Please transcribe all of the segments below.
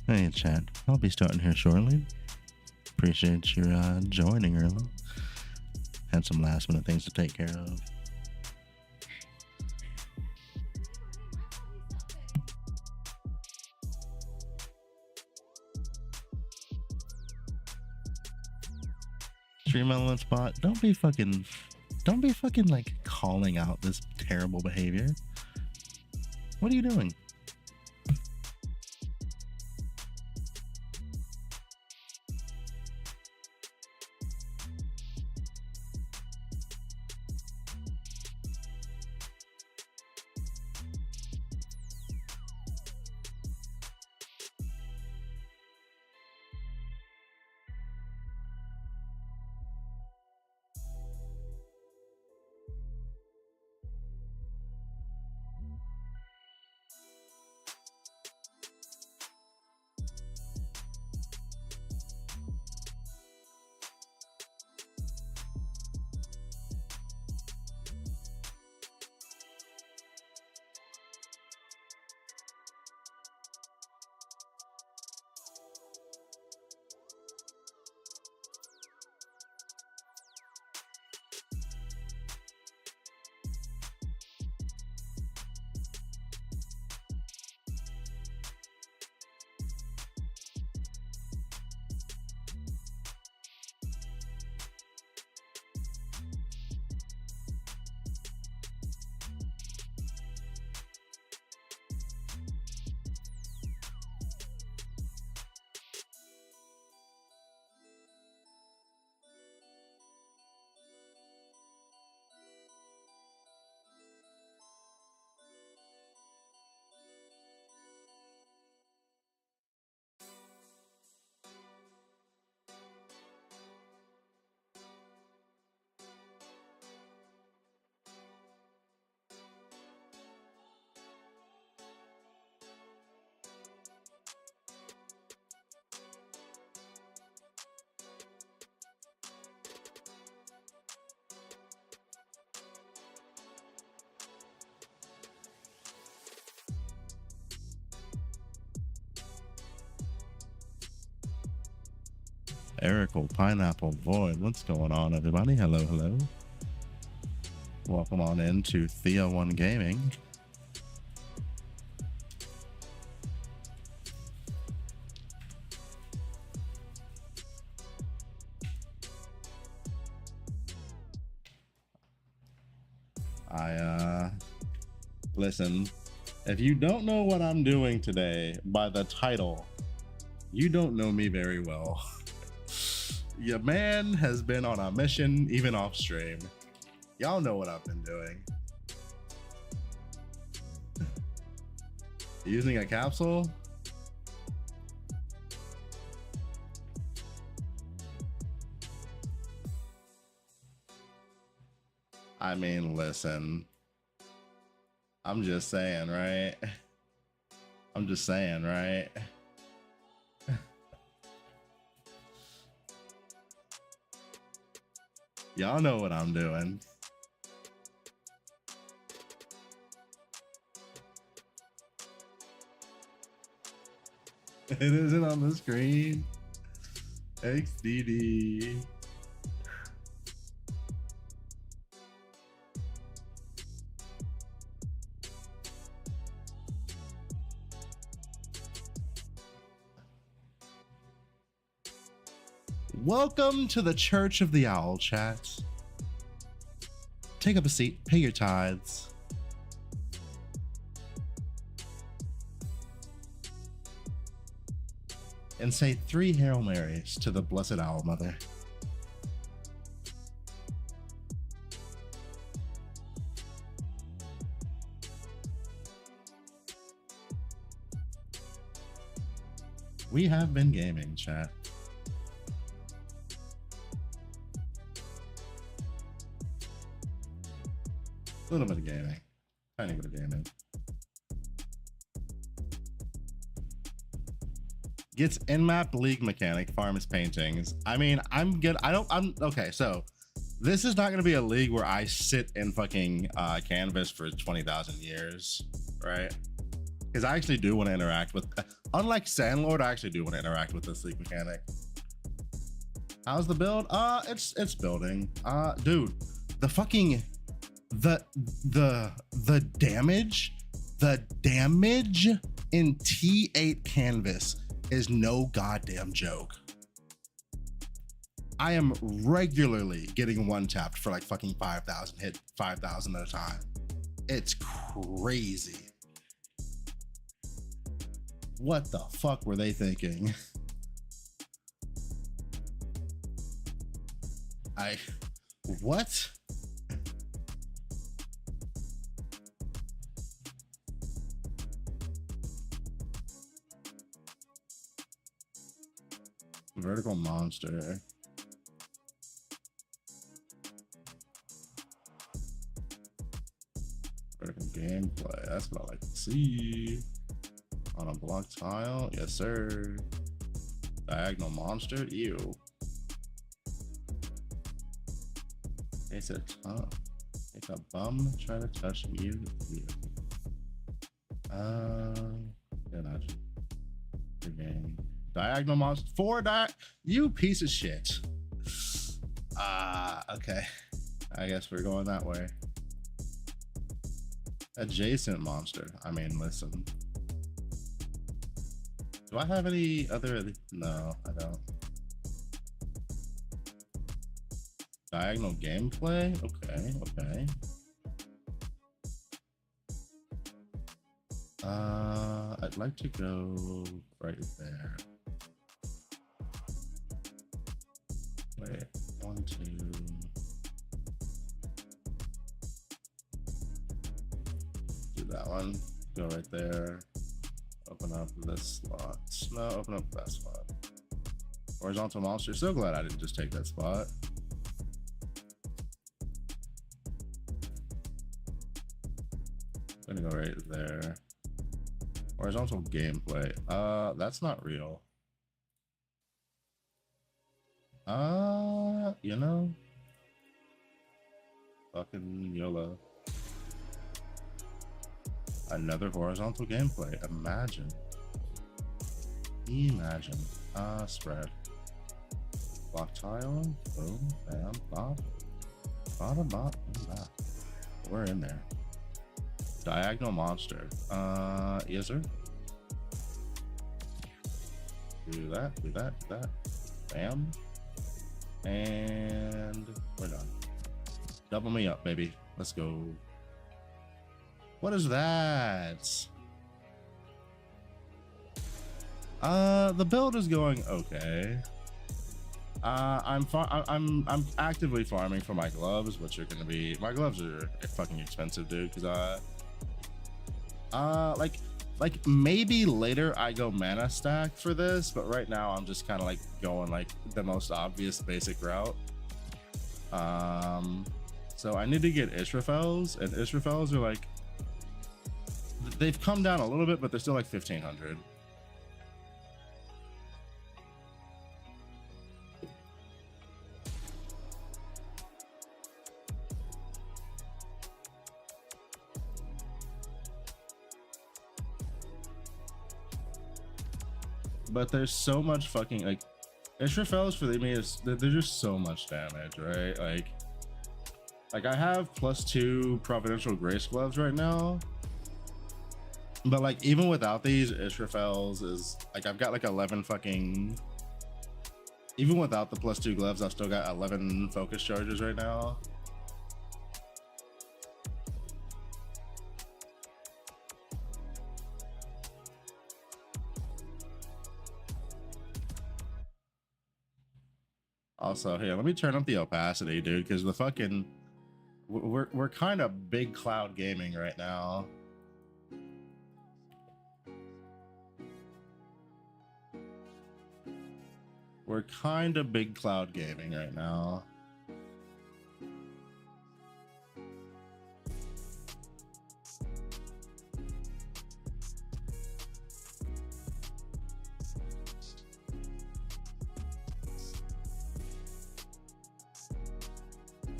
Hey, chat. I'll be starting here shortly. Appreciate your joining early. Had some last minute things to take care of. Stream element spot. Don't be fucking like calling out this terrible behavior. What are you doing? Erical Pineapple Void. What's going on, everybody? Hello, hello. Welcome on into Thea 1 Gaming. Listen, if you don't know what I'm doing today by the title, you don't know me very well. Your man has been on a mission, even off stream. Y'all know what I've been doing. Using a capsule? I mean, listen. I'm just saying, right? I'm just saying, right? Y'all know what I'm doing. It isn't on the screen. XDD. Welcome to the Church of the Owl, chat. Take up a seat, pay your tithes. And say 3 Hail Marys to the Blessed Owl Mother. We have been gaming, chat. A little bit of gaming. Tiny bit of gaming. Gets in-map league mechanic, farms paintings. I mean, I'm okay, so this is not gonna be a league where I sit in fucking canvas for 20,000 years, right? because I actually do want to interact with, unlike Sandlord, I actually do want to interact with this leak mechanic. How's the build? It's building. Dude, the fucking the damage in T8 canvas is no goddamn joke. I am regularly getting one tapped for like fucking 5,000, hit 5,000 at a time. It's crazy. What the fuck were they thinking? What? Vertical monster. Vertical gameplay. That's what I like to see. On a block tile. Yes, sir. Diagonal monster. Ew. It's a tongue. It's a bum try to touch you. Yeah, that's the game. Diagonal monster. 4 you piece of shit. Okay. I guess we're going that way. Adjacent monster. I mean, listen. Do I have any other? No, I don't. Diagonal gameplay. Okay, okay. I'd like to go right there. Wait, 1, 2. Do that one. Go right there. Open up this slot. No, open up that spot. Horizontal monster. So glad I didn't just take that spot. I'm gonna go right there. Horizontal gameplay. That's not real. You know, fucking YOLO. Another horizontal gameplay. Imagine. Spread. Block tile. Boom. Bam. Bop. Bada bop. Bop. We're in there. Diagonal monster. Yes, sir. Do that. Do that. Do that. Bam. And we're done. Double me up, baby. Let's go. What is that? The build is going okay. I'm actively farming for my gloves, which are gonna be, my gloves are fucking expensive, dude. Because like maybe later I go mana stack for this, but right now I'm just kind of like going like the most obvious basic route. So I need to get Israfels, and Israfels are like, they've come down a little bit, but they're still like 1,500. But there's so much fucking like Israfels for me is they're just so much damage, right? Like I have +2 Providential Grace gloves right now, but like even without these, Israfels is like I've got like 11 fucking. Even without the +2 gloves, I've still got 11 focus charges right now. Also, here, let me turn up the opacity, dude, because the fucking we're kind of big cloud gaming right now. We're kind of big cloud gaming right now.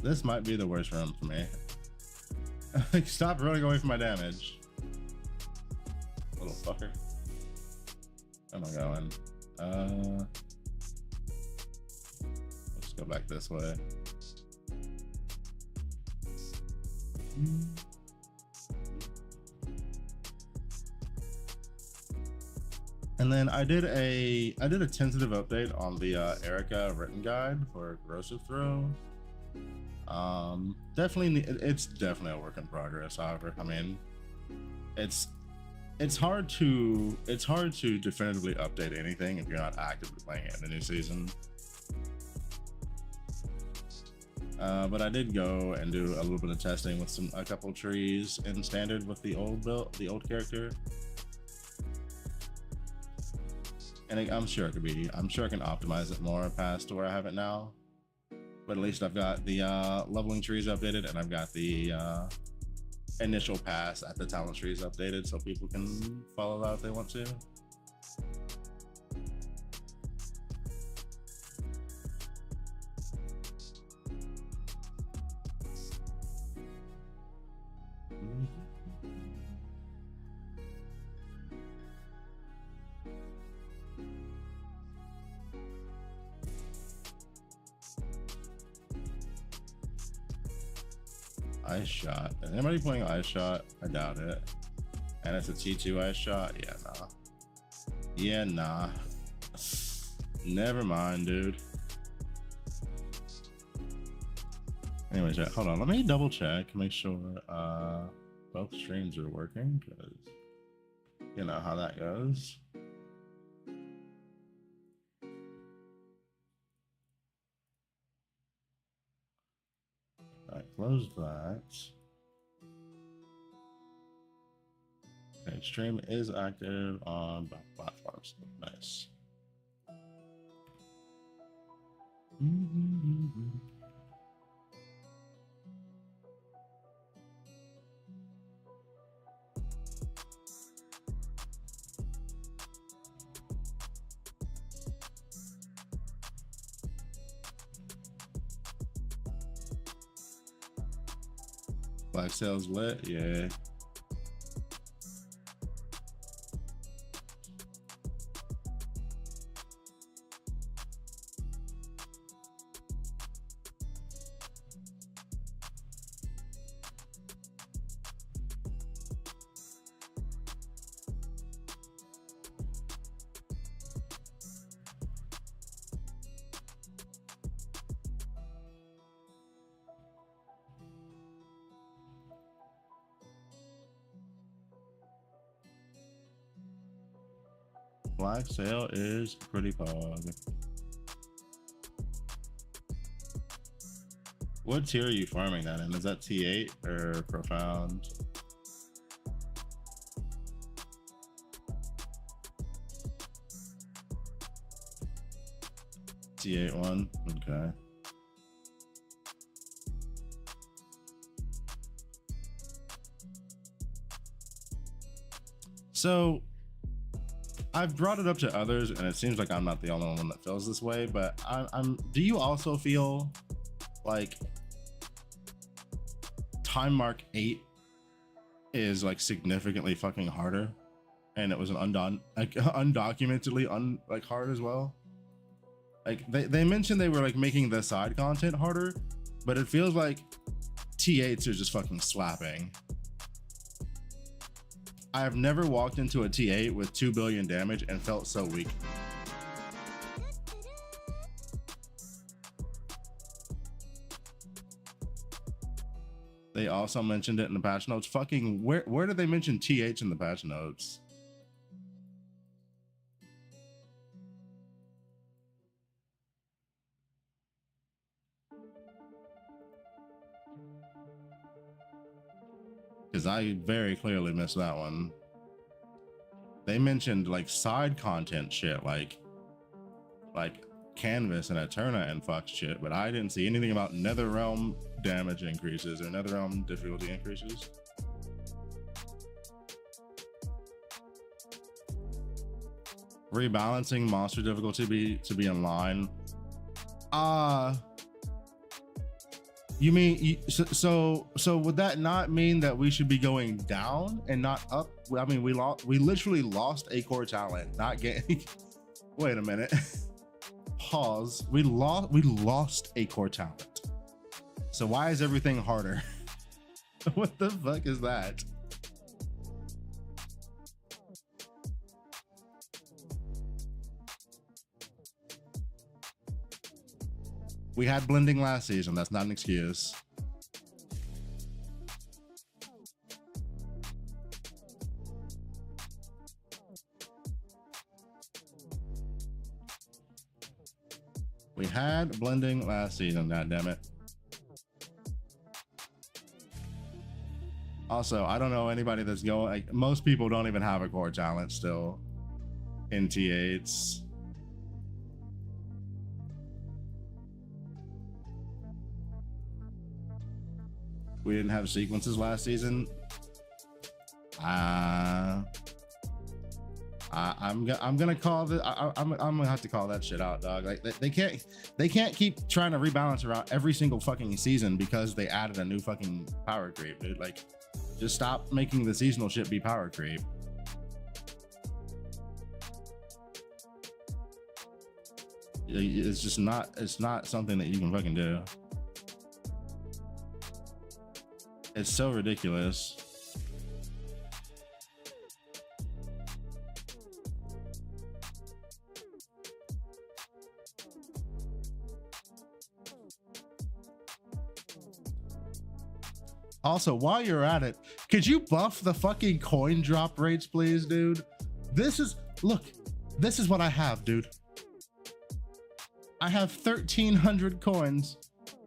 This might be the worst room for me. Stop running away from my damage. little fucker. Where am I going? Let's go back this way. And then I did a tentative update on the Erica written guide for Corrosive Throw. It's definitely a work in progress. However, I mean, it's hard to definitively update anything if you're not actively playing it in the new season. But I did go and do a little bit of testing with a couple trees in standard with the old character. And I'm sure I can optimize it more past where I have it now. But at least I've got the leveling trees updated, and I've got the initial pass at the talent trees updated, so people can follow that if they want to. Ice shot. Is anybody playing ice shot? I doubt it. And it's a T2 ice shot? Yeah, nah. Yeah, nah. Never mind, dude. Anyways, hold on. Let me double check, make sure both streams are working, because you know how that goes. Alright, close that. Okay, stream is active on both platforms. Nice. Black sales lit, yeah. Black sale is pretty pog. What tier are you farming that in? Is that T8 or profound? T8 one, okay. So I've brought it up to others, and it seems like I'm not the only one that feels this way, but do you also feel like time mark 8 is like significantly fucking harder, and it was an undocumentedly like hard as well? Like they mentioned they were like making the side content harder, but it feels like T8s are just fucking slapping. I have never walked into a T8 with 2 billion damage and felt so weak. They also mentioned it in the patch notes. Fucking where did they mention TH in the patch notes? Because I very clearly missed that one. They mentioned like side content shit, like Canvas and Eterna and fuck shit, but I didn't see anything about Netherrealm damage increases or Netherrealm difficulty increases. Rebalancing monster difficulty to be in line. You mean so would that not mean that we should be going down and not up? I mean, we literally lost a core talent, not getting. Wait a minute. Pause. We lost a core talent. So why is everything harder? What the fuck is that? We had blending last season. That's not an excuse. We had blending last season. God damn it. Also, I don't know anybody that's going. Like, most people don't even have a core talent still in T8s. We didn't have sequences last season. I'm gonna call the. I'm gonna have to call that shit out, dog. Like they can't keep trying to rebalance around every single fucking season because they added a new fucking power creep, dude. Like, just stop making the seasonal shit be power creep. It's just not. It's not something that you can fucking do. It's so ridiculous. Also, while you're at it, could you buff the fucking coin drop rates, please, dude? This is, look, this is what I have, dude. I have 1,300 coins.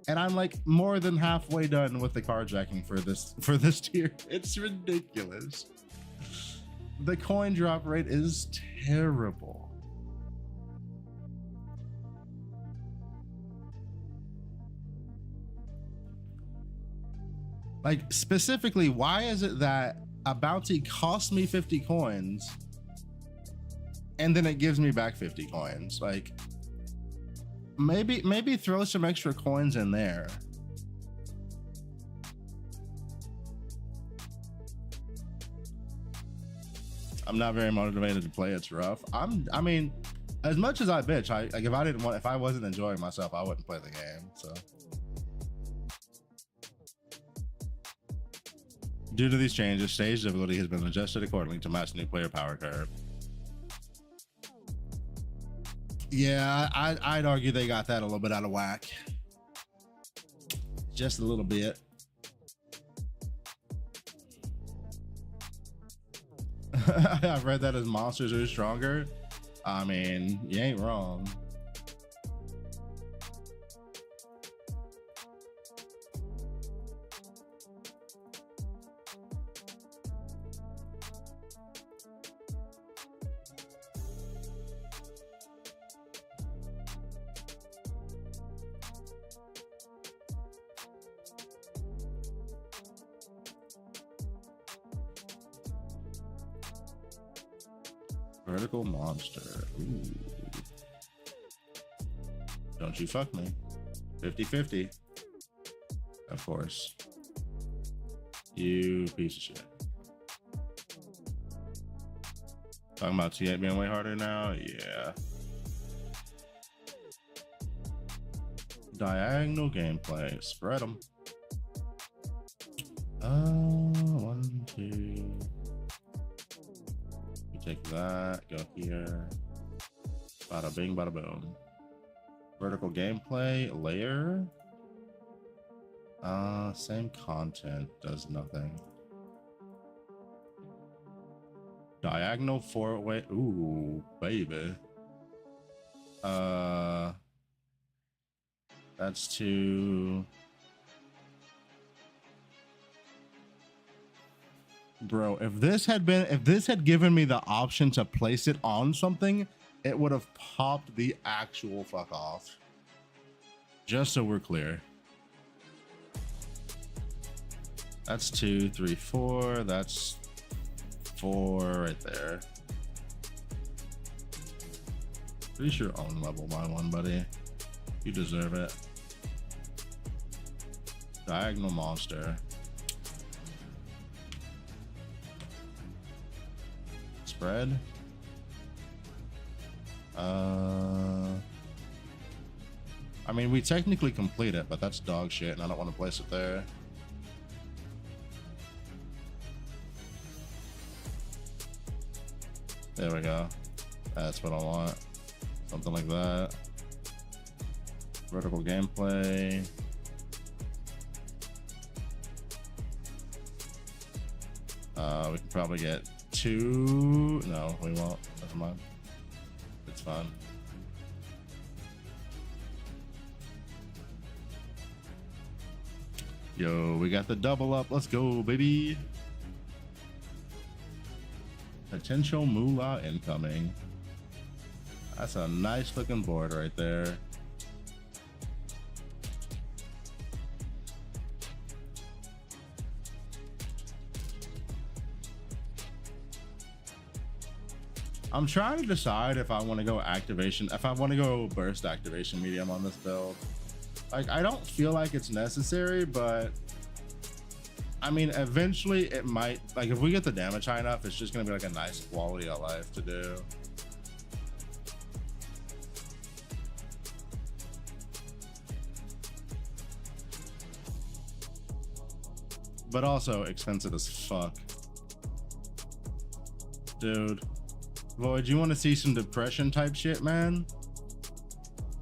And I'm like more than halfway done with the carjacking for this tier. It's ridiculous. The coin drop rate is terrible. Like, specifically, why is it that a bounty costs me 50 coins and then it gives me back 50 coins? Like, maybe throw some extra coins in there. I'm not very motivated to play. It's rough. I mean, as much as I bitch, like, if I wasn't enjoying myself, I wouldn't play the game. So, due to these changes, stage difficulty has been adjusted accordingly to match the new player power curve. Yeah, I'd argue they got that a little bit out of whack. Just a little bit. I've read that as monsters are stronger. I mean, you ain't wrong. Vertical monster. Ooh. Don't you fuck me. 50-50. Of course. You piece of shit. Talking about T8 being way harder now? Yeah. Diagonal gameplay. Spread them. 1, 2. Take that, go here. Bada bing, bada boom. Vertical gameplay, layer. Same content, does nothing. Diagonal 4-way, ooh, baby. That's to... Bro, if this had given me the option to place it on something, it would have popped the actual fuck off. Just so we're clear. That's 2, 3, 4. That's 4 right there. Pretty sure own level my one, buddy. You deserve it. Diagonal monster. Spread. I mean, we technically complete it, but that's dog shit, and I don't want to place it there. There we go. That's what I want. Something like that. Vertical gameplay. We can probably get 2. No, we won't. Never mind. It's fine. Yo, we got the double up. Let's go, baby. Potential moolah incoming. That's a nice looking board right there. I'm trying to decide if I want to go activation, if I want to go burst activation medium on this build. Like, I don't feel like it's necessary, but I mean, eventually it might, like if we get the damage high enough, it's just going to be like a nice quality of life to do. But also expensive as fuck. Dude. Void, you want to see some depression type shit, man?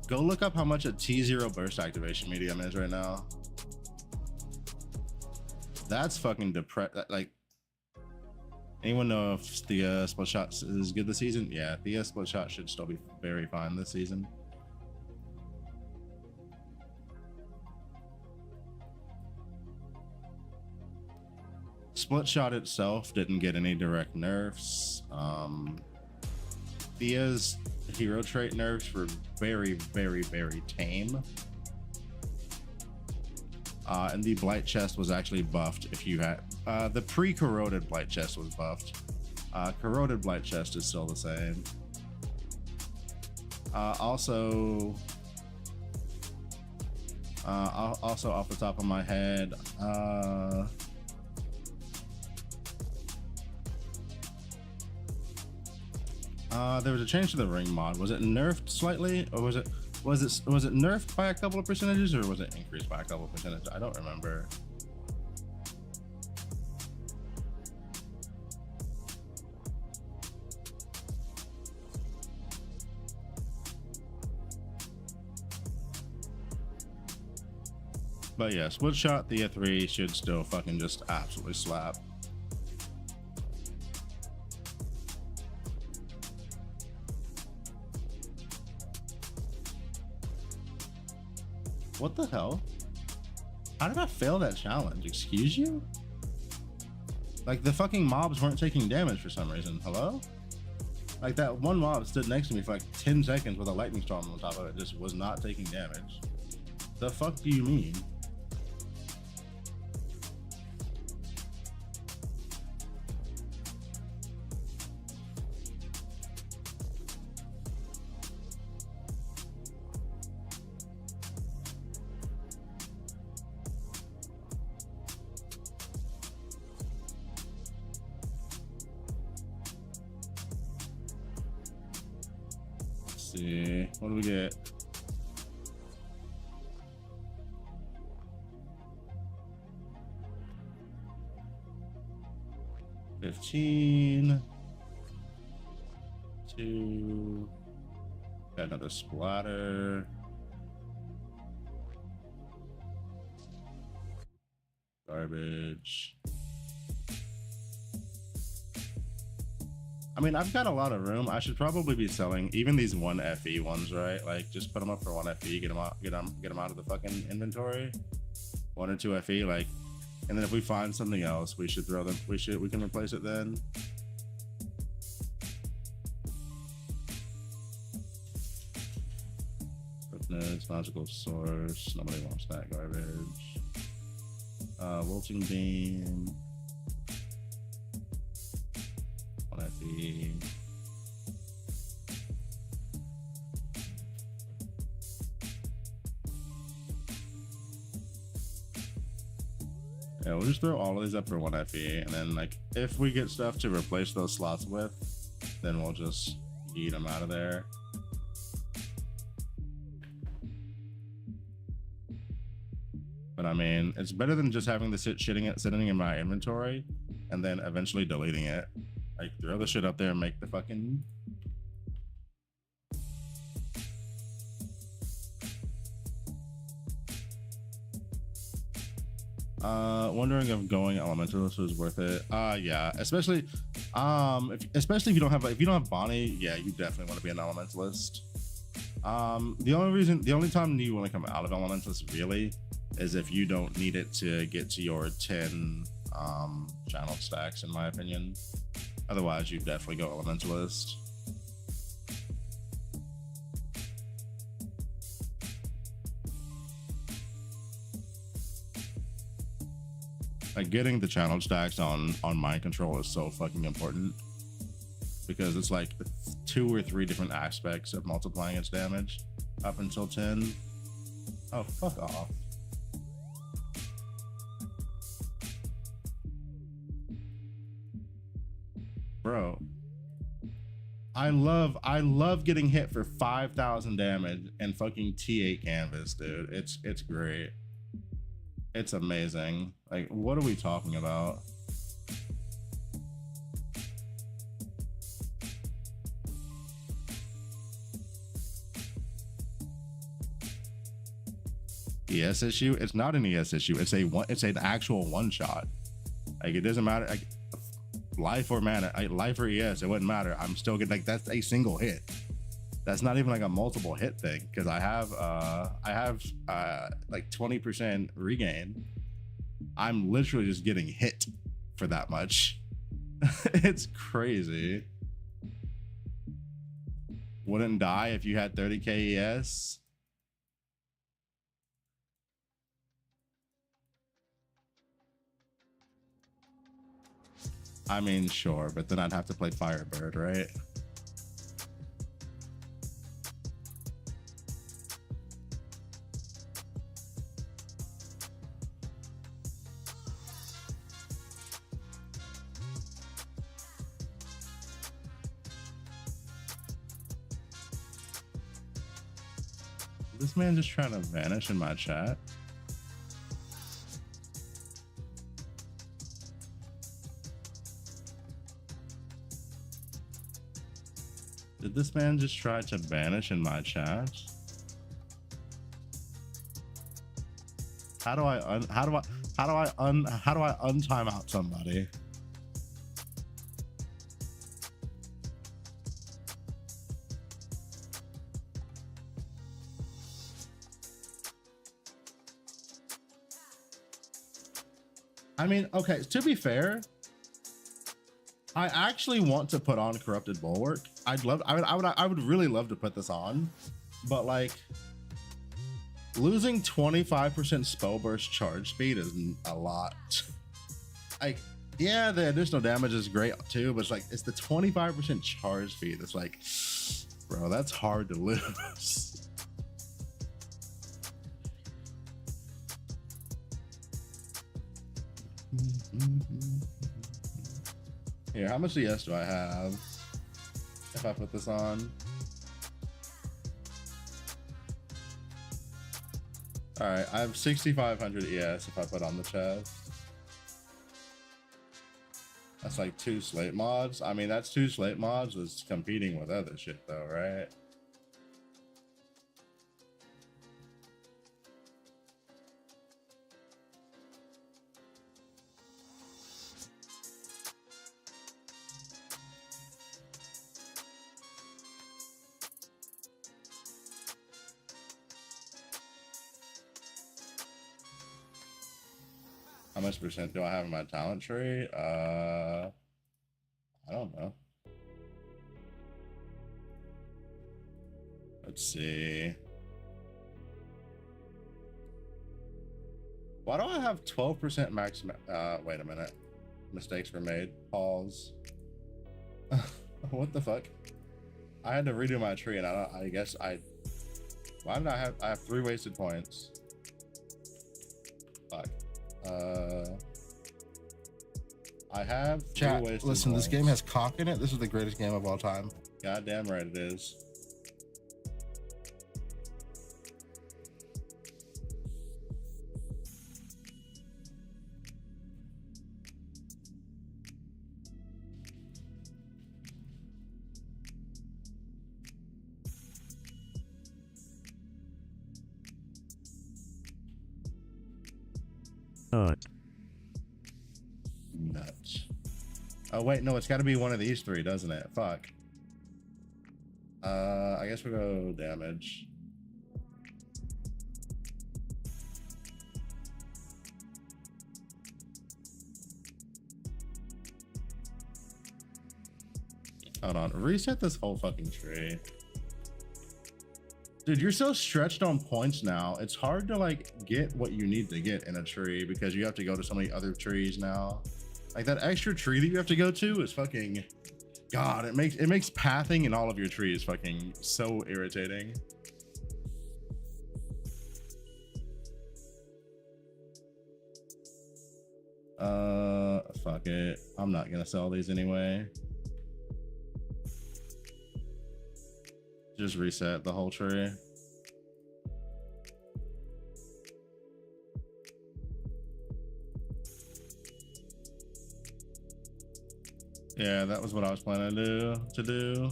Go look up how much a T0 burst activation medium is right now. That's fucking like, anyone know if Thea split shot is good this season? Yeah, Thea split shot should still be very fine this season. Split shot itself didn't get any direct nerfs. Thea's hero trait nerfs were very, very, very tame. And the blight chest was actually buffed. If you had the pre-corroded blight chest was buffed. Corroded blight chest is still the same. Also off the top of my head, there was a change to the ring mod. Was it nerfed slightly, or was it nerfed by a couple of percentages, or was it increased by a couple of percentages? I don't remember. But yeah, split shot Thea 3 should still fucking just absolutely slap. What the hell? How did I fail that challenge? Excuse you? Like, the fucking mobs weren't taking damage for some reason. Hello? Like, that one mob stood next to me for like 10 seconds with a lightning storm on top of it, just was not taking damage. The fuck do you mean? See, what do we get? $15. 2. Got another splatter. Garbage. I mean, I've got a lot of room. I should probably be selling even these 1 FE ones, right? Like, just put them up for 1 FE, get them out of the fucking inventory. 1 or 2 FE, like, and then if we find something else, we should throw them. We can replace it then. Quickness, logical source. Nobody wants that garbage. Wilting beam. 1 FE. Yeah, we'll just throw all of these up for 1 FE, and then like if we get stuff to replace those slots with, then we'll just eat them out of there. But I mean, it's better than just having the sitting in my inventory and then eventually deleting it. Like throw the shit up there and make the fucking. Wondering if going elementalist was worth it. Yeah, especially if you don't have Bonnie, yeah, you definitely want to be an elementalist. The only time you want to come out of elementalist really is if you don't need it to get to your 10 channel stacks, in my opinion. Otherwise, you definitely go elementalist. Like getting the channel stacks on mind control is so fucking important, because it's like 2 or 3 different aspects of multiplying its damage up until 10. Oh, fuck off. Bro, I love getting hit for 5,000 damage and fucking T8 canvas, dude. It's great. It's amazing. Like, what are we talking about? ES issue? It's not an ES issue. It's an actual one shot. Like, it doesn't matter. Like, life or mana, life or ES, it wouldn't matter. I'm still getting, like, that's a single hit. That's not even like a multiple hit thing, because I have like 20% regain. I'm literally just getting hit for that much. It's crazy. Wouldn't die if you had 30k ES. I mean, sure, but then I'd have to play Firebird, right? This man just trying to vanish in my chat. Did this man just try to vanish in my chat? How do I untime out somebody? I mean, okay, to be fair, I actually want to put on Corrupted Bulwark. I would really love to put this on, but like losing 25% spell burst charge speed is a lot. Like, yeah, the additional damage is great too, but it's like, it's the 25% charge speed. It's like, bro, that's hard to lose. Here, how much ES do I have if I put this on? All right, I have 6,500 ES if I put on the chest. That's like 2 slate mods. I mean, that's 2 slate mods that's competing with other shit though, right? How much percent do I have in my talent tree? I don't know. Let's see. Why do I have 12% max? Wait a minute. Mistakes were made. Pause. What the fuck? I had to redo my tree, and I guess I. Why did I have 3 wasted points? Fuck. I have Chat, listen, this game has cock in it. This is the greatest game of all time. Goddamn right it is. Nuts. Oh wait, no, it's got to be one of these three, doesn't it? Fuck. I guess we'll go damage. Hold on, reset this whole fucking tree. Dude, you're so stretched on points now. It's hard to like get what you need to get in a tree because you have to go to so many other trees now. Like that extra tree that you have to go to is fucking, God, it makes pathing in all of your trees fucking so irritating. Fuck it. I'm not gonna sell these anyway. Just reset the whole tree. Yeah, that was what I was planning to do.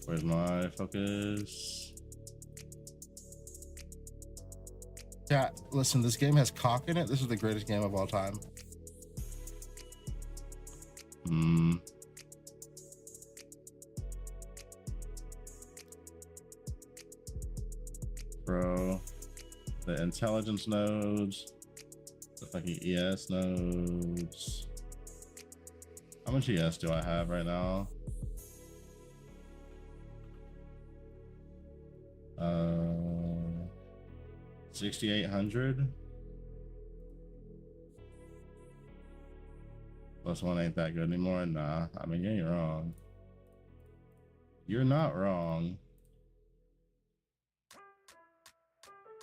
Where's my focus? Yeah, listen, this game has cock in it. This is the greatest game of all time. Bro, the intelligence nodes, the fucking ES nodes. How much ES do I have right now? 6,800. Plus one ain't that good anymore. Nah, I mean, you ain't wrong. You're not wrong.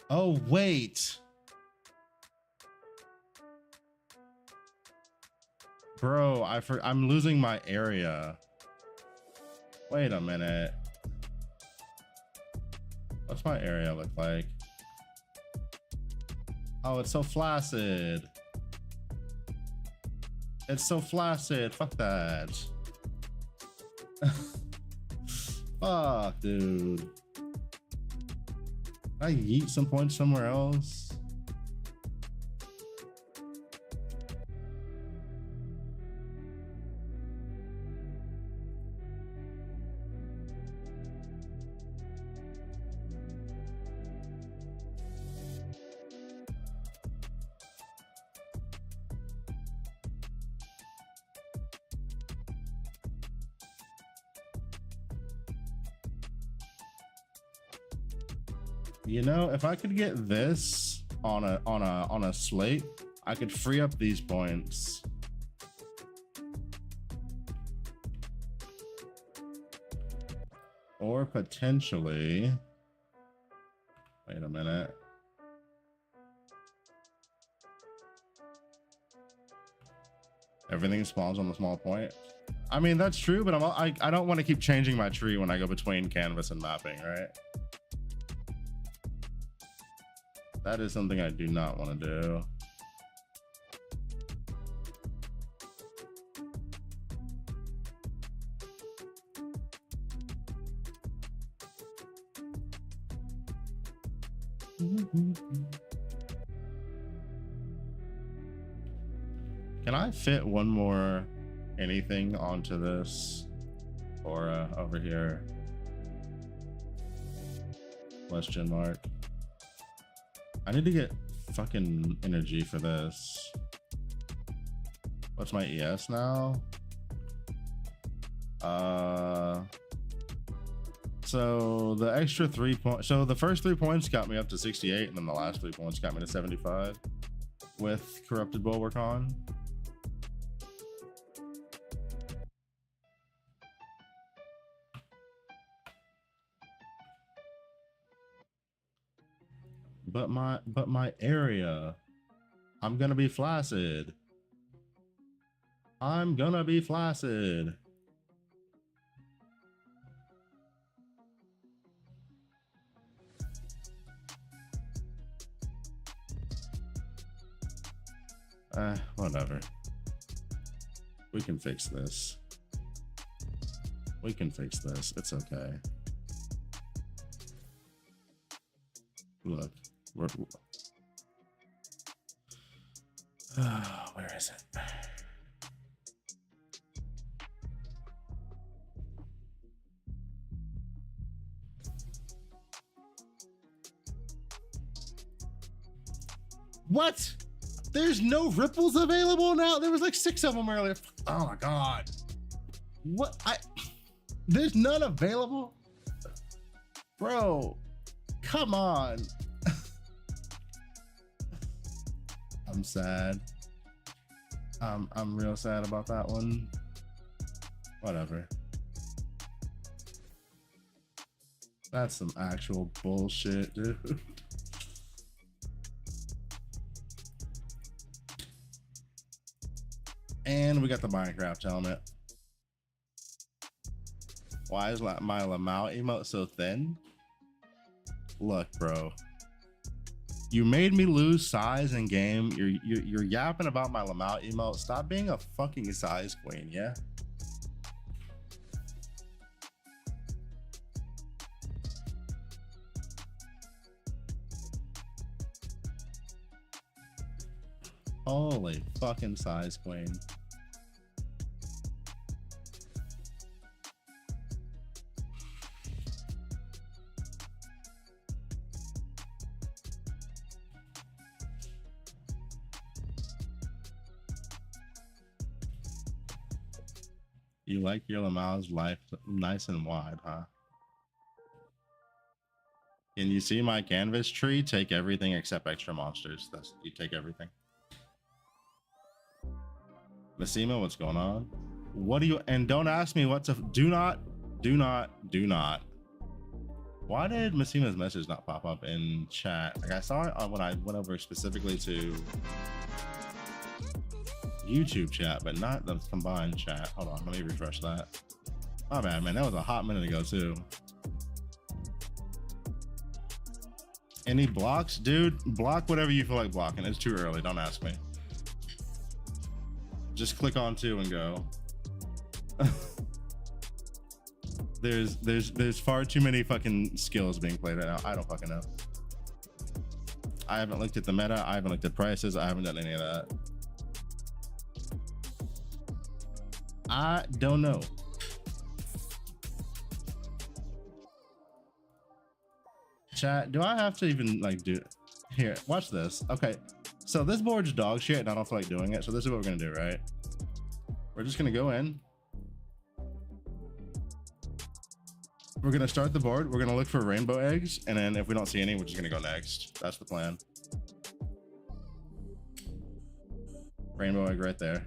Oh, wait. Bro, I'm losing my area. Wait a minute. What's my area look like? Oh, it's so flaccid. It's so flaccid. Fuck that. Fuck, dude. I yeet some points somewhere else. You know, if I could get this on a slate, I could free up these points. Or potentially, wait a minute. Everything spawns on the small point. I mean, that's true, but I don't want to keep changing my tree when I go between canvas and mapping, right? That is something I do not want to do. Can I fit one more anything onto this or over here? Question mark. I need to get fucking energy for this. What's my ES now? So the extra 3 points. So the first 3 points got me up to 68, and then the last 3 points got me to 75 with Corrupted Bulwark on. But my area. I'm gonna be flaccid. I'm gonna be flaccid. Whatever. We can fix this. We can fix this. It's okay. Look, where is it? What? There's no ripples available now? There was like 6 of them earlier. Oh my God. What? There's none available? Bro, come on. I'm sad. I'm real sad about that one. Whatever. That's some actual bullshit, dude. And we got the Minecraft helmet. Why is my Lamau emote so thin? Look, bro. You made me lose size in game. You're yapping about my Lamau emote. Stop being a fucking size queen, yeah? Holy fucking size queen. You like your Lamau's life nice and wide, huh? Can you see my canvas tree? Take everything except extra monsters. That's, you take everything. Massimo, what's going on? What do you, and don't ask me what to, do not. Why did Massimo's message not pop up in chat? Like I saw it when I went over specifically to YouTube chat, but not the combined chat. Hold on, let me refresh that. Oh man, that was a hot minute ago too. Any blocks? Dude, block whatever you feel like blocking. It's too early, don't ask me. Just click on 2 and go. There's far too many fucking skills being played right now. I don't fucking know. I haven't looked at the meta. I haven't looked at prices. I haven't done any of that. I don't know. Chat, do I have to even like do here? Watch this. Okay, so this board's dog shit and I don't feel like doing it. So this is what we're gonna do, right? We're just gonna go in. We're gonna start the board. We're gonna look for rainbow eggs, and then if we don't see any, we're just gonna go next. That's the plan. Rainbow egg right there.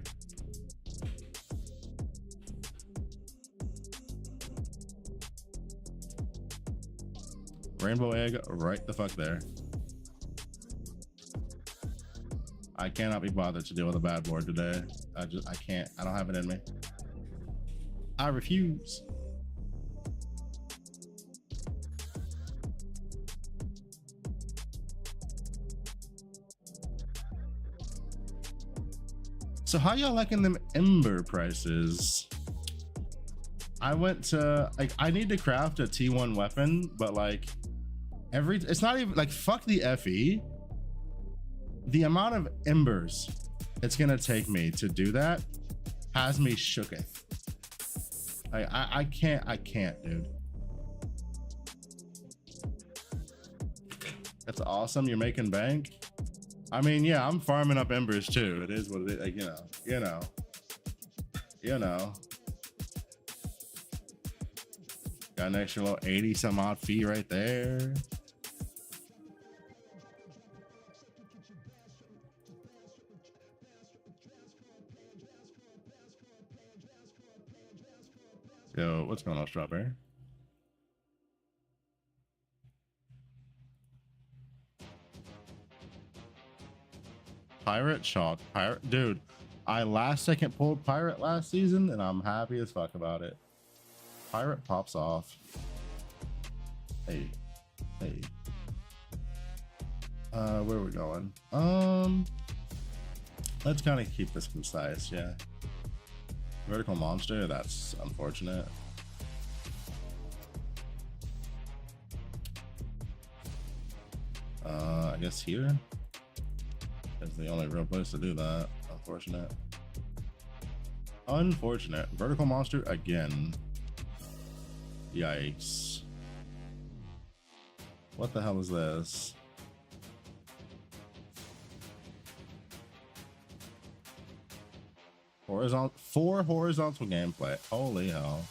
Rainbow egg right the fuck there. I cannot be bothered to deal with a bad board today. I can't. I don't have it in me. I refuse. So how y'all liking them ember prices? I went to, like, I need to craft a T1 weapon, but like it's not even like, fuck the FE. The amount of embers it's gonna take me to do that has me shooketh. I can't, dude. That's awesome. You're making bank. I mean, yeah, I'm farming up embers too. It is what it is. Like, you know. Got an extra little 80 some odd fee right there. Yo, what's going on, Strawberry? Pirate chalk. Pirate, dude. I last second pulled pirate last season, and I'm happy as fuck about it. Pirate pops off. Hey, hey. Where are we going? Let's kind of keep this concise, yeah. Vertical monster, that's unfortunate. I guess here is the only real place to do that. Unfortunate. Unfortunate. Vertical monster again. Yikes. What the hell is this? Four horizontal gameplay. Holy hell.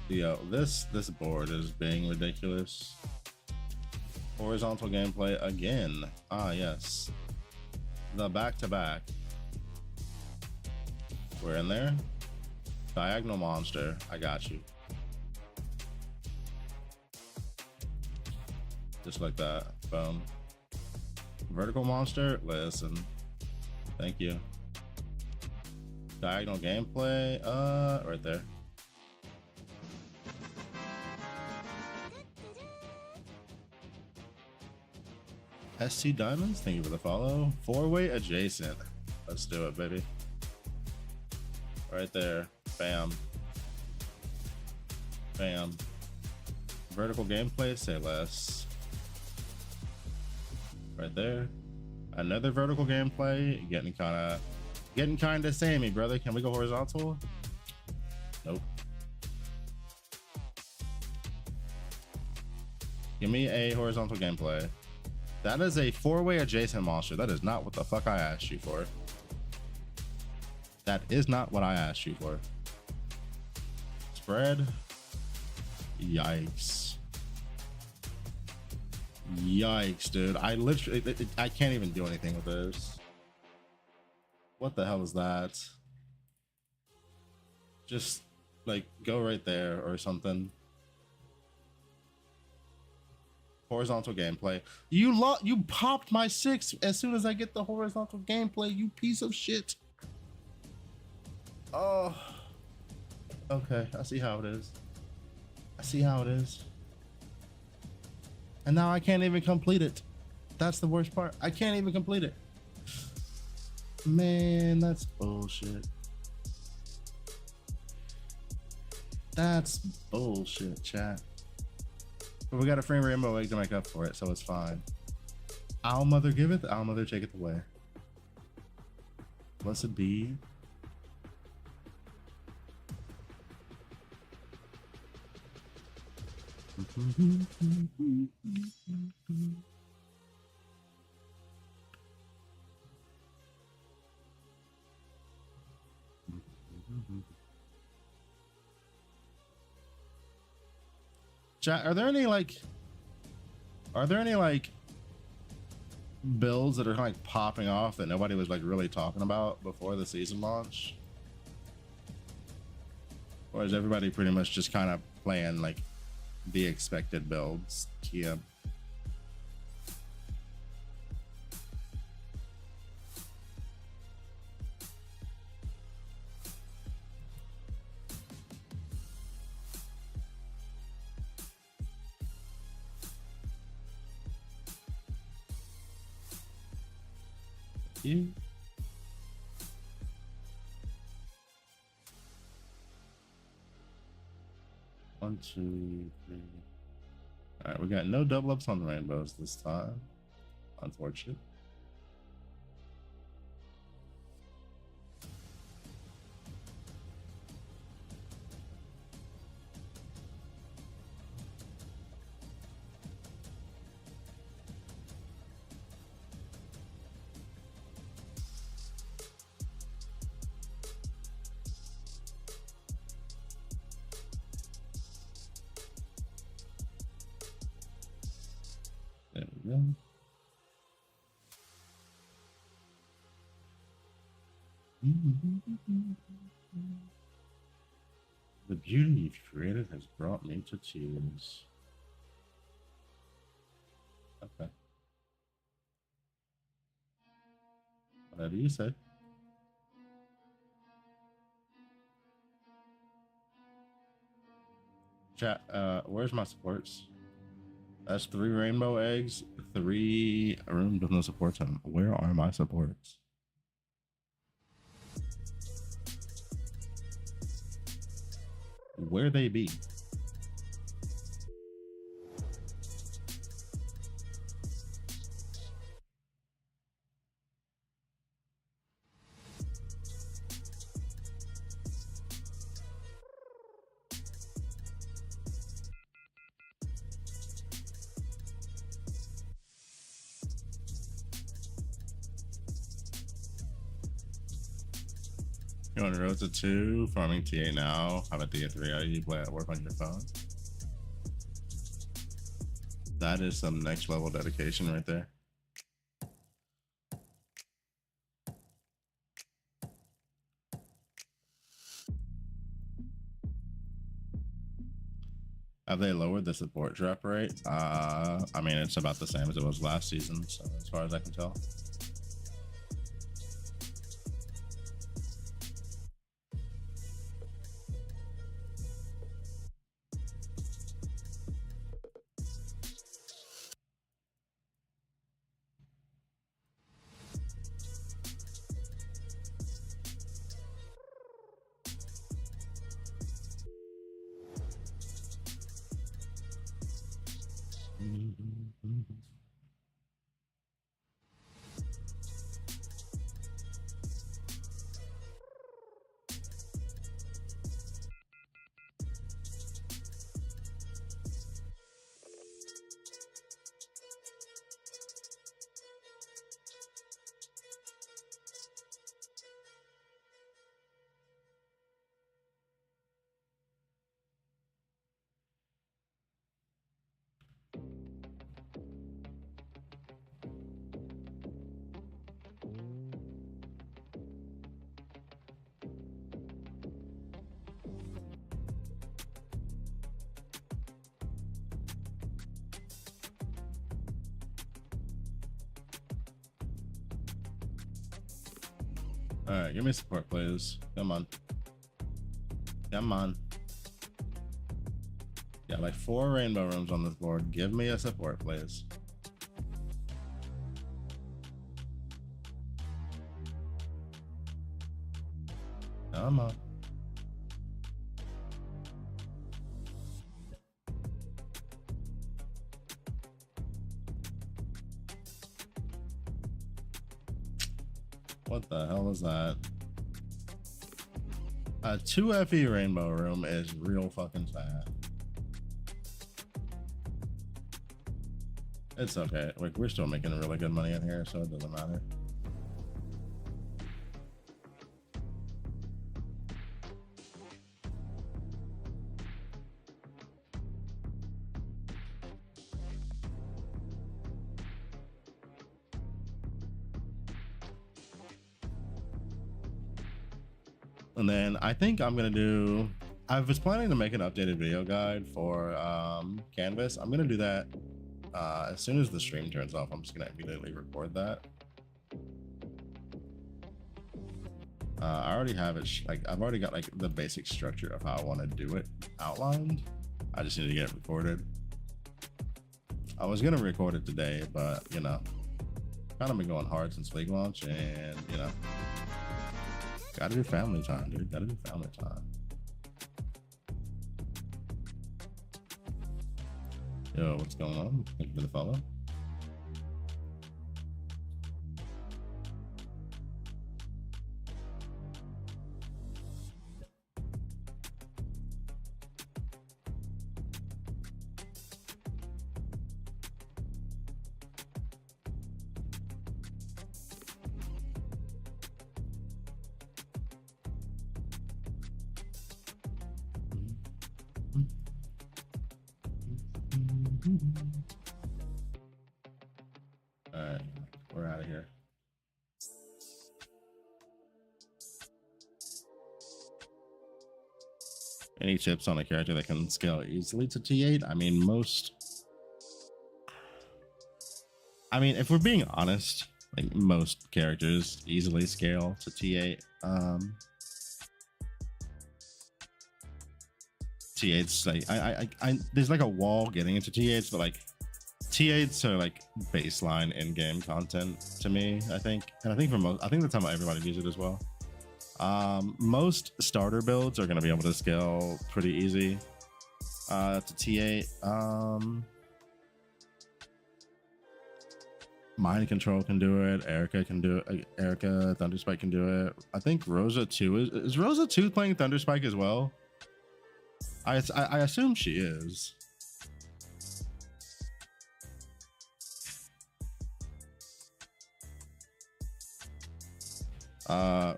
Yo, this board is being ridiculous. Horizontal gameplay again. Ah, yes. The back-to-back. We're in there. Diagonal monster. I got you. Just like that. Boom. Vertical monster. Listen. Thank you. Diagonal gameplay. Right there. SC Diamonds, thank you for the follow. Four-way adjacent. Let's do it, baby. Right there. Bam. Bam. Vertical gameplay, say less. Right there. Another vertical gameplay. Getting kind of samey, brother. Can we go horizontal? Nope. Give me a horizontal gameplay. That is a four-way adjacent monster. That is not what the fuck I asked you for. That is not what I asked you for. Spread. Yikes. Yikes, dude. I literally, I can't even do anything with this. What the hell is that? Just like go right there or something. Horizontal gameplay. You popped my 6 as soon as I get the horizontal gameplay, you piece of shit. Oh. Okay, I see how it is. I see how it is. And now I can't even complete it. That's the worst part. I can't even complete it. Man, that's bullshit. That's bullshit, chat. But we got a free rainbow egg to make up for it, so it's fine. Our mother giveth, our mother taketh away. Blessed be. Chat, are there any like builds that are like popping off that nobody was like really talking about before the season launch? Or is everybody pretty much just kind of playing like the expected builds? Yeah. You. One, two, three. All right, we got no double ups on the rainbows this time. Unfortunate. There we go. The beauty you've created has brought me to tears. Okay. do you say? Chat, where's my supports? That's 3 rainbow eggs, 3 rooms with no supports on them. Where are my supports? Where they be? You're on the road to 2, farming TA now. Have a Thea 3. How do you play at work on your phone? That is some next level dedication right there. Have they lowered the support drop rate? I mean, it's about the same as it was last season, so as far as I can tell. All right, give me support, please. Come on. Come on. Got like 4 rainbow rooms on this board. Give me a support, please. Come on. What the hell is that? A 2 FE rainbow room is real fucking sad. It's okay. Like, we're still making really good money in here, so it doesn't matter. And then I think I'm gonna do, I was planning to make an updated video guide for Canvas. I'm gonna do that as soon as the stream turns off. I'm just gonna immediately record that. I already have it, like I've already got like the basic structure of how I want to do it outlined. I just need to get it recorded. I was gonna record it today, but you know, kind of been going hard since league launch, and you know, gotta do family time, dude. Gotta do family time. Yo, what's going on? Thank you for the follow. All right, we're out of here. Any tips on a character that can scale easily to T8? I mean, if we're being honest, Like most characters easily scale to T8. T8's like I there's like a wall getting into T8s, but like T8s are like baseline in-game content to me, I think. And I think for most, I think that's how everybody views it as well. Most starter builds are going to be able to scale pretty easy to T8. Mind Control can do it. Erica can do it. Erica, Thunderspike can do it. I think Rosa 2 is Rosa 2 playing Thunderspike as well? I assume she is.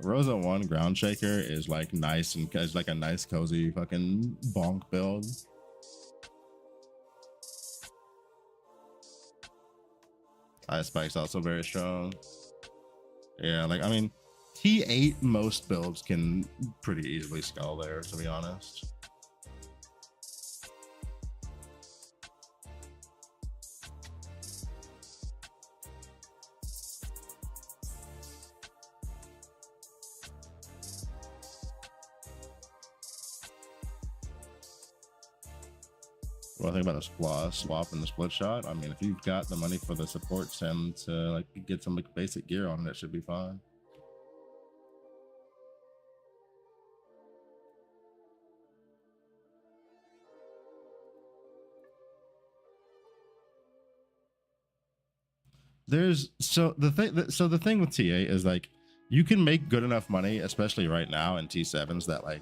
Rosa 1 Ground Shaker is like nice and is like a nice cozy fucking bonk build. Ice Spike's also very strong. Yeah, like I mean, T8 most builds can pretty easily scale there, to be honest. What I think about the swap and the split shot. I mean, if you've got the money for the support sim to like get some like basic gear on it, should be fine. There's the thing with T8 is like you can make good enough money, especially right now in T7s, that like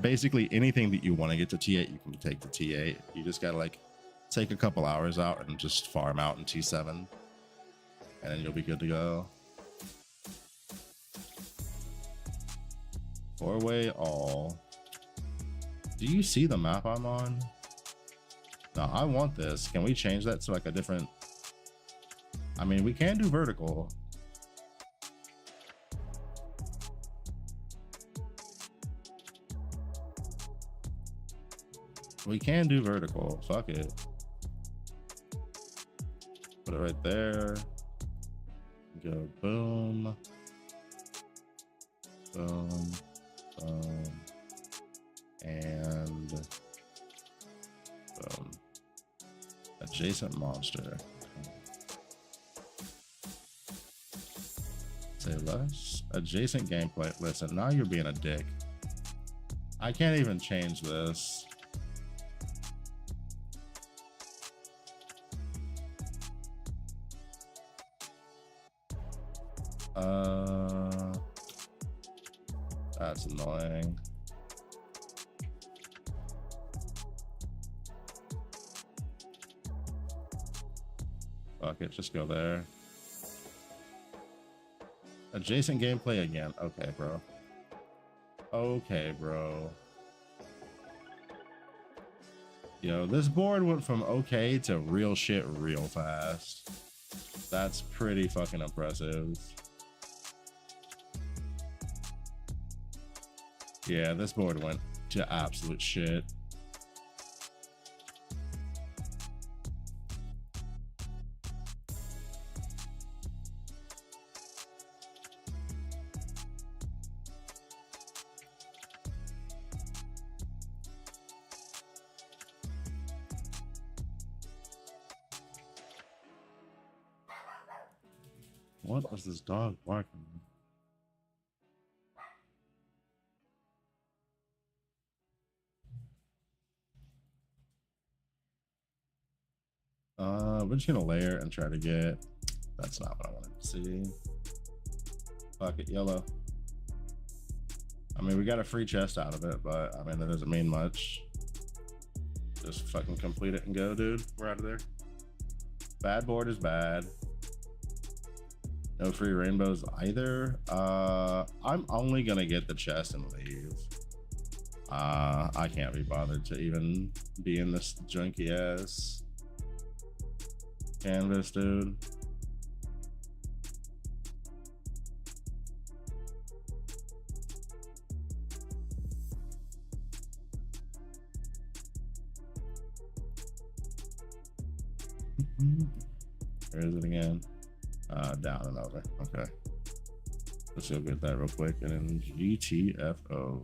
basically anything that you want to get to T8 you can take to T8. You just gotta like take a couple hours out and just farm out in T7 and then you'll be good to go. 4-way all. Do you see the map I'm on? No, I want this. Can we change that to like a different? I mean, we can do vertical. We can do vertical. Fuck it. Put it right there. Go boom. Boom. Boom. And boom. Adjacent monster. Say less. Adjacent gameplay. Listen, now you're being a dick. I can't even change this. That's annoying. Fuck it, just go there. Adjacent gameplay again. Okay, bro. Okay, bro. Yo, this board went from okay to real shit real fast. That's pretty fucking impressive. Yeah, this board went to absolute shit. What was this dog barking? We're just gonna layer and try to get. That's not what I wanted to see. Fuck it, yellow. I mean, we got a free chest out of it, but I mean, that doesn't mean much. Just fucking complete it and go, dude. We're out of there. Bad board is bad. No free rainbows either. I'm only gonna get the chest and leave. I can't be bothered to even be in this junky ass canvas, dude. Where is it again? Down and over. Okay. Let's go get that real quick. And then GTFO.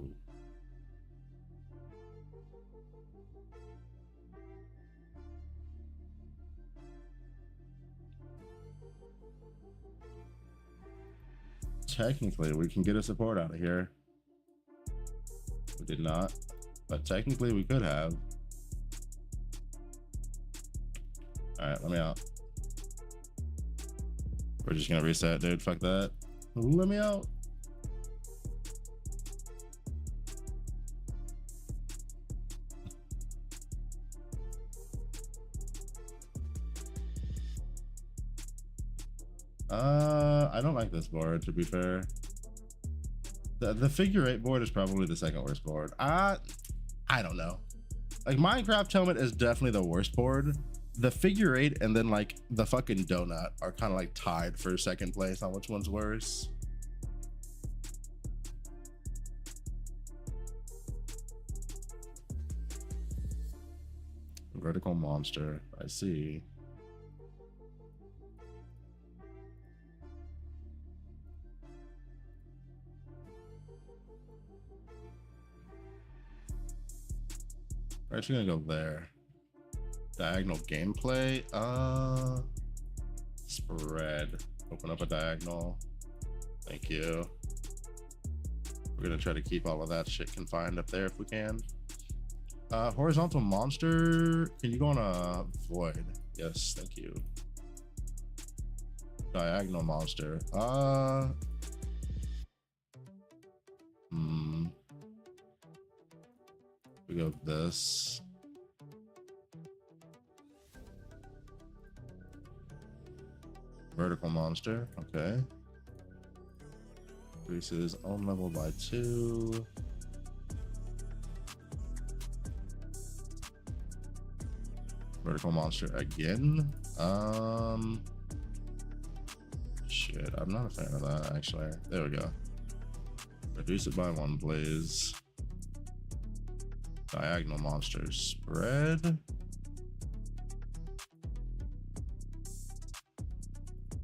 Technically, we can get a support out of here. We did not, but technically we could have. All right, let me out. We're just gonna reset, dude. Fuck that. Let me out. I don't like this board, to be fair. The figure 8 board is probably the second worst board. I don't know. Like, Minecraft Helmet is definitely the worst board. The figure 8 and then like the fucking donut are kind of like tied for second place on which one's worse. Vertical monster, I see. We're actually gonna go there. Diagonal gameplay. Spread. Open up a diagonal. Thank you. We're gonna try to keep all of that shit confined up there if we can. Horizontal monster. Can you go on a void? Yes, thank you. Diagonal monster. We go with this. Vertical monster. Okay. Increases own level by 2. Vertical monster again. Shit, I'm not a fan of that actually. There we go. Reduce it by 1, please. Diagonal monster spread.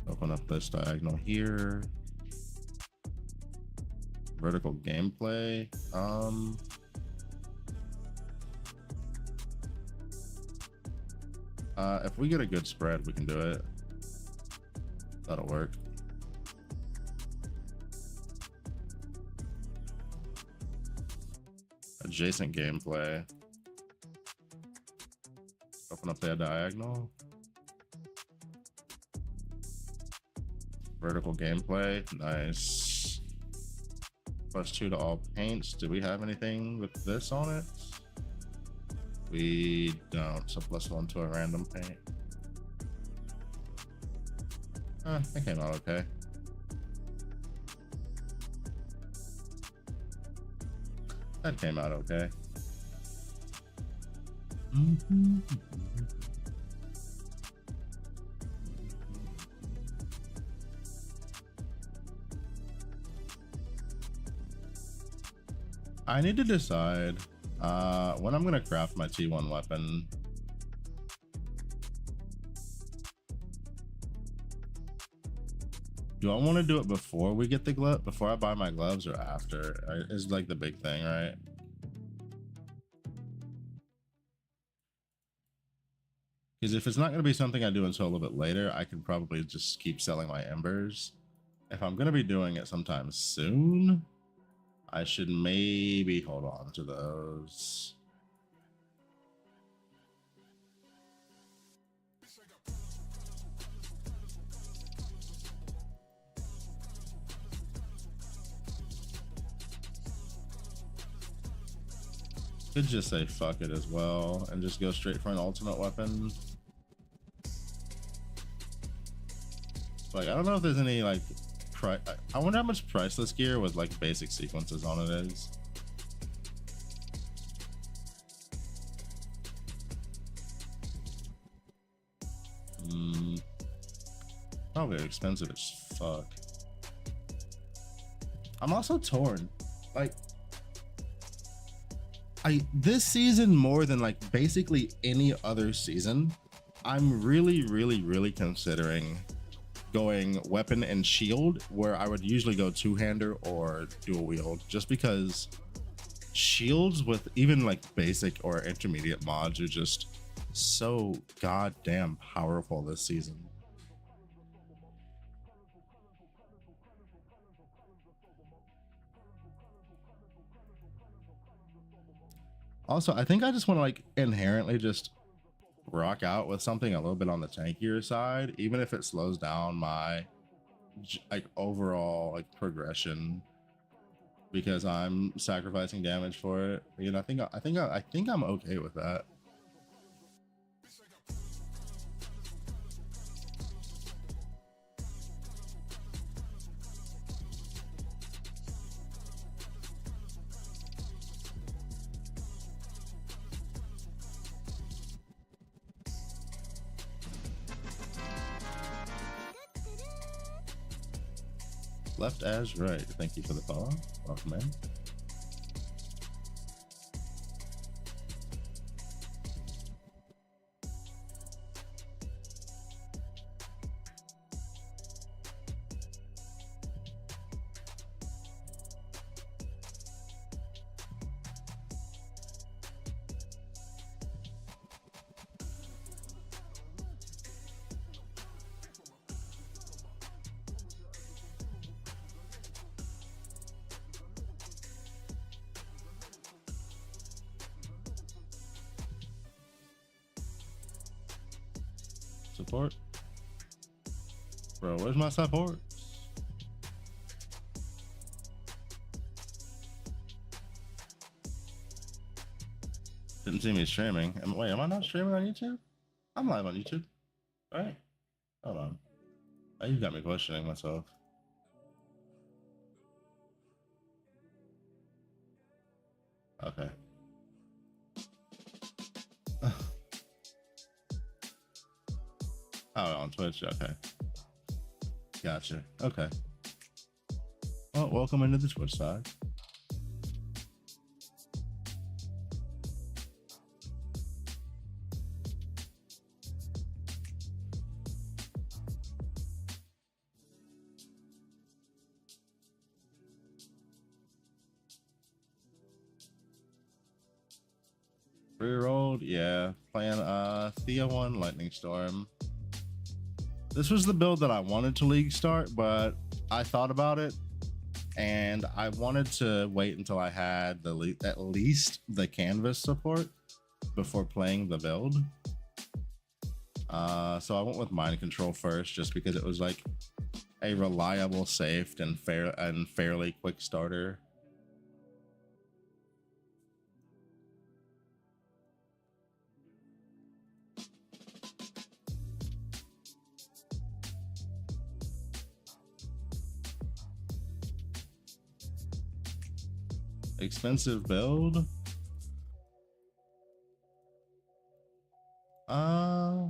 Open up this diagonal here. Vertical gameplay. If we get a good spread, we can do it. That'll work. Adjacent gameplay. Open up that diagonal. Vertical gameplay. Nice. +2 to all paints. Do we have anything with this on it? We don't. So +1 to a random paint. That came out okay. That came out okay. I need to decide when I'm gonna craft my T1 weapon. Do I want to do it before we get the glove, before I buy my gloves, or after? Is like the big thing, right? Because if it's not going to be something I do until a little bit later, I can probably just keep selling my embers. If I'm going to be doing it sometime soon, I should maybe hold on to those. Could just say fuck it as well and just go straight for an ultimate weapon. Like, I don't know if there's any like I wonder how much priceless gear with like basic sequences on it is. Probably expensive as fuck. I'm also torn. Like, this season, more than like basically any other season, I'm really considering going weapon and shield, where I would usually go two-hander or dual wield, just because shields with even like basic or intermediate mods are just so goddamn powerful this season. Also, I think I just want to like inherently just rock out with something a little bit on the tankier side, even if it slows down my like overall like progression, because I'm sacrificing damage for it. You know, I think I'm okay with that. Left as right. Thank you for the follow. Welcome in. Support, bro. Where's my support? Didn't see me streaming. Wait, am I not streaming on YouTube? I'm live on YouTube, right? Hold on. Oh, you got me questioning myself. Okay. Oh, on Twitch. Okay. Gotcha. Okay. Well, welcome into the Twitch side. Pre-rolled, yeah. Playing Thea 1 Lightning Storm. This was the build that I wanted to league start, but I thought about it and I wanted to wait until I had at least the canvas support before playing the build. So I went with Mind Control first, just because it was like a reliable, safe, and fairly quick starter. Expensive build. I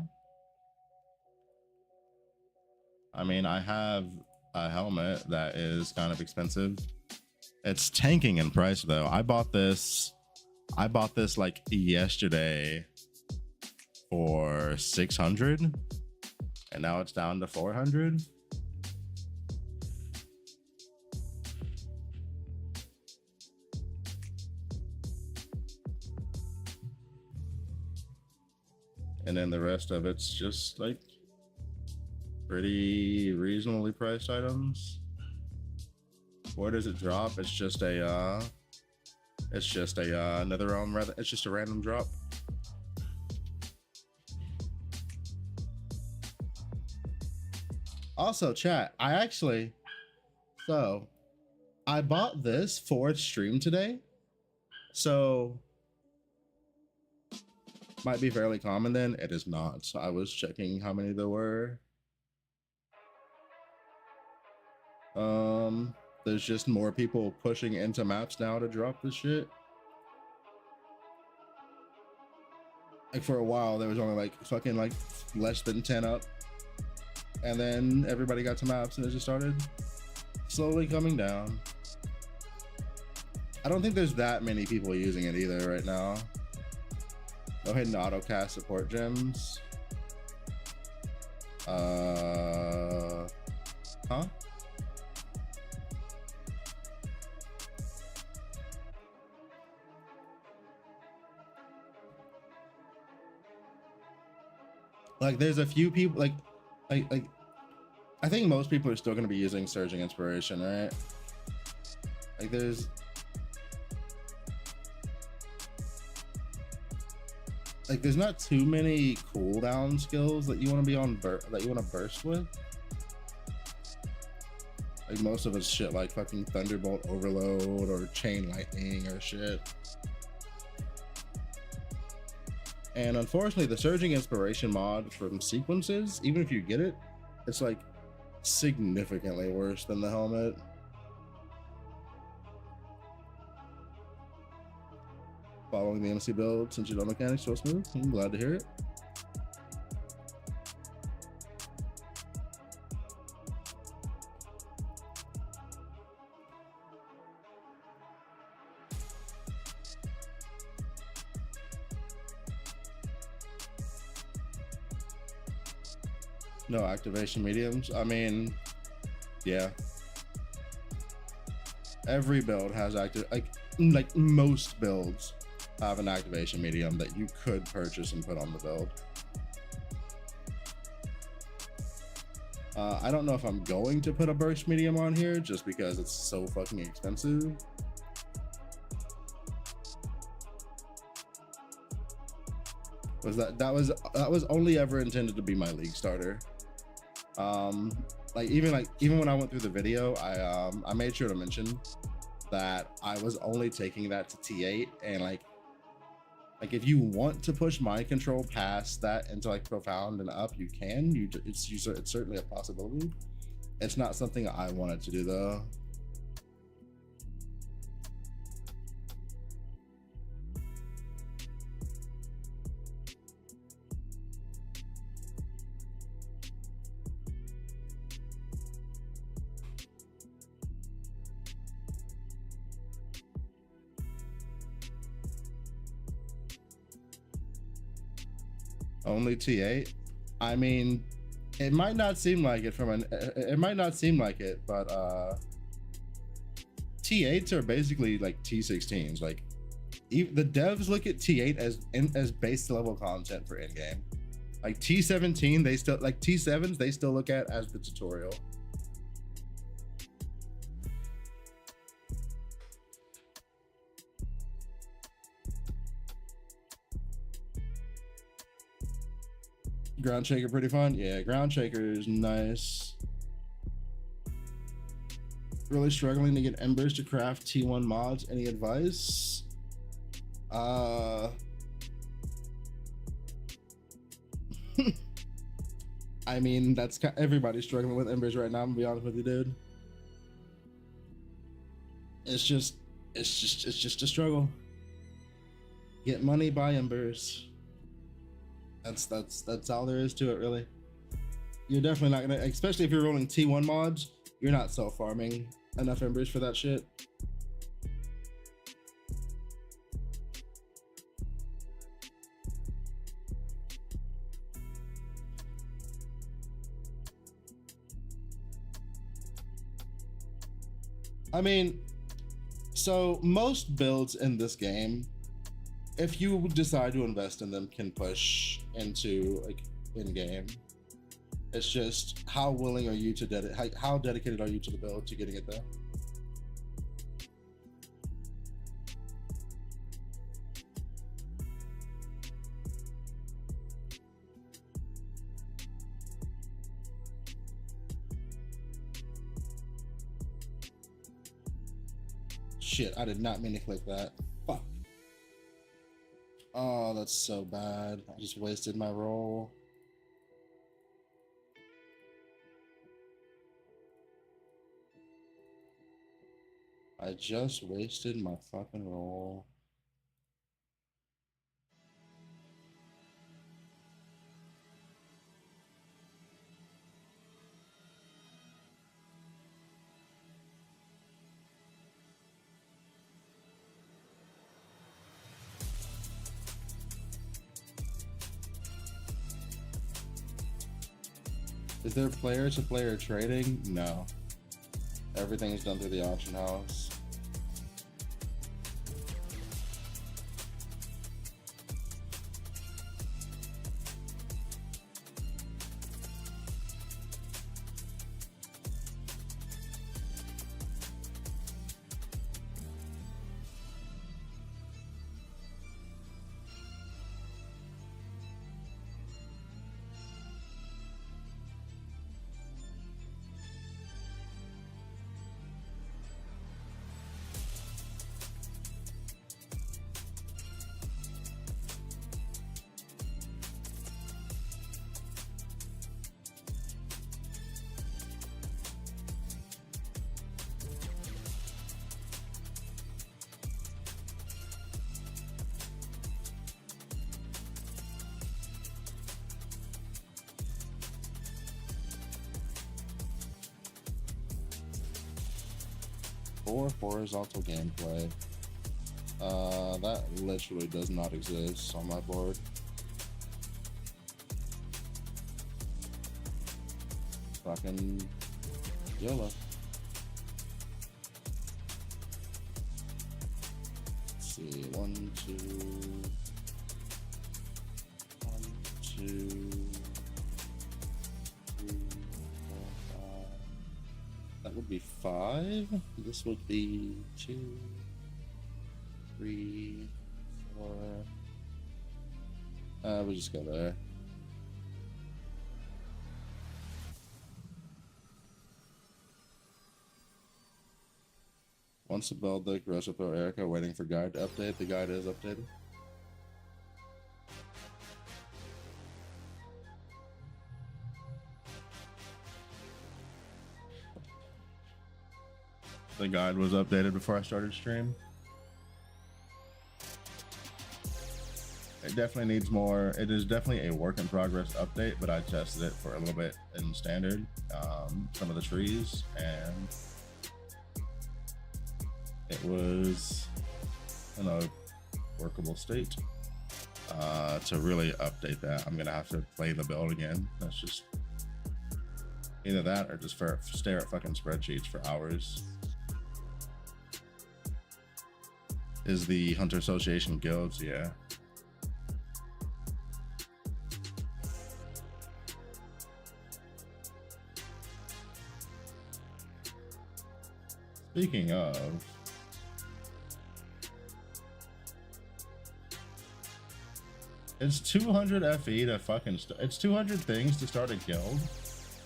mean, I have a helmet that is kind of expensive. It's tanking in price though. I bought this like yesterday for 600 and now it's down to 400. And then the rest of it's just like pretty reasonably priced items. Where does it drop? It's just a another realm, rather. It's just a random drop. Also, chat, I bought this for stream today, so might be fairly common then. It is not. So I was checking how many there were. There's just more people pushing into maps now to drop this shit. Like for a while there was only like fucking like less than 10 up, and then everybody got to maps and it just started slowly coming down. I don't think there's that many people using it either right now. Go ahead and auto cast support gems. Like there's a few people like I think most people are still going to be using Surging Inspiration, right? Like there's not too many cooldown skills that you want to be on that you want to burst with. Like most of it's shit like fucking Thunderbolt Overload or Chain Lightning or shit. And unfortunately, the Surging Inspiration mod from sequences, even if you get it, it's like significantly worse than the helmet. Following the MC build since you know mechanics so smooth. I'm glad to hear it. No activation mediums. I mean, yeah. Every build has like most builds have an activation medium that you could purchase and put on the build. I don't know if I'm going to put a burst medium on here just because it's so fucking expensive. That was only ever intended to be my league starter. Even when I went through the video, I made sure to mention that I was only taking that to T8, and like if you want to push mind control past that into like profound and up, you can. It's certainly a possibility. It's not something I wanted to do though. Only T8. I mean, it might not seem like it but T8s are basically like T16s. Like the devs look at T8 as base level content for in-game. Like T17, they still like T7s, they still look at as the tutorial. Ground Shaker pretty fun. Yeah, Ground Shaker is nice. Really struggling to get Embers to craft T1 mods. Any advice? I mean, everybody's struggling with Embers right now. I'm gonna be honest with you, dude. It's just a struggle. Get money, buy Embers. That's all there is to it, really. You're definitely not gonna, especially if you're rolling T1 mods, you're not self-farming enough Embers for that shit. I mean, so most builds in this game, if you decide to invest in them, can push into like in-game. It's just how willing are you to how dedicated are you to the build to getting it there? Shit, I did not mean to click that. Fuck. Oh, that's so bad. I just wasted my roll. I just wasted my fucking roll. Is there player-to-player trading? No. Everything is done through the auction house. for horizontal gameplay. That literally does not exist on my board. Fucking YOLO. Let's see, 1, 2, 1, 2, 3, 4, 5. That would be 5. This would be 2, 3, 4. We'll just go there. Once a build deck, Recipe Erica waiting for guide to update. The guide is updated. The guide was updated before I started stream. It definitely needs more. It is definitely a work in progress update, but I tested it for a little bit in standard, some of the trees, and it was in a workable state. To really update that, I'm gonna have to play the build again. That's just either that or just stare at fucking spreadsheets for hours. Is the Hunter Association guilds? Yeah. Speaking of, it's 200 FE to fucking it's 200 things to start a guild.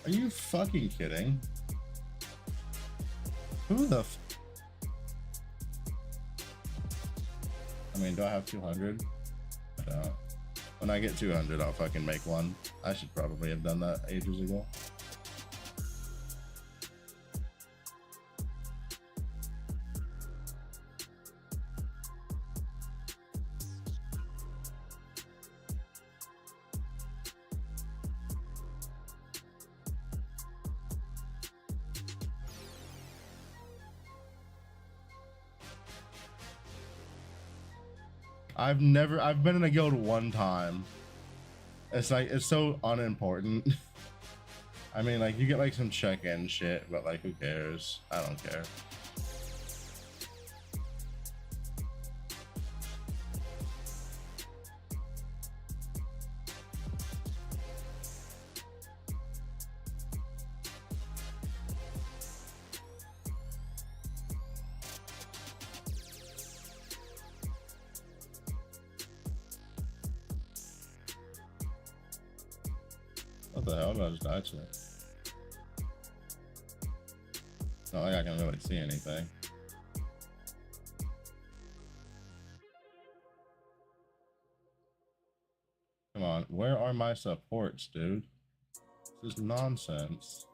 Are you fucking kidding? Who the I mean, do I have 200? I don't. When I get 200, I'll fucking make one. I should probably have done that ages ago. I've been in a guild one time. It's like, it's so unimportant. I mean, like, you get like some check-in shit, but like, who cares? I don't care. What the hell did I just die to? Not like I can really see anything. Come on, where are my supports, dude? This is nonsense.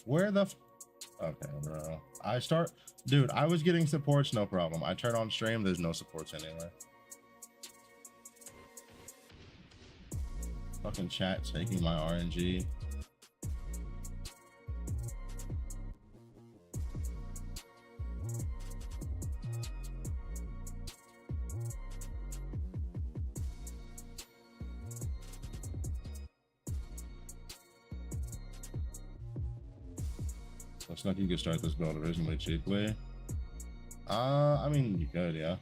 Where the okay, bro. Dude, I was getting supports, no problem. I turn on stream, there's no supports anywhere. Fucking chat taking my RNG. Looks like you could start this build reasonably cheaply. I mean, you could, yeah.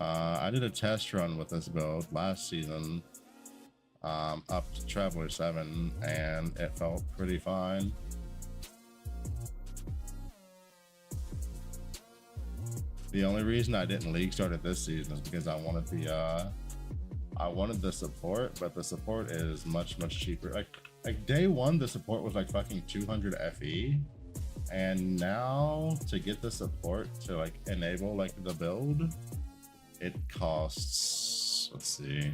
I did a test run with this build last season, up to Traveler 7, and it felt pretty fine. The only reason I didn't league start it this season is because I wanted the support, but the support is much cheaper. Like day one, the support was like fucking 200 FE, and now to get the support to like enable like the build, it costs, let's see,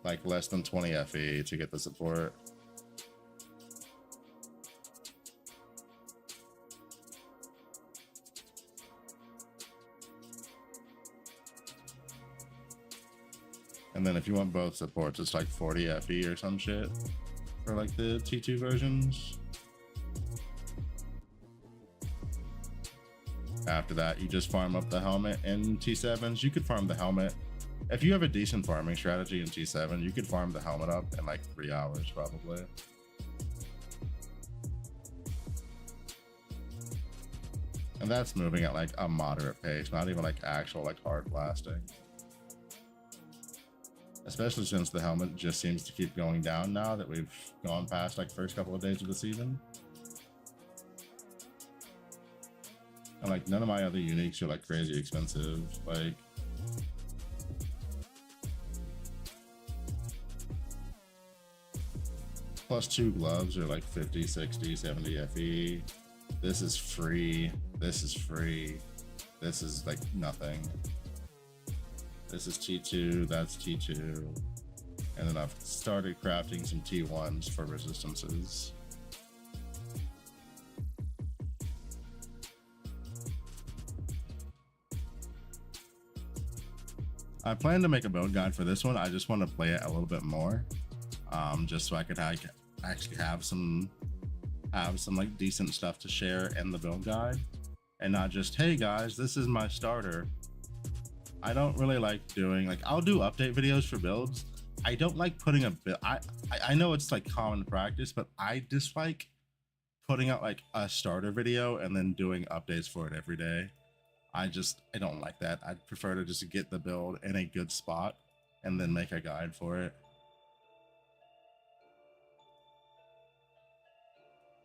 like less than 20 FE to get the support. And then if you want both supports, it's like 40 FE or some shit for like the T2 versions. After that, you just farm up the helmet in T7s. You could farm the helmet. If you have a decent farming strategy in T7, you could farm the helmet up in like 3 hours probably. And that's moving at like a moderate pace, not even like actual like hard blasting. Especially since the helmet just seems to keep going down now that we've gone past like first couple of days of the season. And like none of my other uniques are like crazy expensive. Like +2 gloves are like 50, 60, 70 FE. This is free. This is free. This is like nothing. This is T2, that's T2. And then I've started crafting some T1s for resistances. I plan to make a build guide for this one. I just want to play it a little bit more, just so I could actually have some like decent stuff to share in the build guide, and not just, hey guys, this is my starter. I don't really like doing like, I'll do update videos for builds. I don't like putting a build. I know it's like common practice, but I dislike putting out like a starter video and then doing updates for it every day. I don't like that. I'd prefer to just get the build in a good spot and then make a guide for it.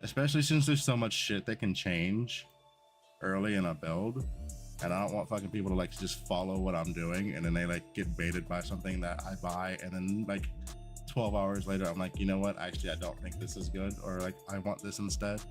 Especially since there's so much shit that can change early in a build. And I don't want fucking people to like just follow what I'm doing and then they like get baited by something that I buy, and then like 12 hours later I'm like, you know what, actually I don't think this is good, or like I want this instead.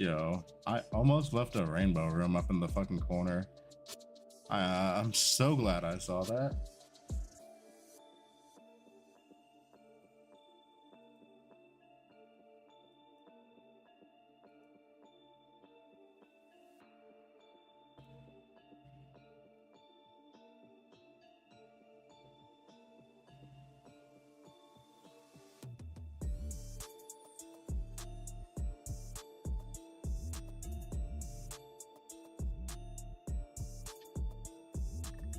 Yo, I almost left a rainbow room up in the fucking corner. I'm so glad I saw that.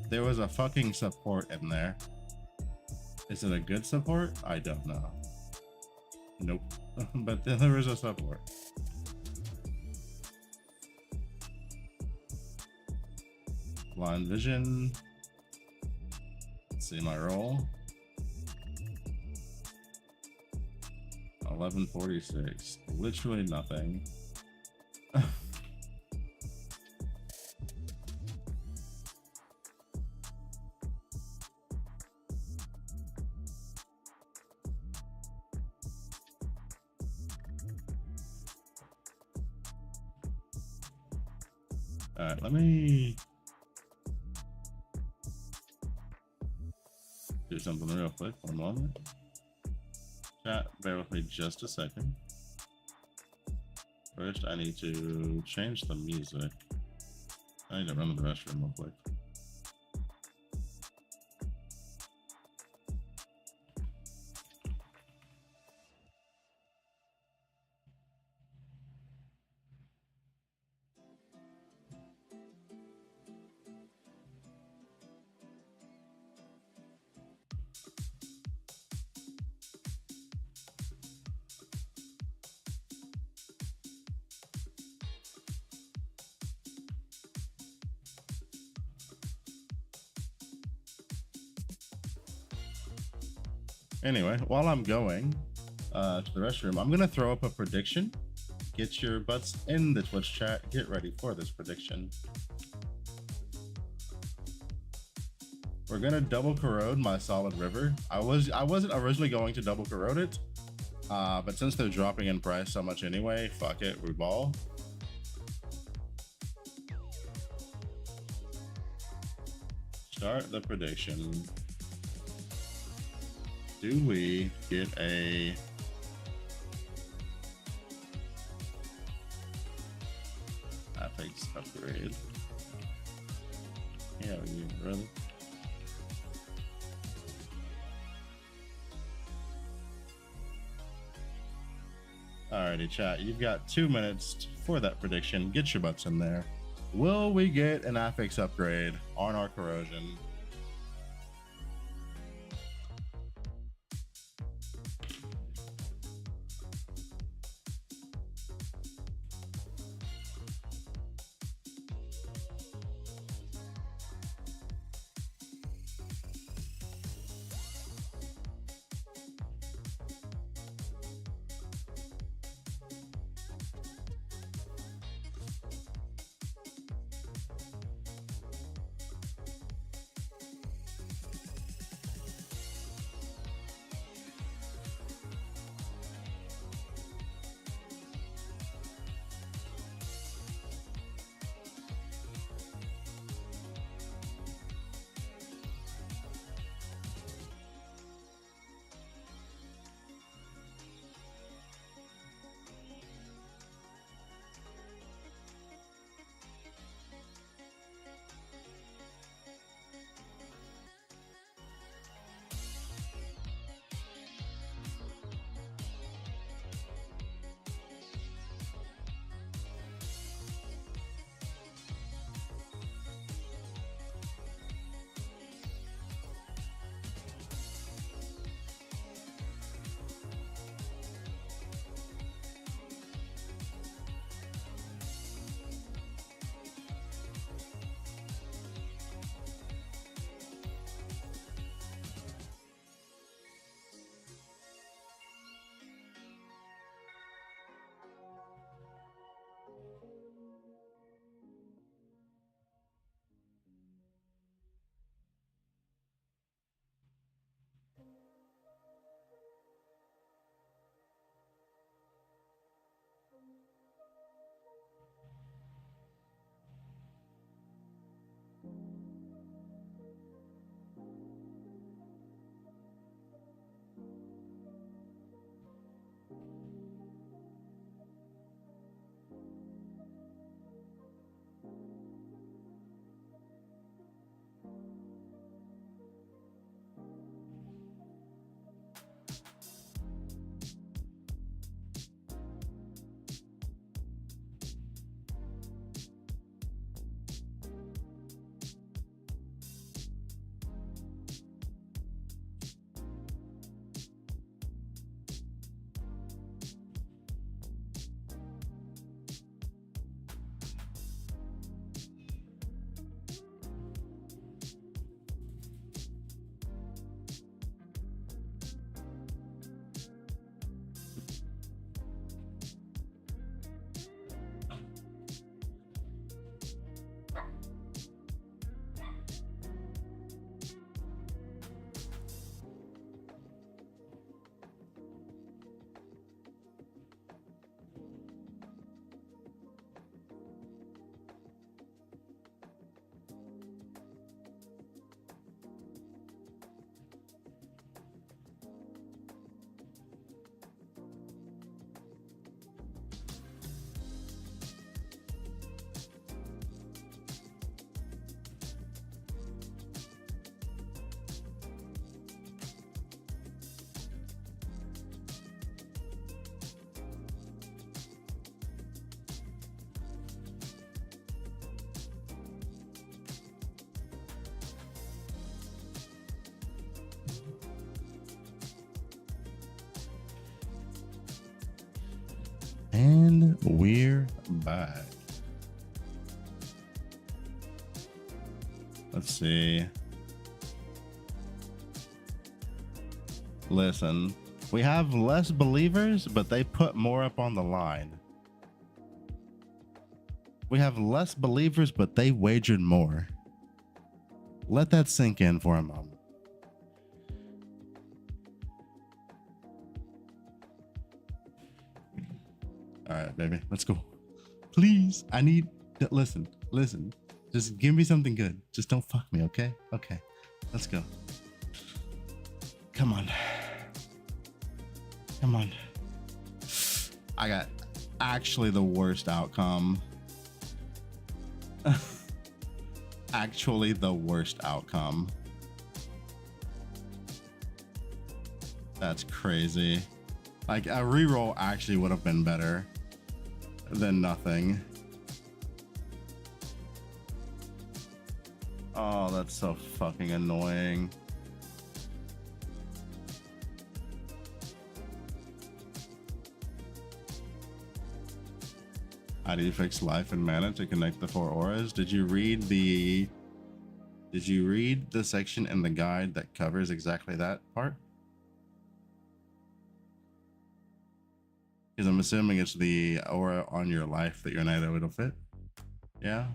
There was a fucking support in there. Is it a good support? I don't know. Nope. But then there was a support. Blind vision. Let's see my roll. 1146. Literally nothing. All right, let me do something real quick. One moment. Chat, bear with me just a second. First, I need to change the music. I need to run to the restroom real quick. Anyway, while I'm going to the restroom, I'm gonna throw up a prediction. get your butts in the Twitch chat. Get ready for this prediction. We're gonna double corrode my solid river. I wasn't originally going to double corrode it, but since they're dropping in price so much anyway, fuck it, we ball. Start the prediction. Do we get a affix upgrade? Yeah, really? Alrighty, chat. You've got 2 minutes for that prediction. Get your butts in there. Will we get an affix upgrade on our corrosion? And we're back. Let's see. Listen, we have less believers, but they put more up on the line. We have less believers, but they wagered more. Let that sink in for a moment. All right, baby, let's go. Please, I need to listen. Just give me something good. Just don't fuck me, okay? Okay, let's go. Come on. I got actually the worst outcome. Actually the worst outcome. That's crazy. Like a reroll actually would have been better than nothing. Oh, that's so fucking annoying. How do you fix life and mana to connect the 4 auras? Did you read the section in the guide that covers exactly that part? Because I'm assuming it's the aura on your life that you're not able to fit. Yeah.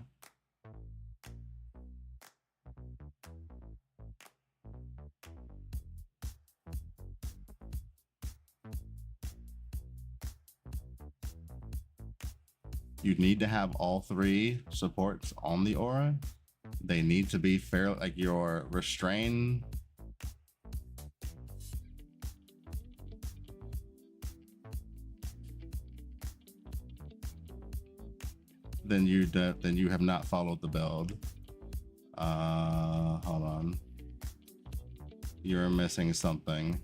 You need to have all 3 supports on the aura. They need to be fair, like your restrain. Then you have not followed the build. Hold on. You're missing something.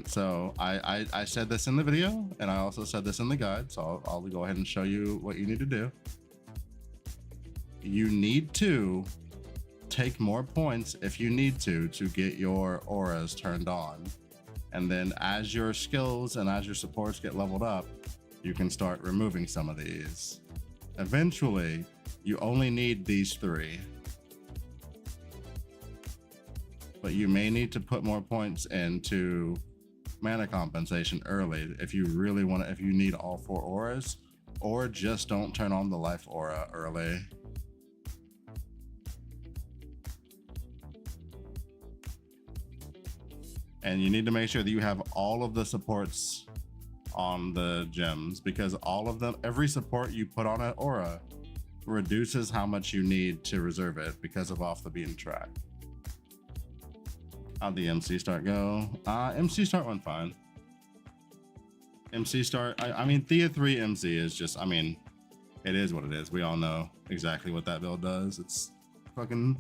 So I said this in the video, and I also said this in the guide, so I'll go ahead and show you what you need to do. You need to take more points if you need to get your auras turned on, and then as your skills and as your supports get leveled up, you can start removing some of these. Eventually you only need these 3, but you may need to put more points into mana compensation early if you really want to, if you need all 4 auras, or just don't turn on the life aura early. And you need to make sure that you have all of the supports on the gems, because all of them, every support you put on an aura reduces how much you need to reserve it because of off the beaten track. How'd the MC start go? MC start went fine. MC start, I mean, Thea 3 MC is just, I mean, it is what it is. We all know exactly what that build does. It's fucking,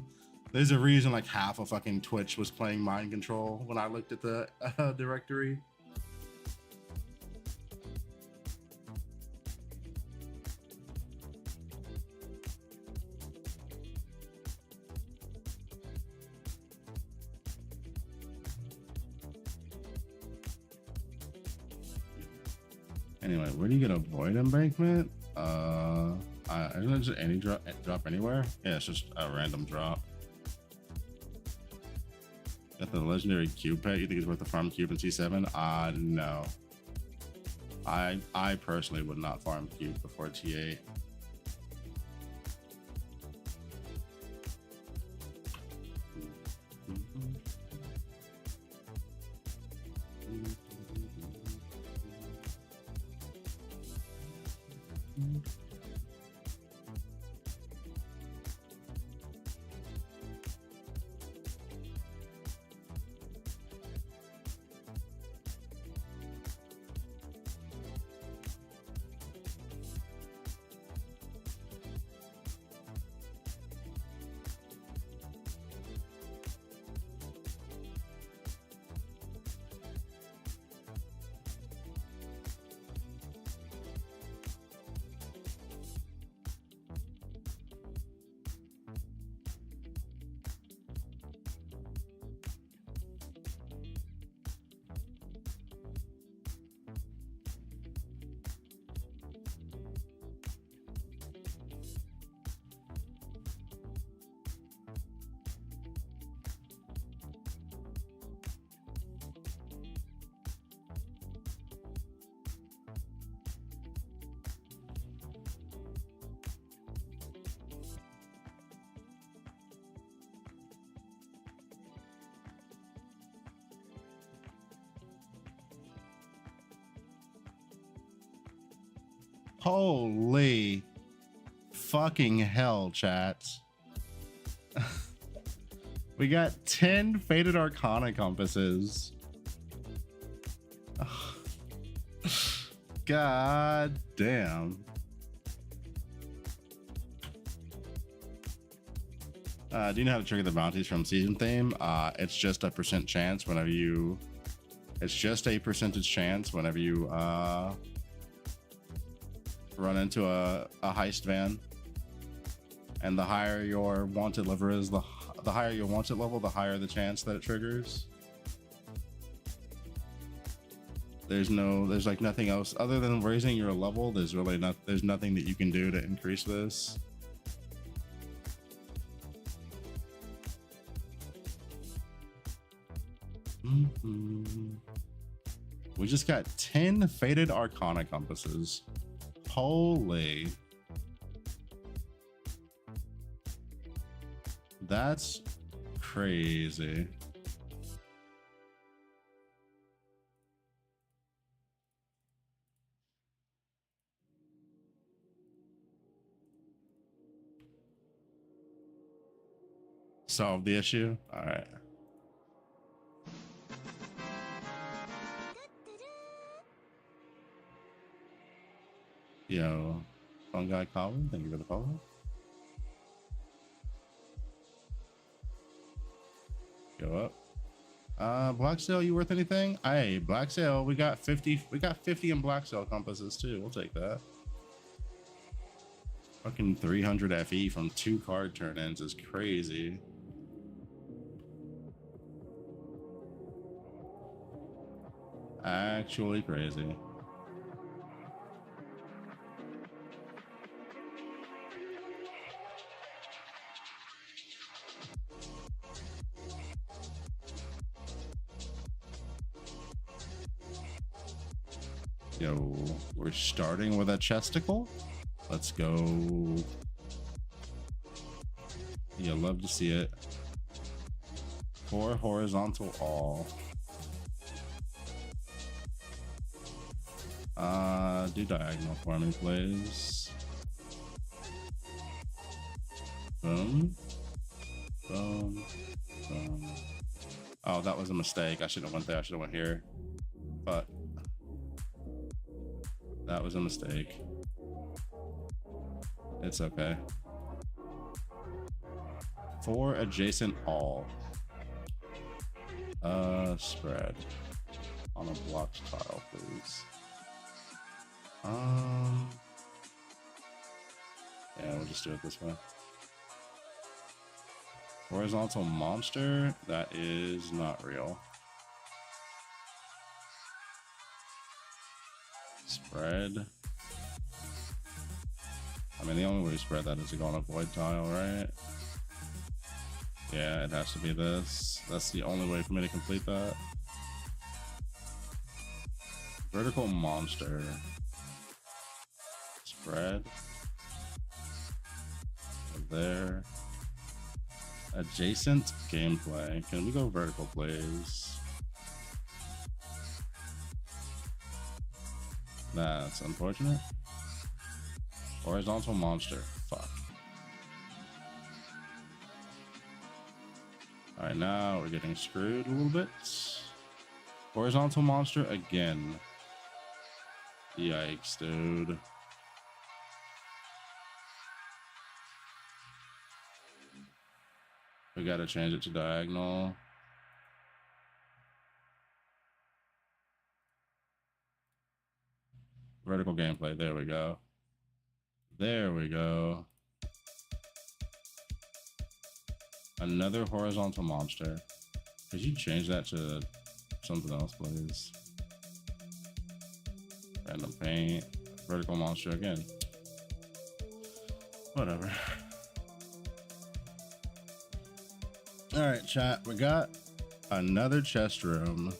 there's a reason like half of fucking Twitch was playing Mind Control when I looked at the directory. Anyway, where do you get a void embankment? Isn't it just any drop anywhere? Yeah, it's just a random drop. Got the legendary cube pet. You think it's worth the farm cube in T7? No. I personally would not farm cube before T8. Holy fucking hell, chat. We got 10 Faded Arcana compasses. God damn. Do you know how to trigger the bounties from season theme? It's just a percent chance whenever you... It's just a percentage chance whenever you run into a heist van. And the higher your wanted level is, the higher your wanted level, the higher the chance that it triggers. There's like nothing else other than raising your level. There's nothing that you can do to increase this. We just got 10 Faded Arcana compasses. Holy. That's crazy. Solve the issue? All right. Yo, Fungi Colin, thank you for the follow. Go up. Black Sail, you worth anything? Hey, Black Sail, we got 50 in Black Sail compasses too. We'll take that. Fucking 300 FE from 2 card turn-ins is crazy. Actually crazy. Yo, we're starting with a chesticle. Let's go. Yeah, love to see it. 4 horizontal all. Do diagonal for me, please. Boom. Boom. Boom. Oh, that was a mistake. I should have went there. I should have went here. But that was a mistake. It's okay. 4 adjacent all. Spread on a blocked tile, please. Yeah, we'll just do it this way. Horizontal monster, that is not real. Spread. I mean, the only way to spread that is to go on a void tile, right? Yeah, it has to be this. That's the only way for me to complete that. Vertical monster. Spread. There. Adjacent gameplay. Can we go vertical, please? That's unfortunate. Horizontal monster. Fuck. Alright, now we're getting screwed a little bit. Horizontal monster again. Yikes, dude. We gotta change it to diagonal. Vertical gameplay. There we go. There we go. Another horizontal monster. Could you change that to something else, please? Random paint. Vertical monster again. Whatever. All right, chat. We got another chest room.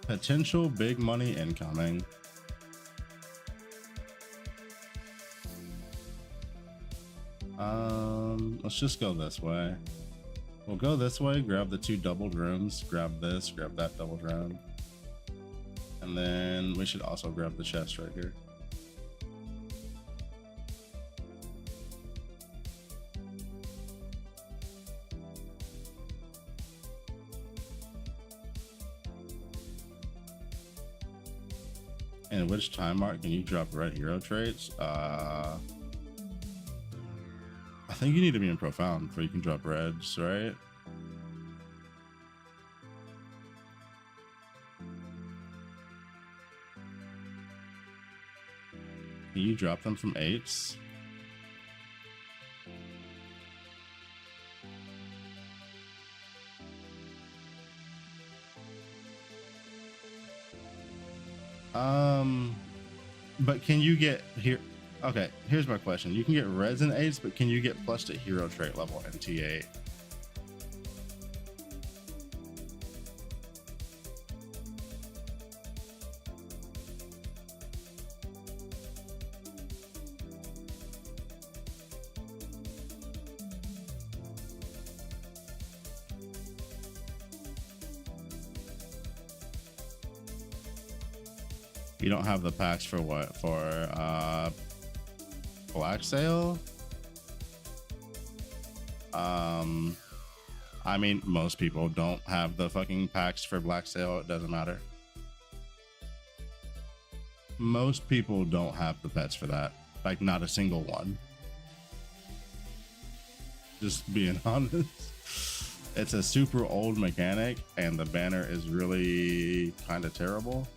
Potential big money incoming. Let's just go this way. We'll go this way, grab the 2 doubled rooms, grab this, grab that doubled room. And then we should also grab the chest right here. And which time mark can you drop red hero traits? I think you need to be in profound before you can drop reds, right? Can you drop them from 8s? But can you get here? Okay, here's my question. You can get reds in 8s, but can you get plus to hero trait level in T8? You don't have the packs for what? For Black Sail? I mean, most people don't have the fucking packs for Black Sail. It doesn't matter. Most people don't have the pets for that. Like, not a single one. Just being honest. It's a super old mechanic, and the banner is really kind of terrible.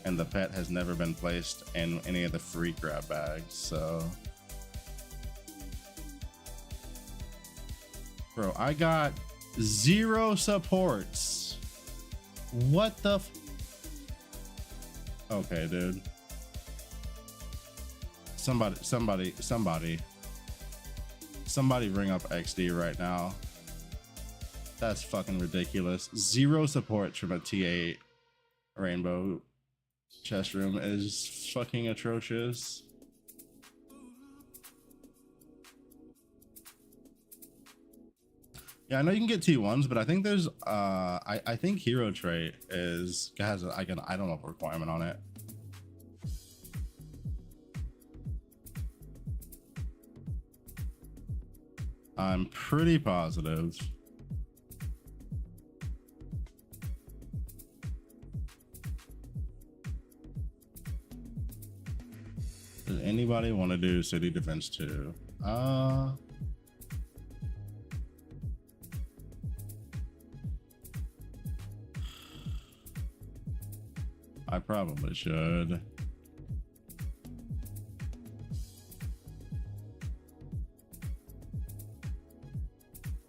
And the pet has never been placed in any of the free grab bags, so. Bro, I got 0 supports. What the okay, dude. Somebody ring up XD right now. That's fucking ridiculous. 0 supports from a T8 rainbow chest room is fucking atrocious. Yeah, I know you can get T1s, but I think there's I think hero trait has an item level requirement on it. I'm pretty positive. Does anybody want to do city defense 2? I probably should.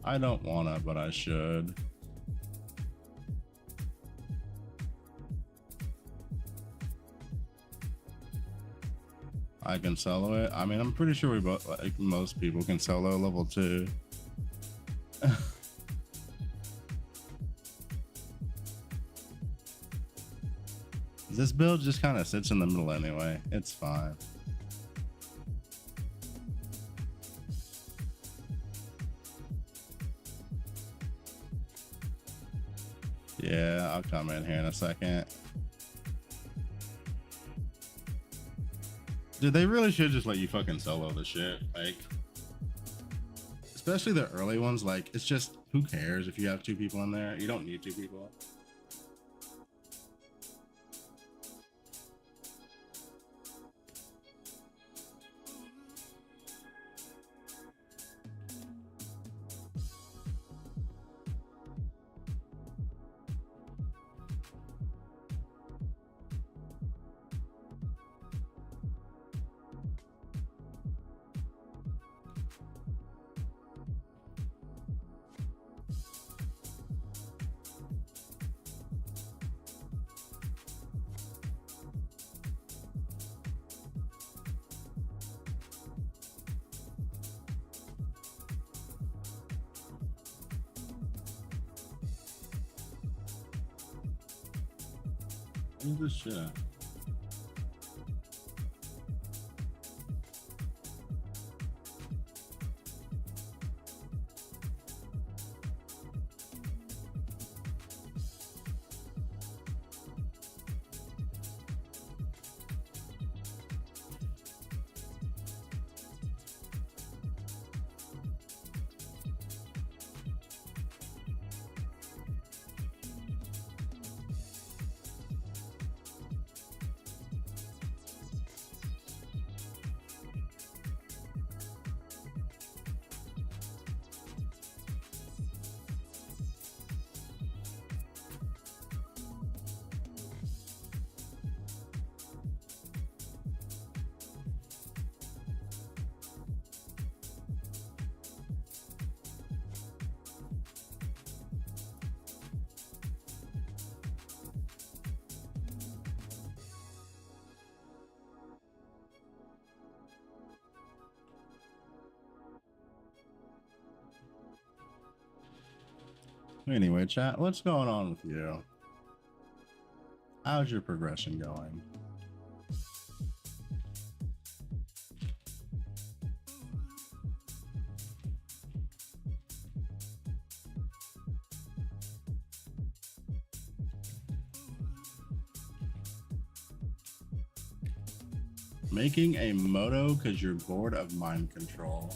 I don't wanna, but I should. I can solo it. I mean, I'm pretty sure we both, like most people, can solo level 2. This build just kind of sits in the middle anyway. It's fine. Yeah, I'll come in here in a second. Dude, they really should just let you fucking solo the shit. Like, especially the early ones. Like, it's just, who cares if you have 2 people in there? You don't need 2 people. What's this shit at? Anyway, chat, what's going on with you? How's your progression going? Making a moto because you're bored of mind control.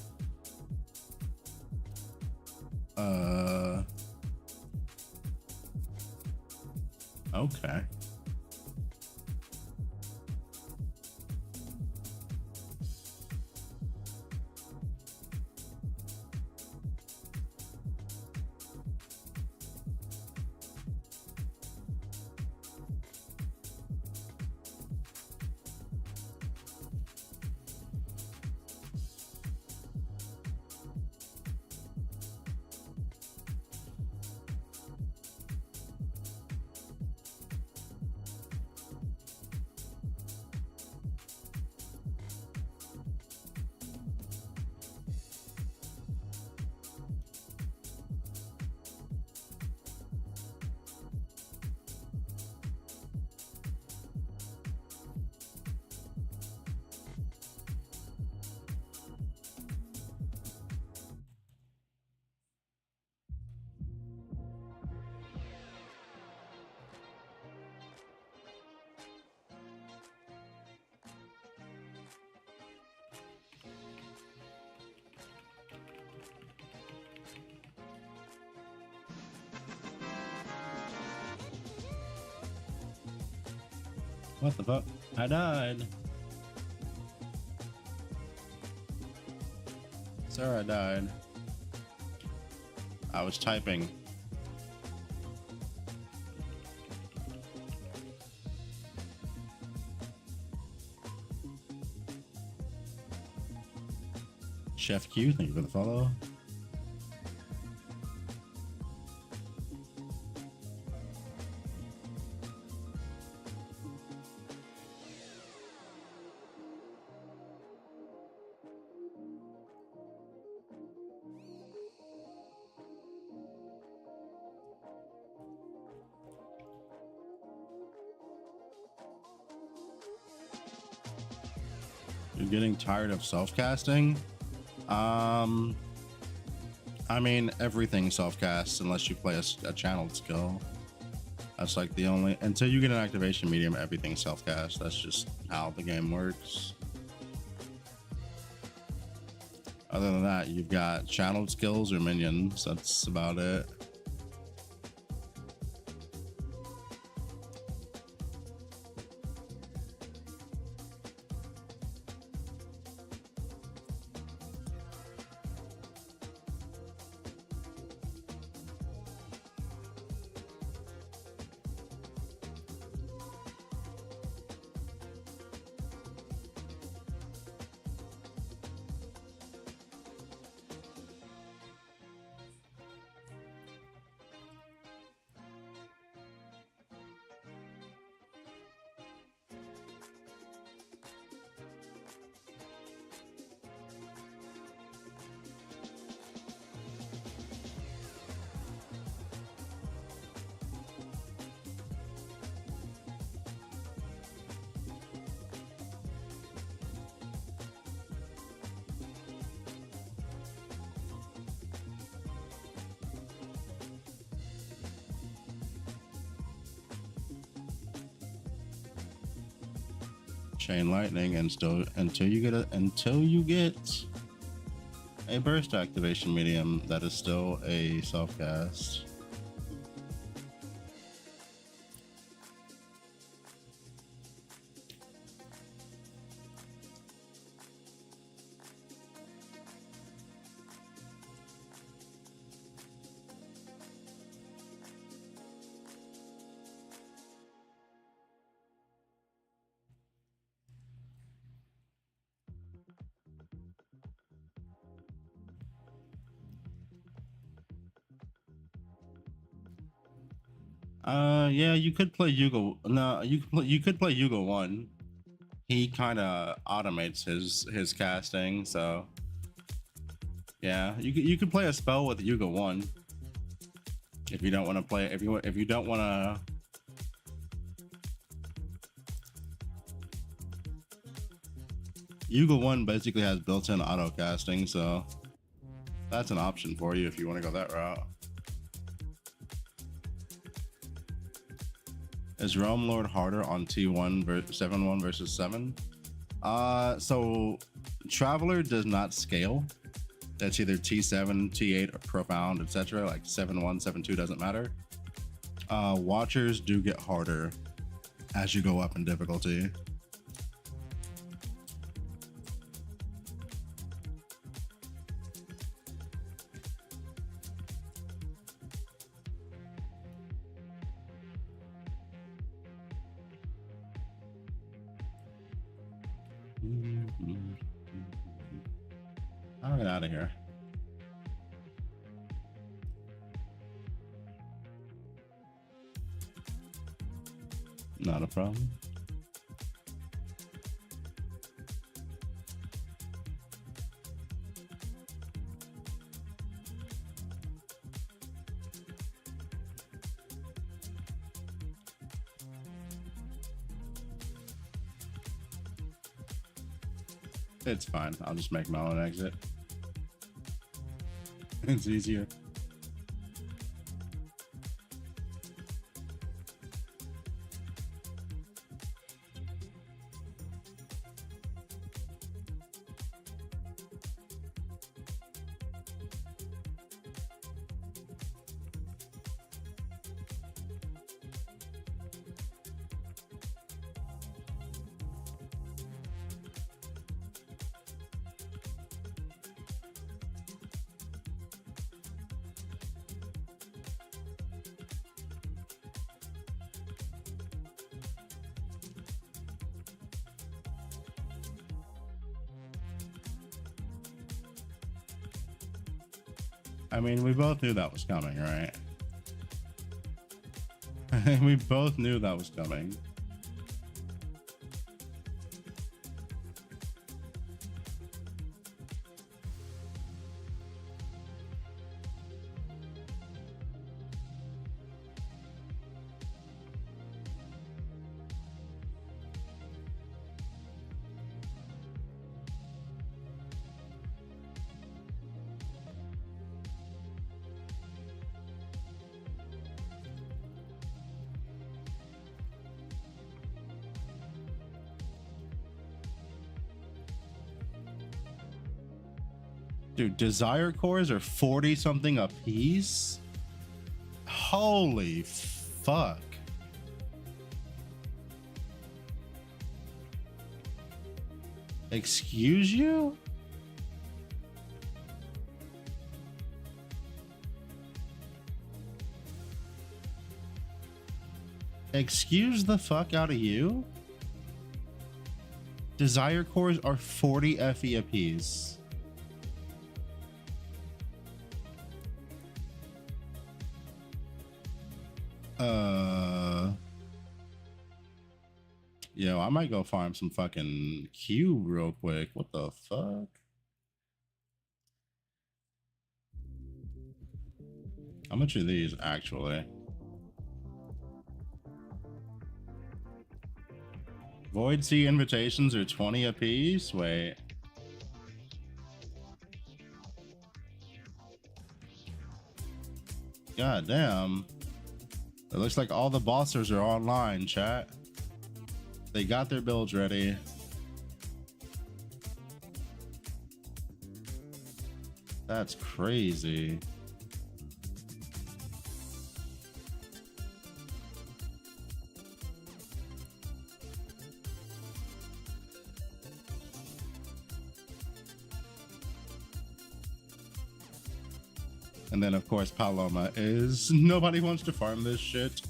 Okay. What the fuck? I died. Sir, I died. I was typing. Chef Q, thank you for the follow. You're getting tired of self-casting? I mean, everything self-casts unless you play a channeled skill. That's like the only, until you get an activation medium, everything self-cast. That's just how the game works. Other than that, you've got channeled skills or minions. That's about it. Chain lightning, and still until you get a burst activation medium, that is still a self cast. Yeah, you could play Yuga. No, you could play Yuga 1. He kind of automates his casting, so yeah, you could play a spell with Yuga 1. If you don't want to play, if you don't want to. Yuga 1 basically has built-in auto casting, so that's an option for you if you want to go that route. Is Realm Lord harder on T1 7-1 versus 7? So Traveler does not scale. That's either T7, T8, or Profound, etc. Like 7-1, 7-2 doesn't matter. Watchers do get harder as you go up in difficulty. I'll get out of here. Not a problem. It's fine. I'll just make my own exit. It's easier. I mean, we both knew that was coming, right? We both knew that was coming. Dude, desire cores are 40 something a piece. Holy fuck. Excuse you? Excuse the fuck out of you? Desire cores are 40 FE a piece. Yo, I might go farm some fucking Q real quick. What the fuck? How much are these actually? Void Sea invitations are 20 a piece? Wait. God damn. It looks like all the bossers are online, chat. They got their builds ready. That's crazy. And then, of course, Paloma is nobody wants to farm this shit.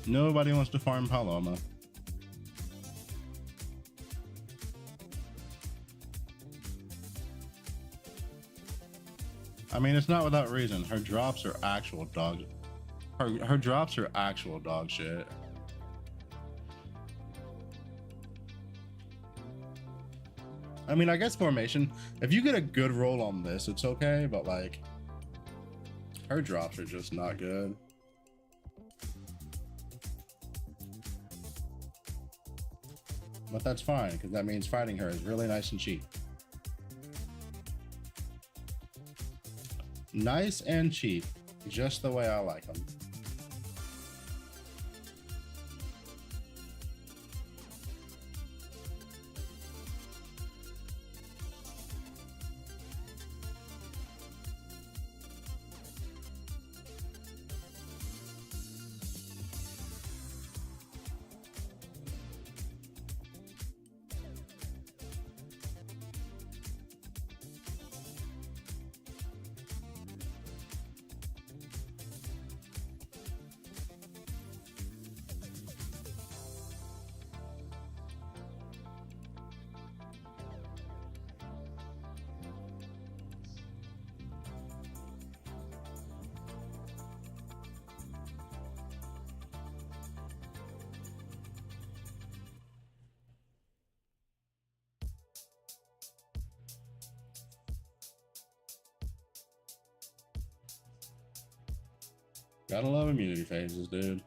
Nobody wants to farm Paloma. I mean, it's not without reason. Her drops are actual dog. Her drops are actual dog shit. I mean, I guess formation, if you get a good roll on this, it's okay, but like her drops are just not good. But that's fine, because that means fighting her is really nice and cheap. Nice and cheap, just the way I like them. Gotta love immunity phases, dude.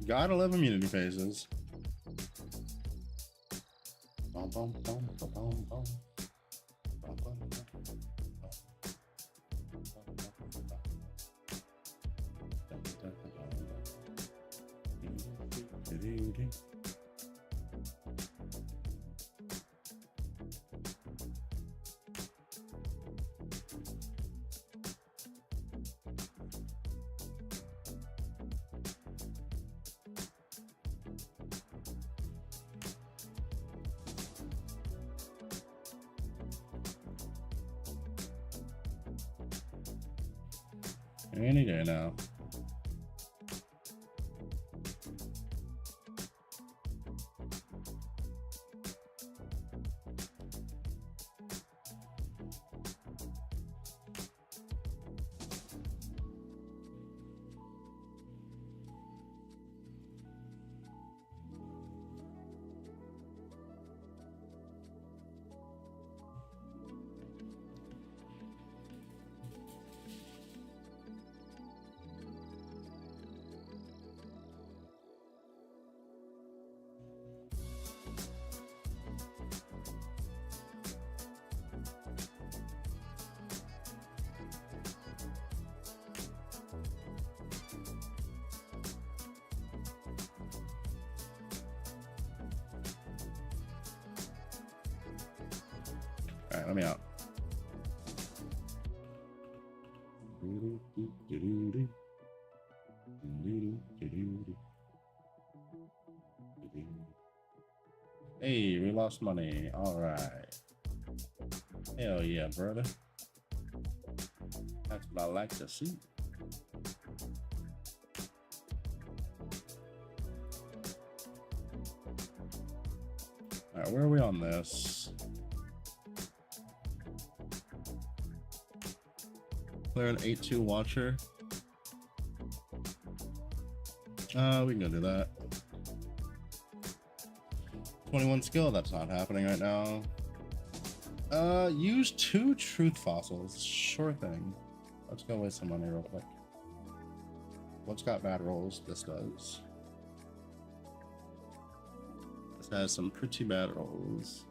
Gotta love immunity phases. Bum, bum, bum, bum, bum, bum. Bum, bum, bum. Any day now. All right, let me out. Hey, we lost money. All right. Hell yeah, brother. That's what I like to see. All right, where are we on this? Clear an 8-2 watcher. We can go do that. 21 skill, that's not happening right now. Use 2 truth fossils. Sure thing. Let's go waste some money real quick. What's got bad rolls? This does. This has some pretty bad rolls.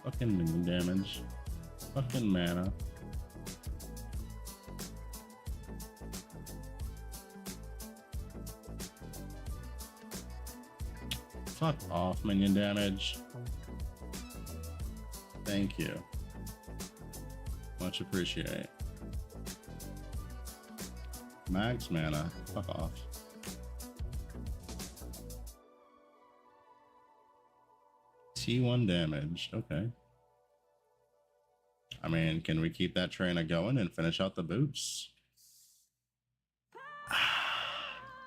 Fucking minion damage. Fucking mana. Fuck off, minion damage. Thank you. Much appreciate. Max mana. Fuck off. T1 damage. Okay. I mean, can we keep that train going and finish out the boots?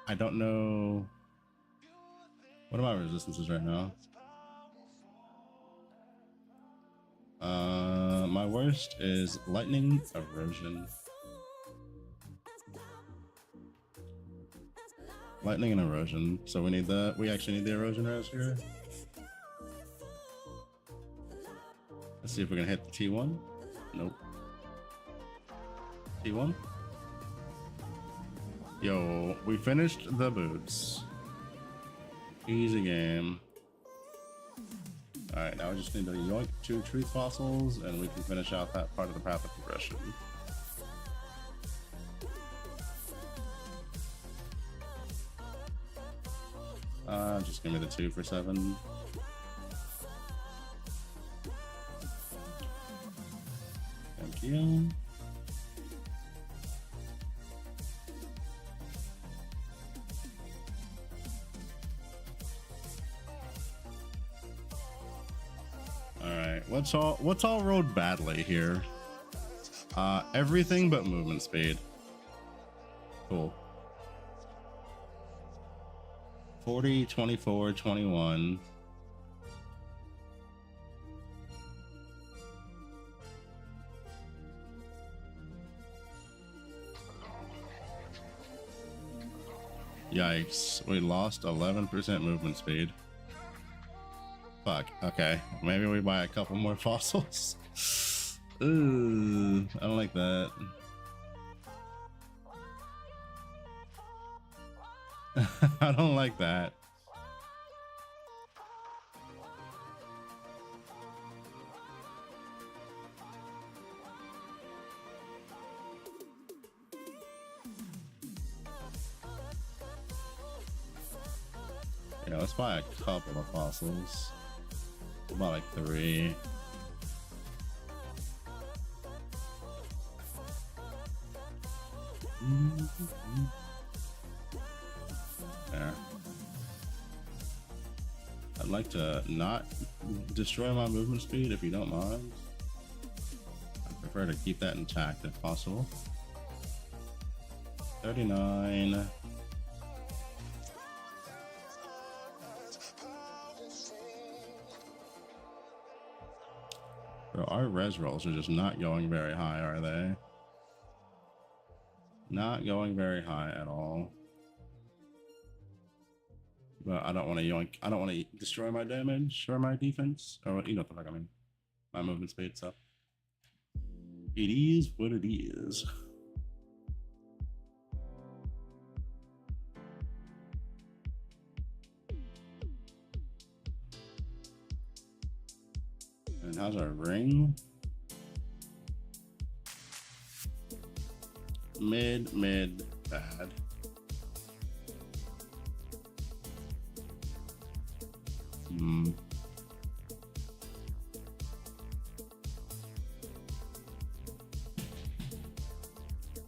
I don't know. What are my resistances right now? My worst is lightning erosion. Lightning and erosion. So we need the. We actually need the erosion res here. Let's see if we can hit the T1. Nope. T1. Yo, we finished the boots. Easy game. Alright, now we just need to yoink 2 truth fossils and we can finish out that part of the path of progression. Just give me the 2 for 7. Thank you. What's all rolled badly here? Everything but movement speed. Cool. 40, 24, 21. Yikes, we lost 11% movement speed. Fuck, okay. Maybe we buy a couple more fossils. Ooh, I don't like that. I don't like that. Yeah, let's buy a couple of fossils. About like 3. There. I'd like to not destroy my movement speed if you don't mind. I prefer to keep that intact if possible. 39. Bro, our res rolls are just not going very high, are they? Not going very high at all. But I don't want to yoink. I don't want to destroy my damage or my defense. Or you know what the fuck I mean. My movement speed stuff. It is what it is. And how's our ring? Mid, bad.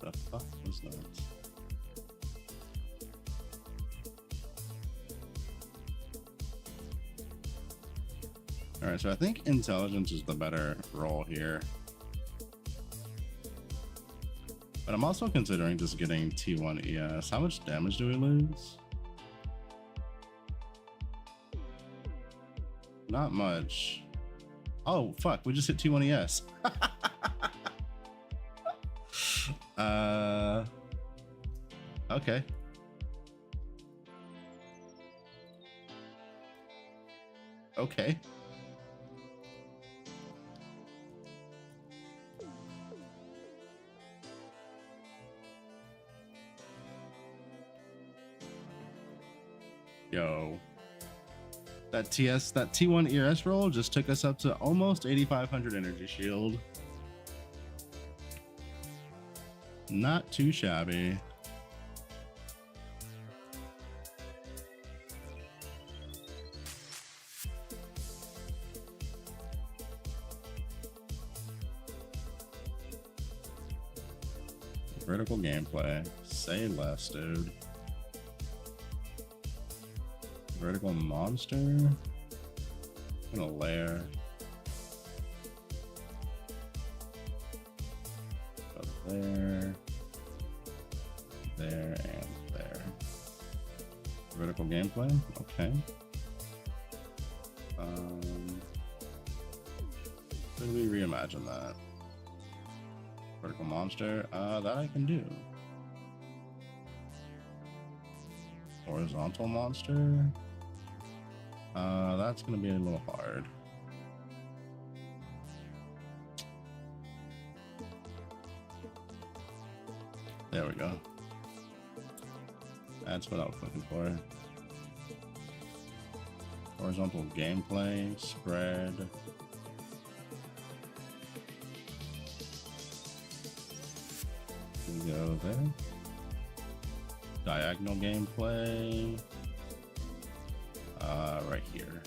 The fuck was that? Alright, so I think intelligence is the better roll here. But I'm also considering just getting T1 ES. How much damage do we lose? Not much. Oh, fuck. We just hit T1 ES. Okay. Okay. Yo. That T1 ES roll just took us up to almost 8,500 energy shield. Not too shabby. Vertical gameplay. Say less, dude. Vertical monster. I'm gonna layer. Go there. There and there. Vertical gameplay? Okay. Could we reimagine that? Vertical monster? That I can do. Horizontal monster? That's gonna be a little hard. There we go. That's what I was looking for. Horizontal gameplay, spread. We go there. Diagonal gameplay. Right here.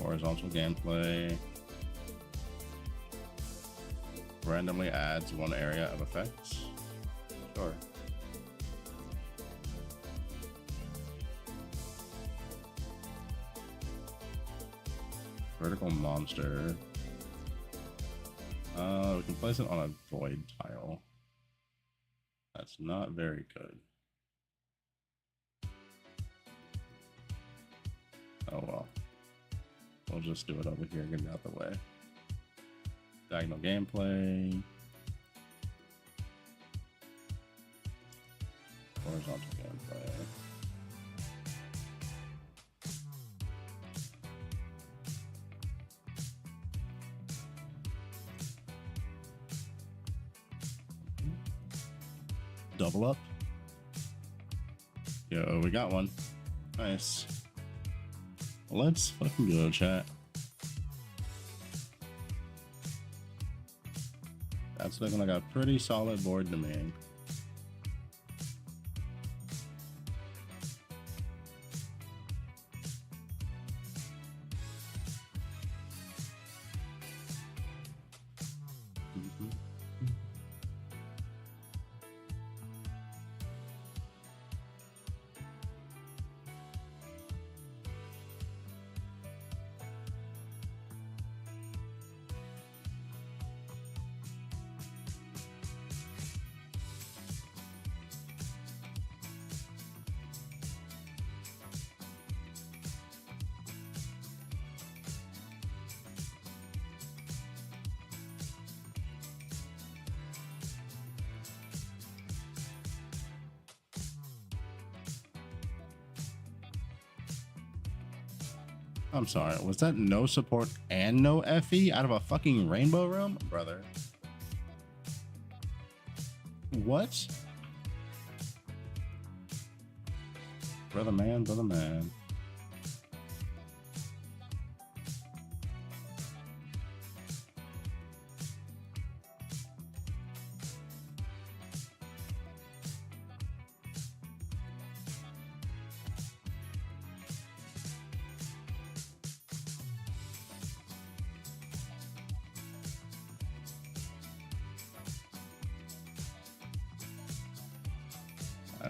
Horizontal gameplay. Randomly adds one area of effects. Sure. Vertical monster. We can place it on a void tile. That's not very good. Oh well. We'll just do it over here, get it out the way. Diagonal gameplay. Horizontal gameplay. Double up. Yo, we got one. Nice. Well, let's fucking go, chat. That's looking like a pretty solid board to me. I'm sorry, was that no support and no FE out of a fucking rainbow room? Brother. What? Brother man, brother man.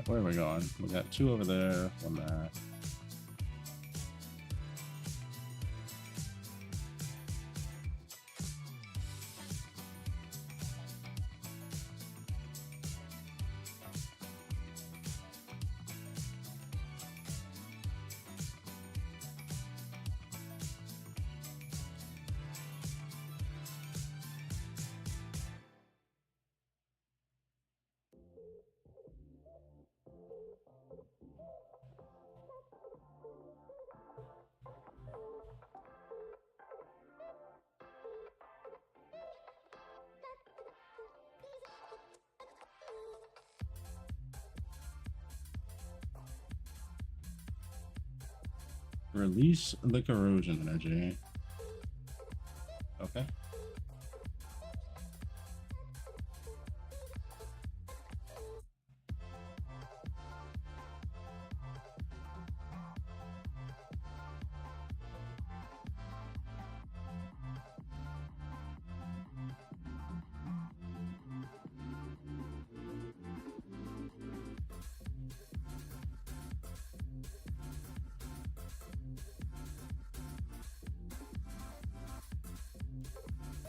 Where are we going? We got two over there, one there. Release the corrosion energy. Okay.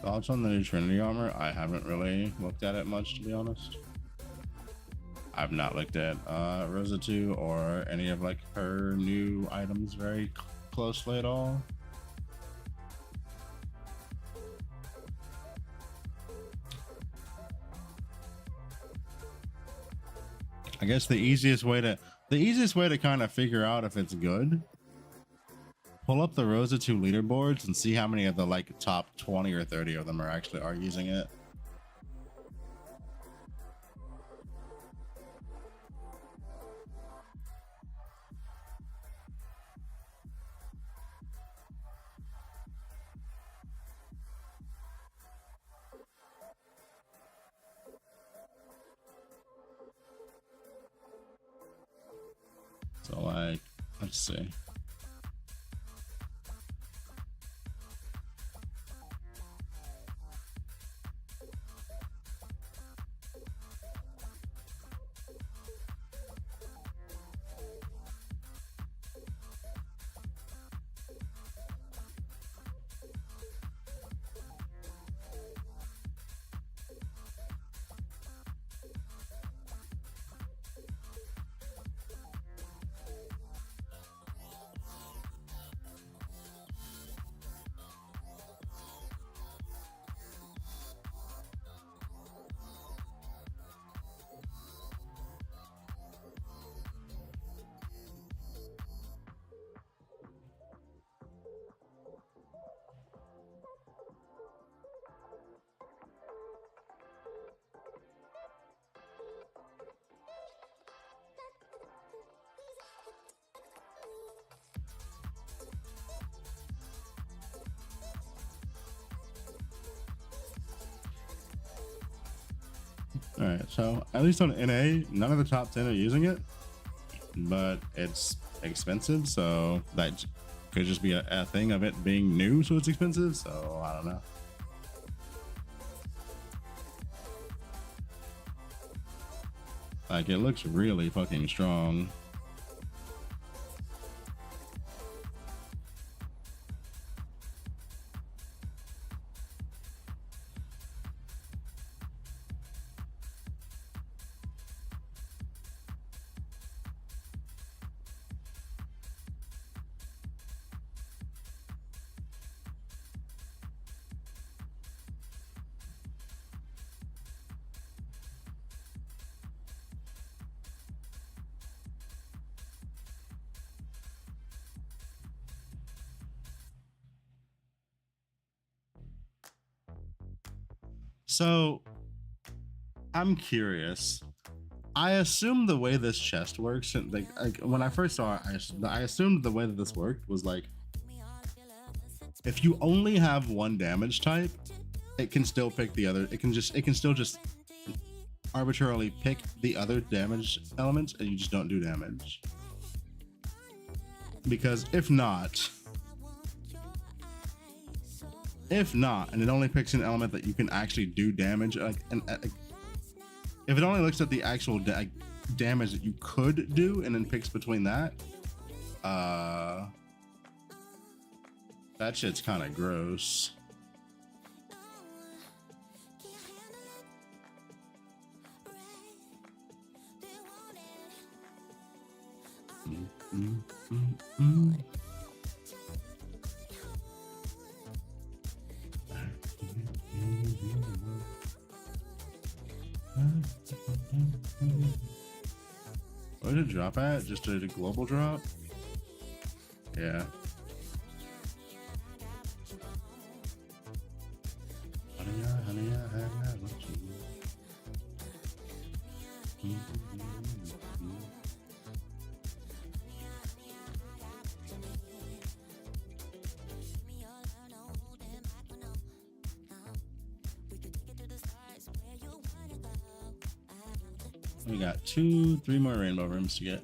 Thoughts on the new Trinity armor? I haven't really looked at it much, to be honest. I've not looked at Rosa 2 or any of like her new items very closely at all. I guess the easiest way to kind of figure out if it's good, pull up the Rosa 2 leaderboards and see how many of the like top 20 or 30 of them are using it. So like, let's see. All right, so at least on NA, none of the top 10 are using it, but it's expensive, so that could just be a thing of it being new, so it's expensive. So I don't know. Like, it looks really fucking strong. So I'm curious. I assume the way this chest works, and like when I first saw it, I assumed the way that this worked was like, if you only have one damage type, it can still pick the other. It can still just arbitrarily pick the other damage elements, and you just don't do damage. Because if not, and it only picks an element that you can actually do damage, like, if it only looks at the actual damage that you could do and then picks between that, that shit's kind of gross. What did it drop at? Just a global drop? Yeah. Honey, I have what you need. We got 2-3 more rainbow rooms to get.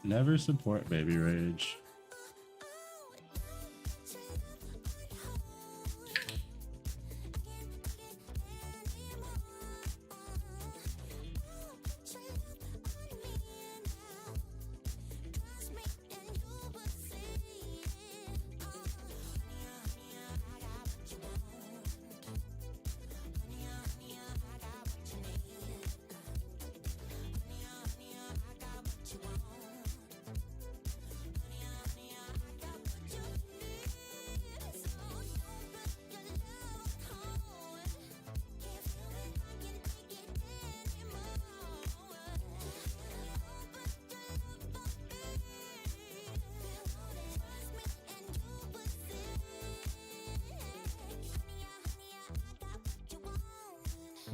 Never support baby rage.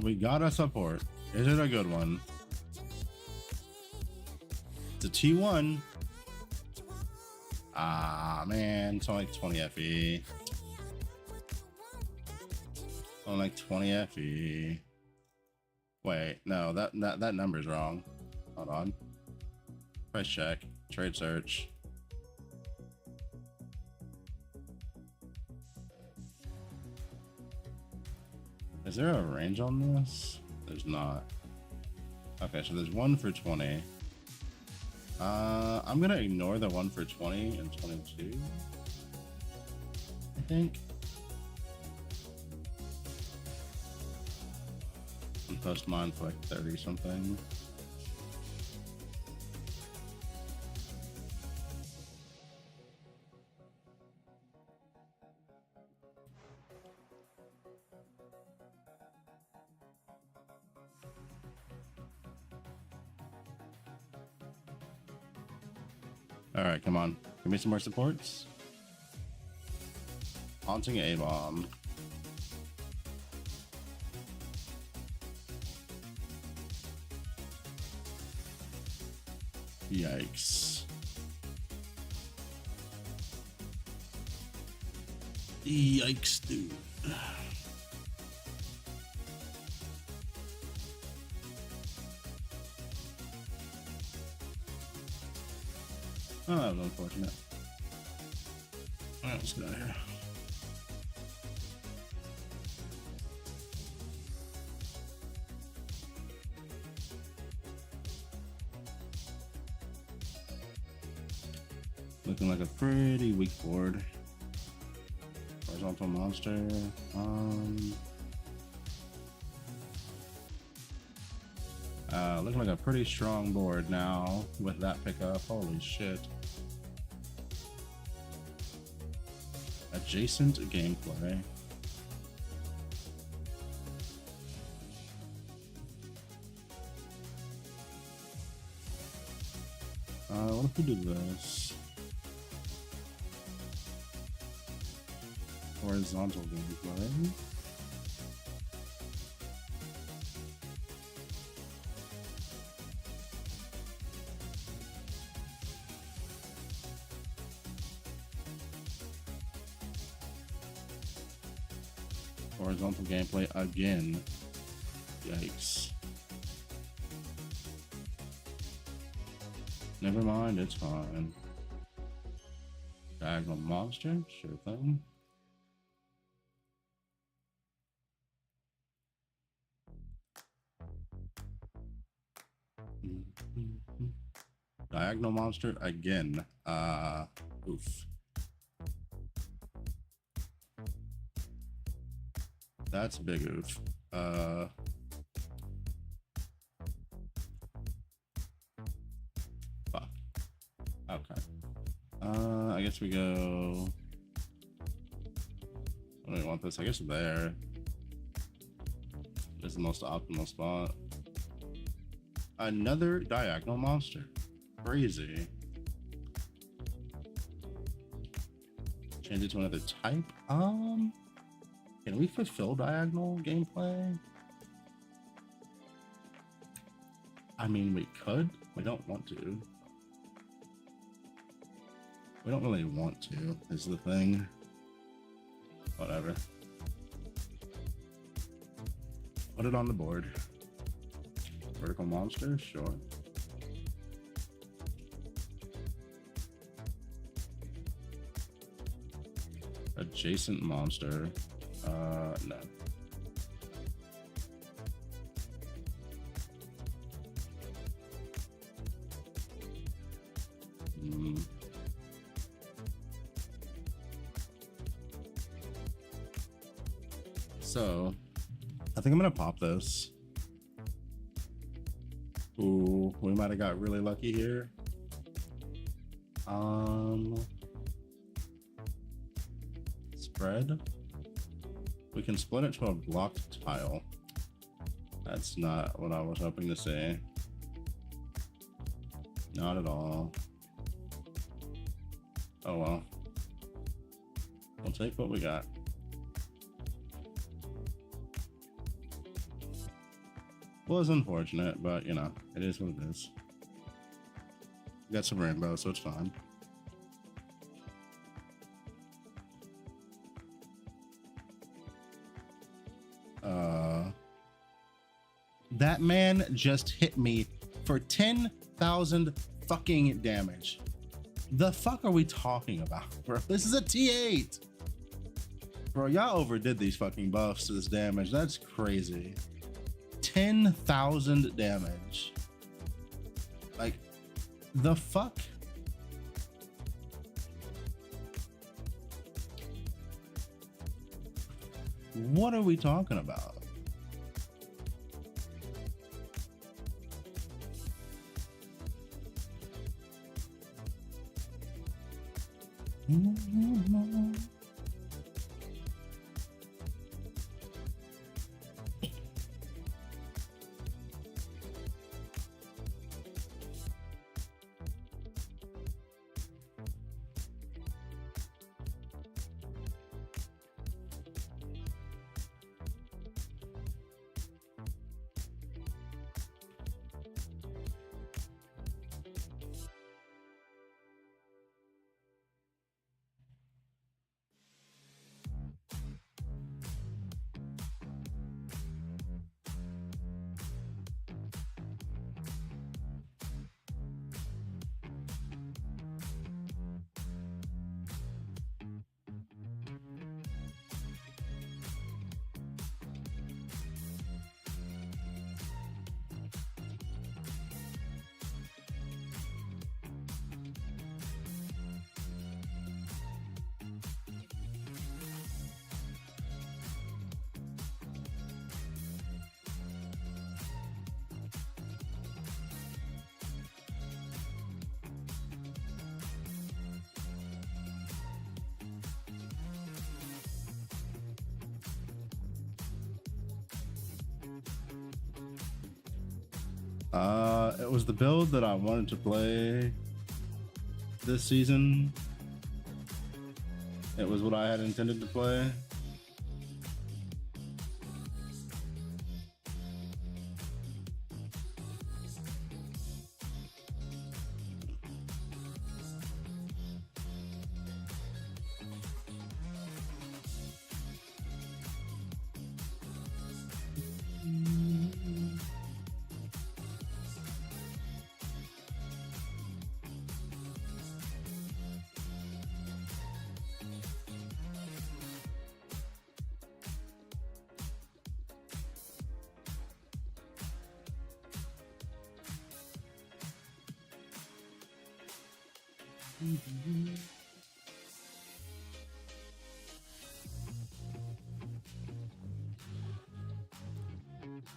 We got a support. Is it a good one? It's a T1. Ah, man. It's only like 20 FE. Only like 20 FE. Wait, no, that number's wrong. Hold on. Price check. Trade search. Is there a range on this? There's not. Okay, so there's one for 20. I'm gonna ignore the one for 20 and 22. I think. And post mine for like 30 something. All right, come on. Give me some more supports. Haunting A-bomb. Yikes. Yikes, dude. Oh, that was unfortunate. Alright, let's get out of here. Looking like a pretty weak board. Horizontal monster. Looking like a pretty strong board now with that pickup. Holy shit. Adjacent gameplay. What if we do this? Horizontal gameplay. Horizontal gameplay again. Yikes. Never mind, it's fine. Diagonal monster, sure thing. Diagonal monster again. Oof. That's a big oof. Fuck. Okay. I guess we go. I don't want this. I guess there. This is the most optimal spot. Another diagonal monster. Crazy. Change it to another type. Can we fulfill diagonal gameplay? I mean, we could. We don't want to. We don't really want to, is the thing. Whatever. Put it on the board. Vertical monster, sure. Adjacent monster, no. So, I think I'm gonna pop this. Ooh, we might have got really lucky here. Spread. We can split it to a blocked tile. That's not what I was hoping to see. Not at all. Oh well. We'll take what we got. Was unfortunate, but you know, it is what it is. Got some rainbow, so it's fine. That man just hit me for 10,000 fucking damage. The fuck are we talking about, bro? This is a T8. Bro, y'all overdid these fucking buffs to this damage. That's crazy. 10,000 damage. Like, the fuck? What are we talking about? It was the build that I wanted to play this season. It was what I had intended to play.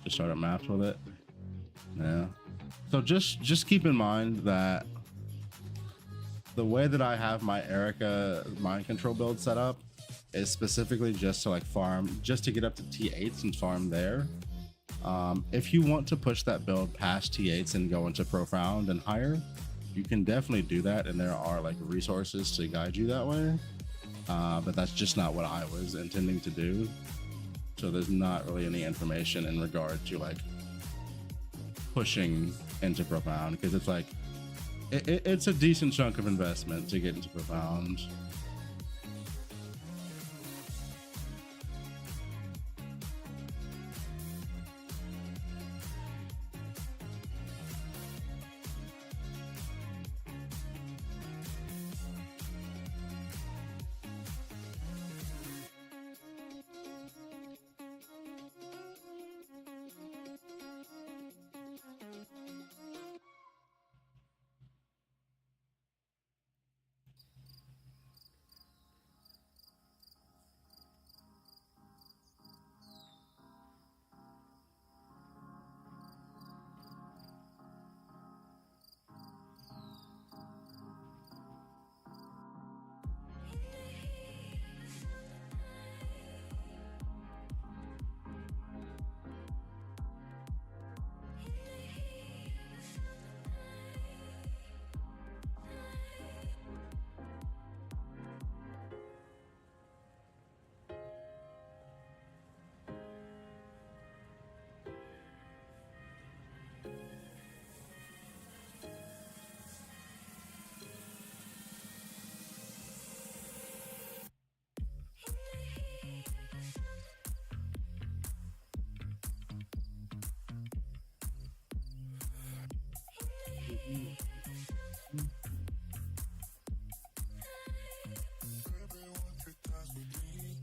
Just start at maps with it. Yeah. So just keep in mind that the way that I have my Erica mind control build set up is specifically just to like farm, just to get up to T8s and farm there. If you want to push that build past T8s and go into profound and higher, you can definitely do that, and there are like resources to guide you that way. But that's just not what I was intending to do. So there's not really any information in regard to like pushing into profound, because it's like it's a decent chunk of investment to get into profound.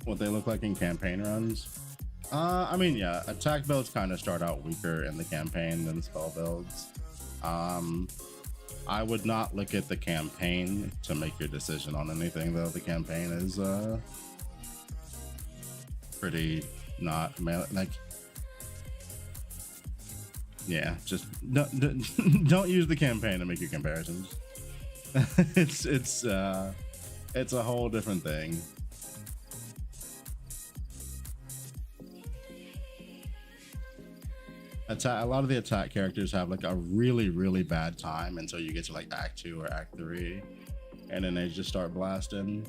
What they look like in campaign runs. I mean, yeah, attack builds kind of start out weaker in the campaign than spell builds. I would not look at the campaign to make your decision on anything, though. The campaign is pretty not like, yeah, just don't use the campaign to make your comparisons. it's a whole different thing. A lot of the attack characters have like a really bad time until you get to like Act 2 or Act 3, and then they just start blasting.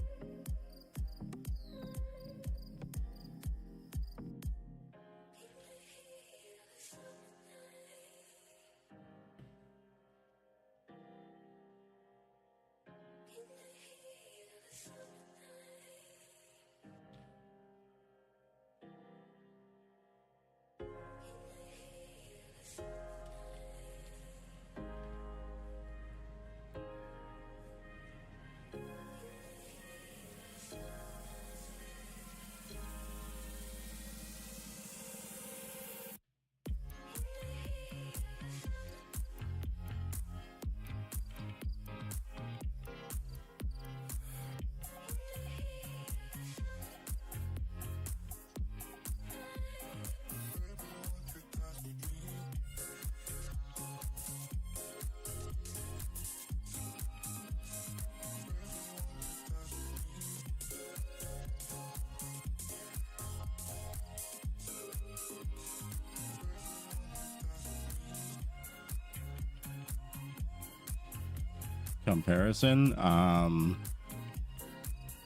Comparison,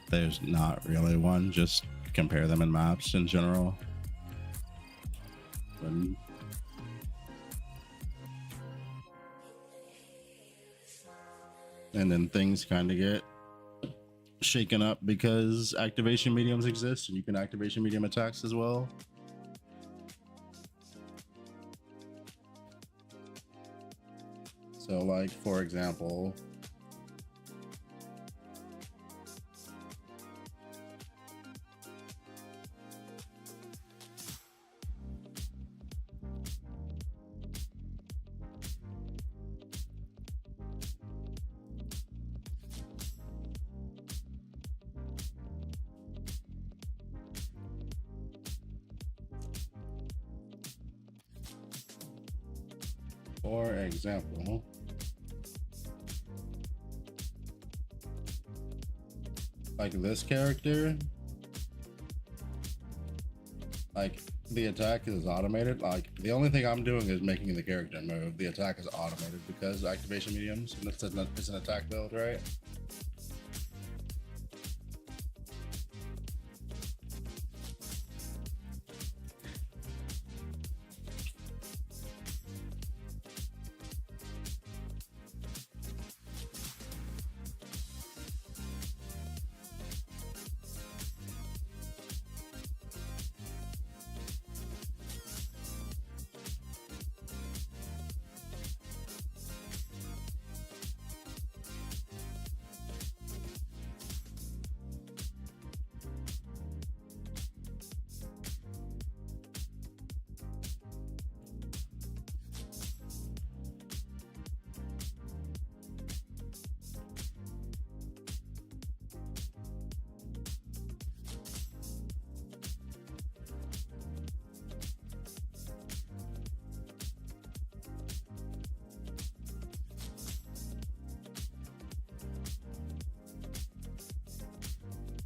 there's not really one. Just compare them in maps in general. And then things kind of get shaken up because activation mediums exist and you can activation medium attacks as well. So like, for example, like this character, like the attack is automated. Like the only thing I'm doing is making the character move. The attack is automated because activation mediums, and it's an attack build, right?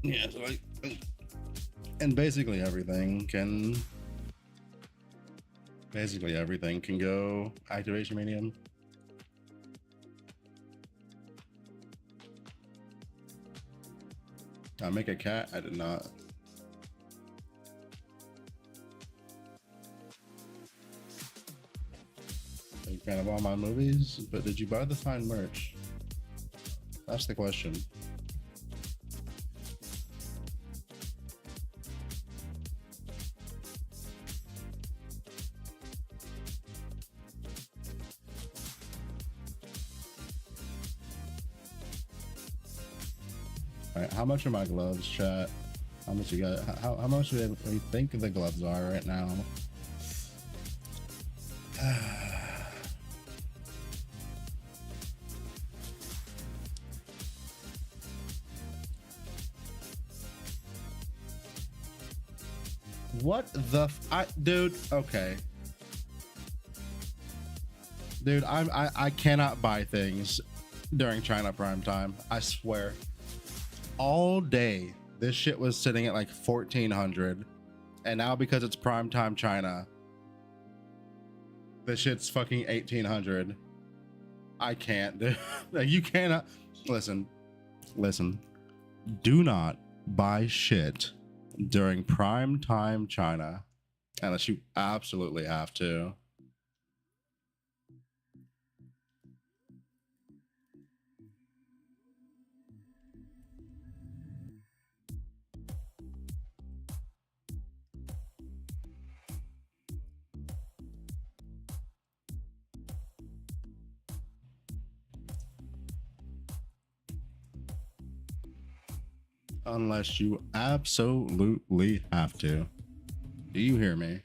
Yeah, so like, and basically everything can go activation medium. I make a cat? I did not. Are you a fan of all my movies? But did you buy the fine merch? That's the question. All right, how much are my gloves, chat? How much you got? How much do you think the gloves are right now? What the dude? Okay, dude, I cannot buy things during China prime time. I swear, all day this shit was sitting at like 1400, and now because it's prime time China, this shit's fucking 1800. I can't, dude. Like, you cannot listen. Do not buy shit during prime time China unless you absolutely have to. Unless you absolutely have to. Do you hear me?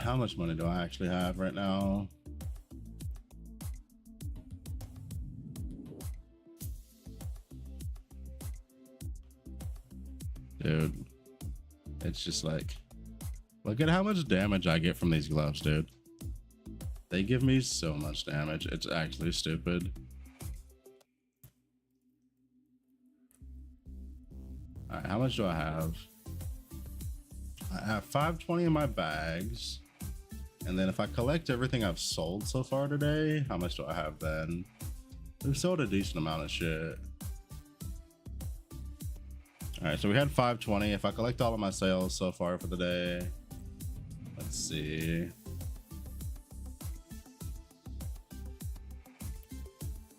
How much money do I actually have right now? Dude, it's just like, look at how much damage I get from these gloves, dude. They give me so much damage. It's actually stupid. All right, how much do I have? I have 520 in my bags. And then if I collect everything I've sold so far today, how much do I have then? We've sold a decent amount of shit. All right, so we had 520. If I collect all of my sales so far for the day, let's see.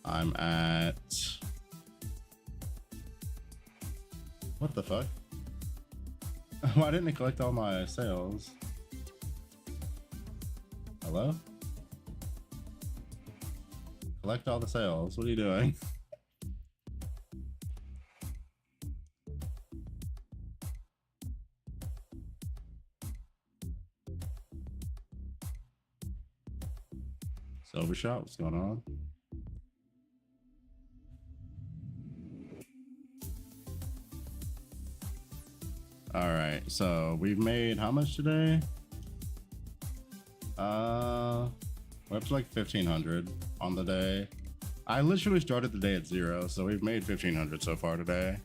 I'm at, what the fuck? Why didn't it collect all my sales? Hello? Collect all the sales. What are you doing? Silver shot, what's going on? All right, so we've made how much today? We're up to like 1500 on the day. I literally started the day at 0, so we've made 1500 so far today.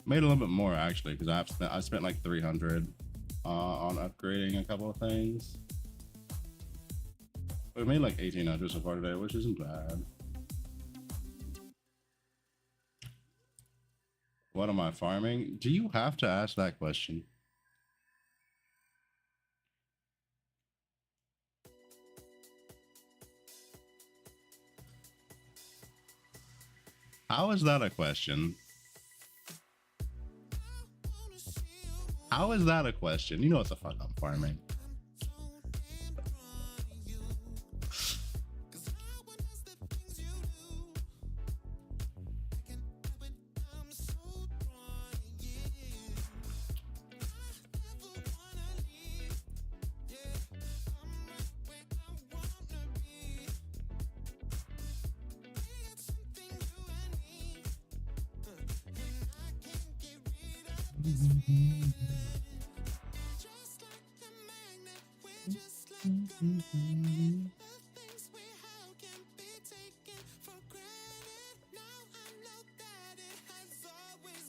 Made a little bit more actually, because I spent like 300 on upgrading a couple of things. We made like 1800 so far today, which isn't bad. What am I farming? Do you have to ask that question? How is that a question? How is that a question? You know what the fuck I'm farming.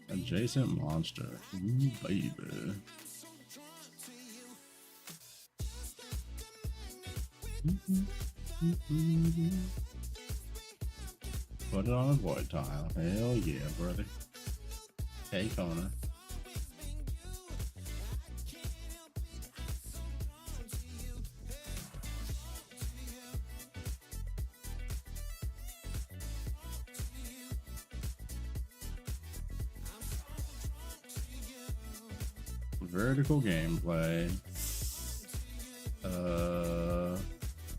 Adjacent monster. Ooh, baby. Put it on a void tile. Hell yeah, brother. Hey, Kona. Vertical gameplay.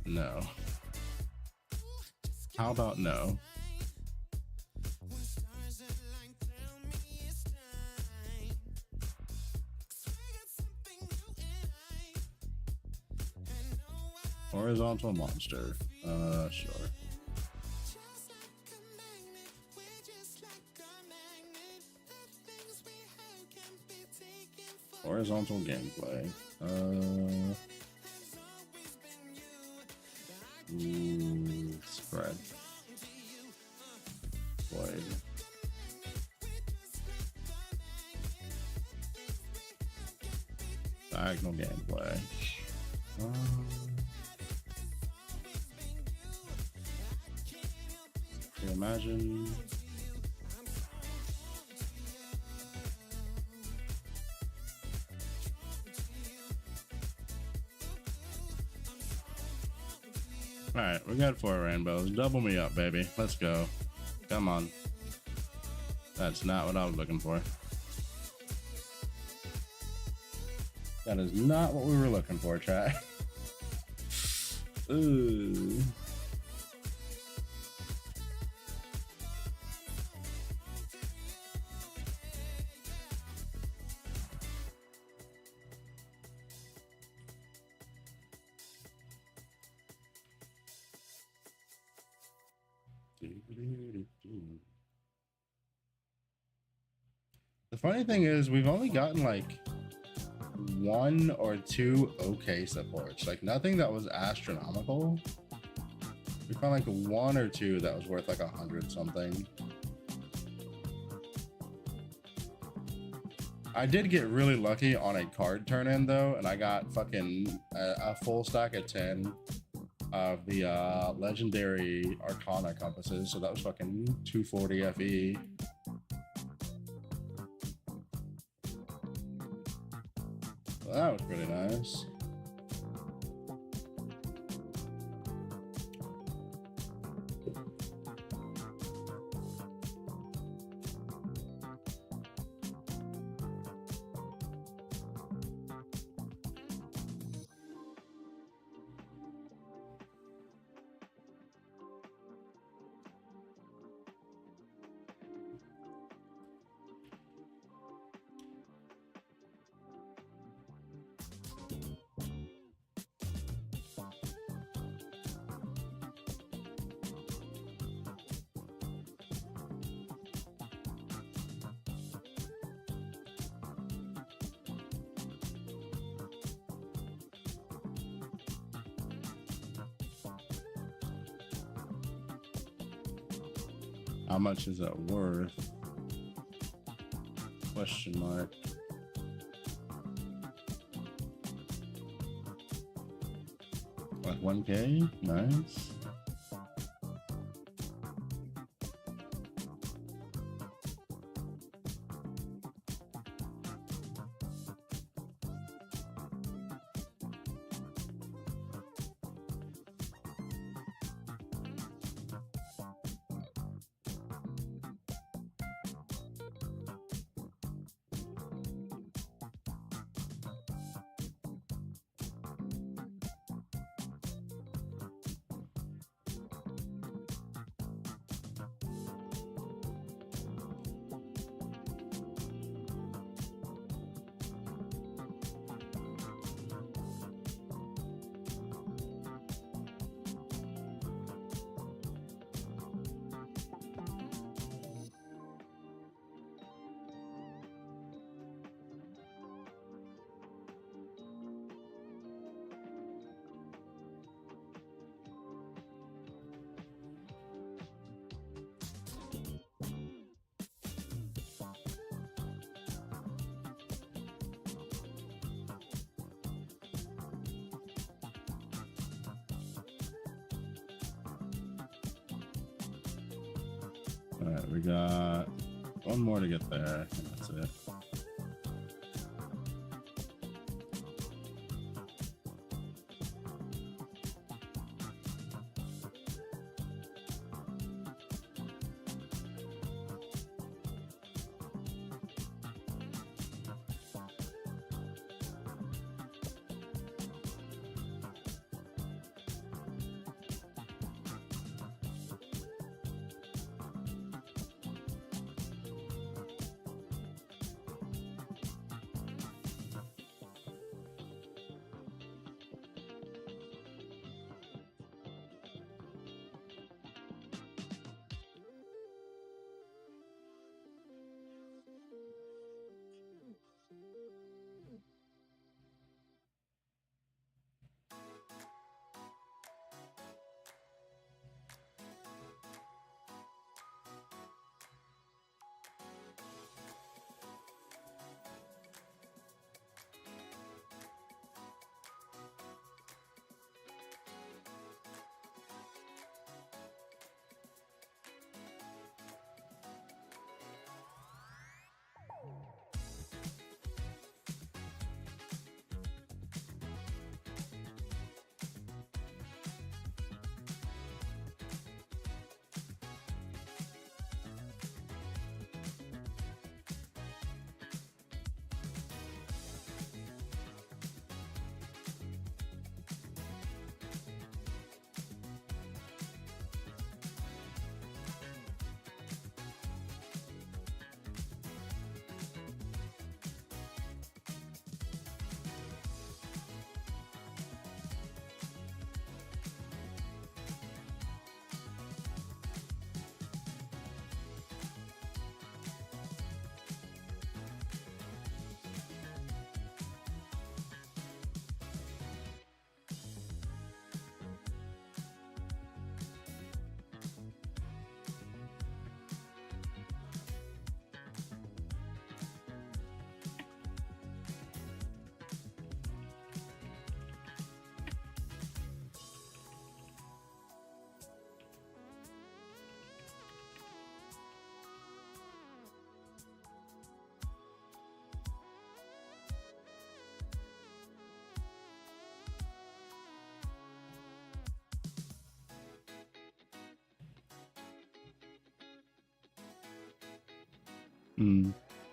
No. How about no? Horizontal monster. Sure. Horizontal gameplay. Spread. Void. Diagonal gameplay. Can you imagine? All right, we got 4 rainbows. Double me up, baby. Let's go. Come on. That's not what I was looking for. That is not what we were looking for, chat. Ooh. The funny thing is, we've only gotten like 1 or 2 okay supports, like nothing that was astronomical. We found like 1 or 2 that was worth like 100 something. I did get really lucky on a card turn in though, and I got fucking a full stack of 10 of the legendary Arcana compasses, so that was fucking 240 FE. Well, that was pretty nice. How much is that worth? Question mark. Like 1K? Nice. All right, we got one more to get there, and that's it.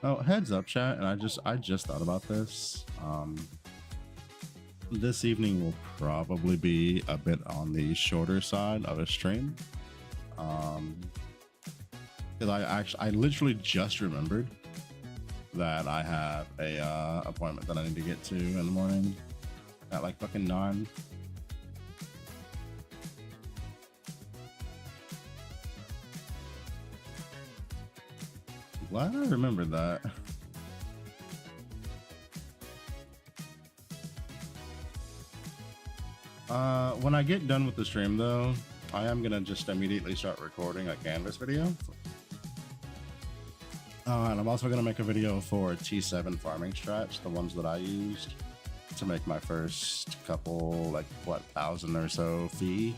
Oh, heads up, chat, and I just thought about this. This evening will probably be a bit on the shorter side of a stream. Because I literally just remembered that I have a appointment that I need to get to in the morning at like fucking 9. Glad I remembered that. When I get done with the stream though, I am gonna just immediately start recording a canvas video. And I'm also gonna make a video for T7 farming strats, the ones that I used to make my first couple, like what, 1,000 or so fee.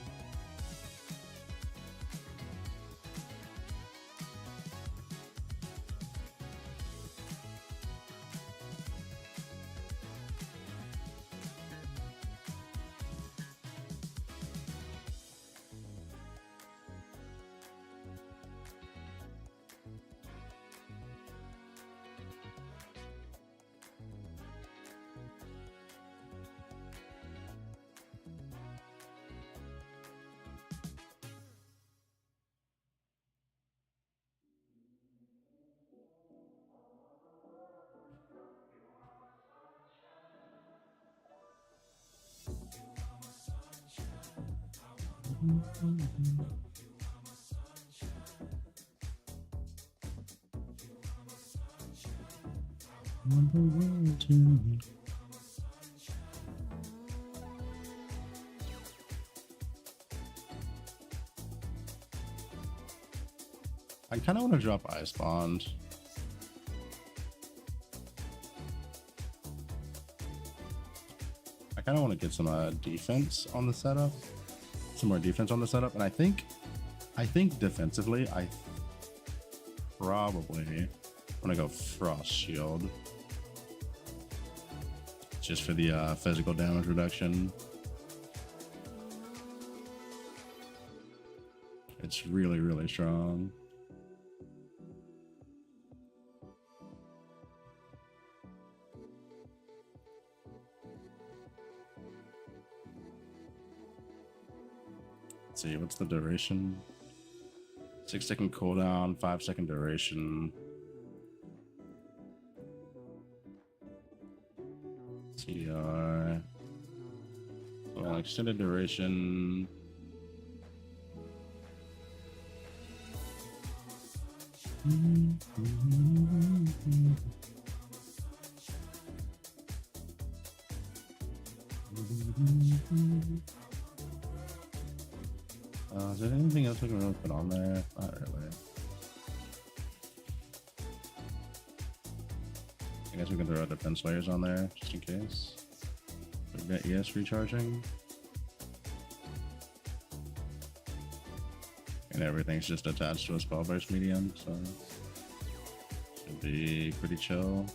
I kind of want to drop Ice Bond. I kind of want to get some defense on the setup, some more defense on the setup, and I think defensively, probably I'm gonna go Frost Shield just for the physical damage reduction. It's really, really strong. Let's see, what's the duration? 6-second cooldown, 5-second duration. CDR. Well, extended duration. Is there anything else we can really put on there? Not really. I guess we can throw defense layers on there just in case. We've got ES recharging. And everything's just attached to a spell burst medium, so should be pretty chill.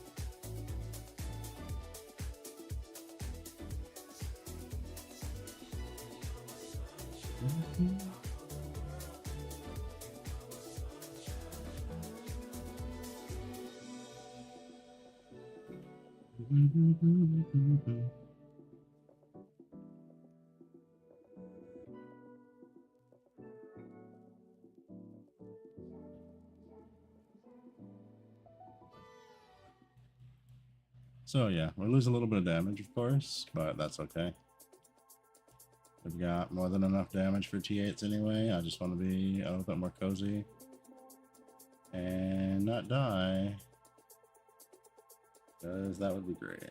So yeah, we lose a little bit of damage, of course, but that's okay. We've got more than enough damage for T8s anyway. I just want to be a little bit more cozy and not die, because that would be great.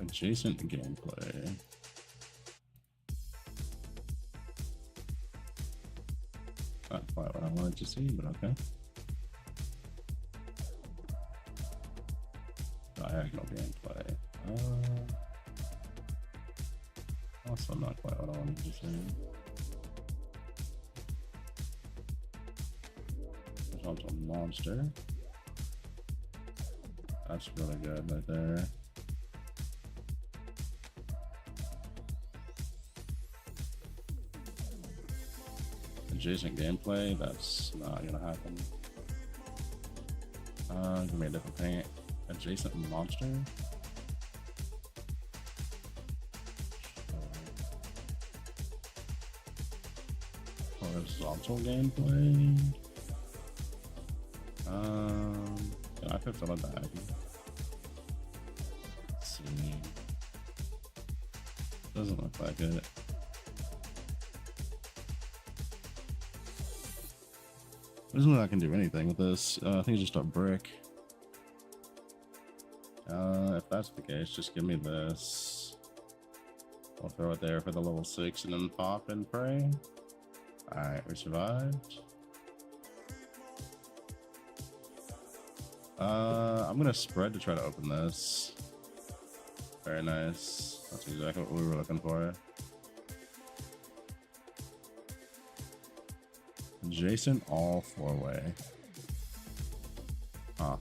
Adjacent gameplay. Not quite what I wanted to see, but okay. Diagonal gameplay. Also not quite what I wanted to see. There's also a monster. That's really good right there. Adjacent gameplay, that's not gonna happen. Give me a different paint. Adjacent monster. Horizontal gameplay. I could fill it back. Let's see. Doesn't look like it. Doesn't look like I can do anything with this. I think it's just a brick. If that's the case, just give me this. I'll throw it there for the level 6 and then pop and pray. Alright, we survived. I'm gonna spread to try to open this. Very nice. That's exactly what we were looking for. Adjacent all 4-way. Huh.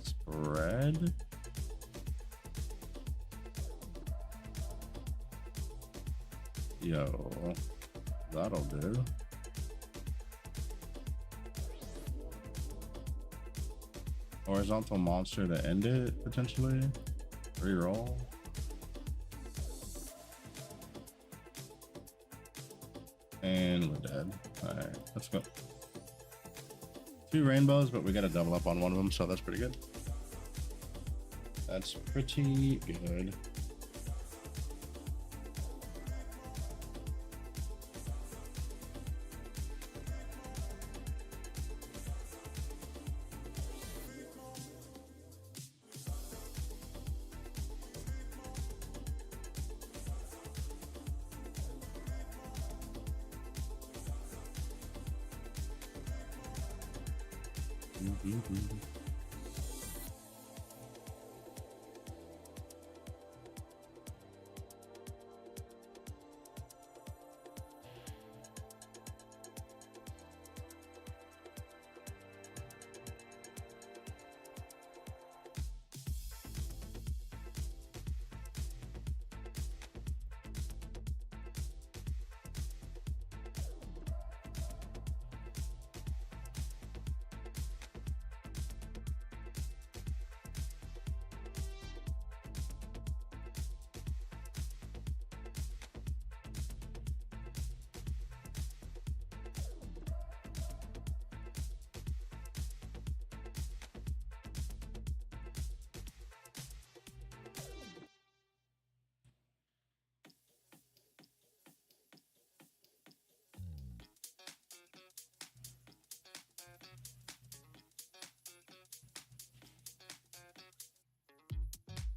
Spread? Yo, that'll do. Horizontal monster to end it, potentially. Reroll. And we're dead. Alright, let's go. 2 rainbows, but we gotta double up on one of them, so that's pretty good. That's pretty good.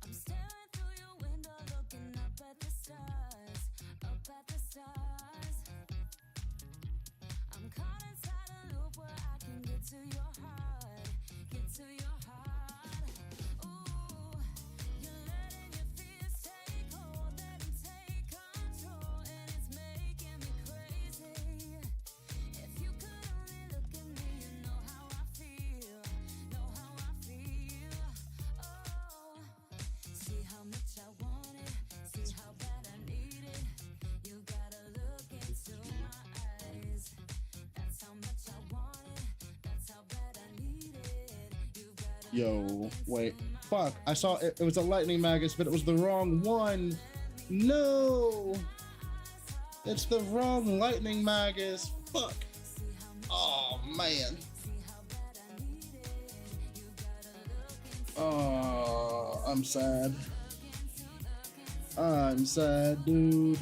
I'm staring through your window, looking up at the stars, up at the stars. I'm caught inside a loop where I can get to your heart, get to your heart. Ooh, you're letting your fears take hold, let them take control, and it's making me crazy. If you could only look at me, you know how I feel, know how I feel. Oh, see how much I want it, see how bad I need it. You gotta look into my eyes. That's how much I want it, that's how bad I need it. You gotta Yo, wait. Fuck. I saw it. It was a lightning magus, but it was the wrong one. No. It's the wrong lightning magus. Fuck. Oh, man. Oh, I'm sad. I'm sad, dude.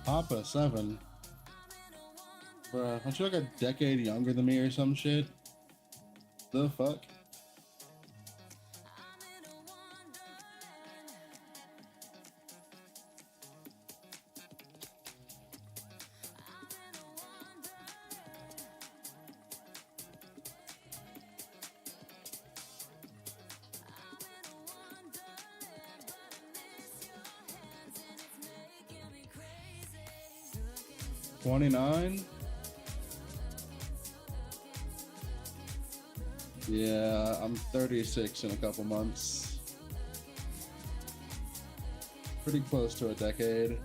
Papa 7. Bruh, aren't you like a decade younger than me or some shit? The fuck? $29? Yeah, I'm 36 in a couple months. Pretty close to a decade.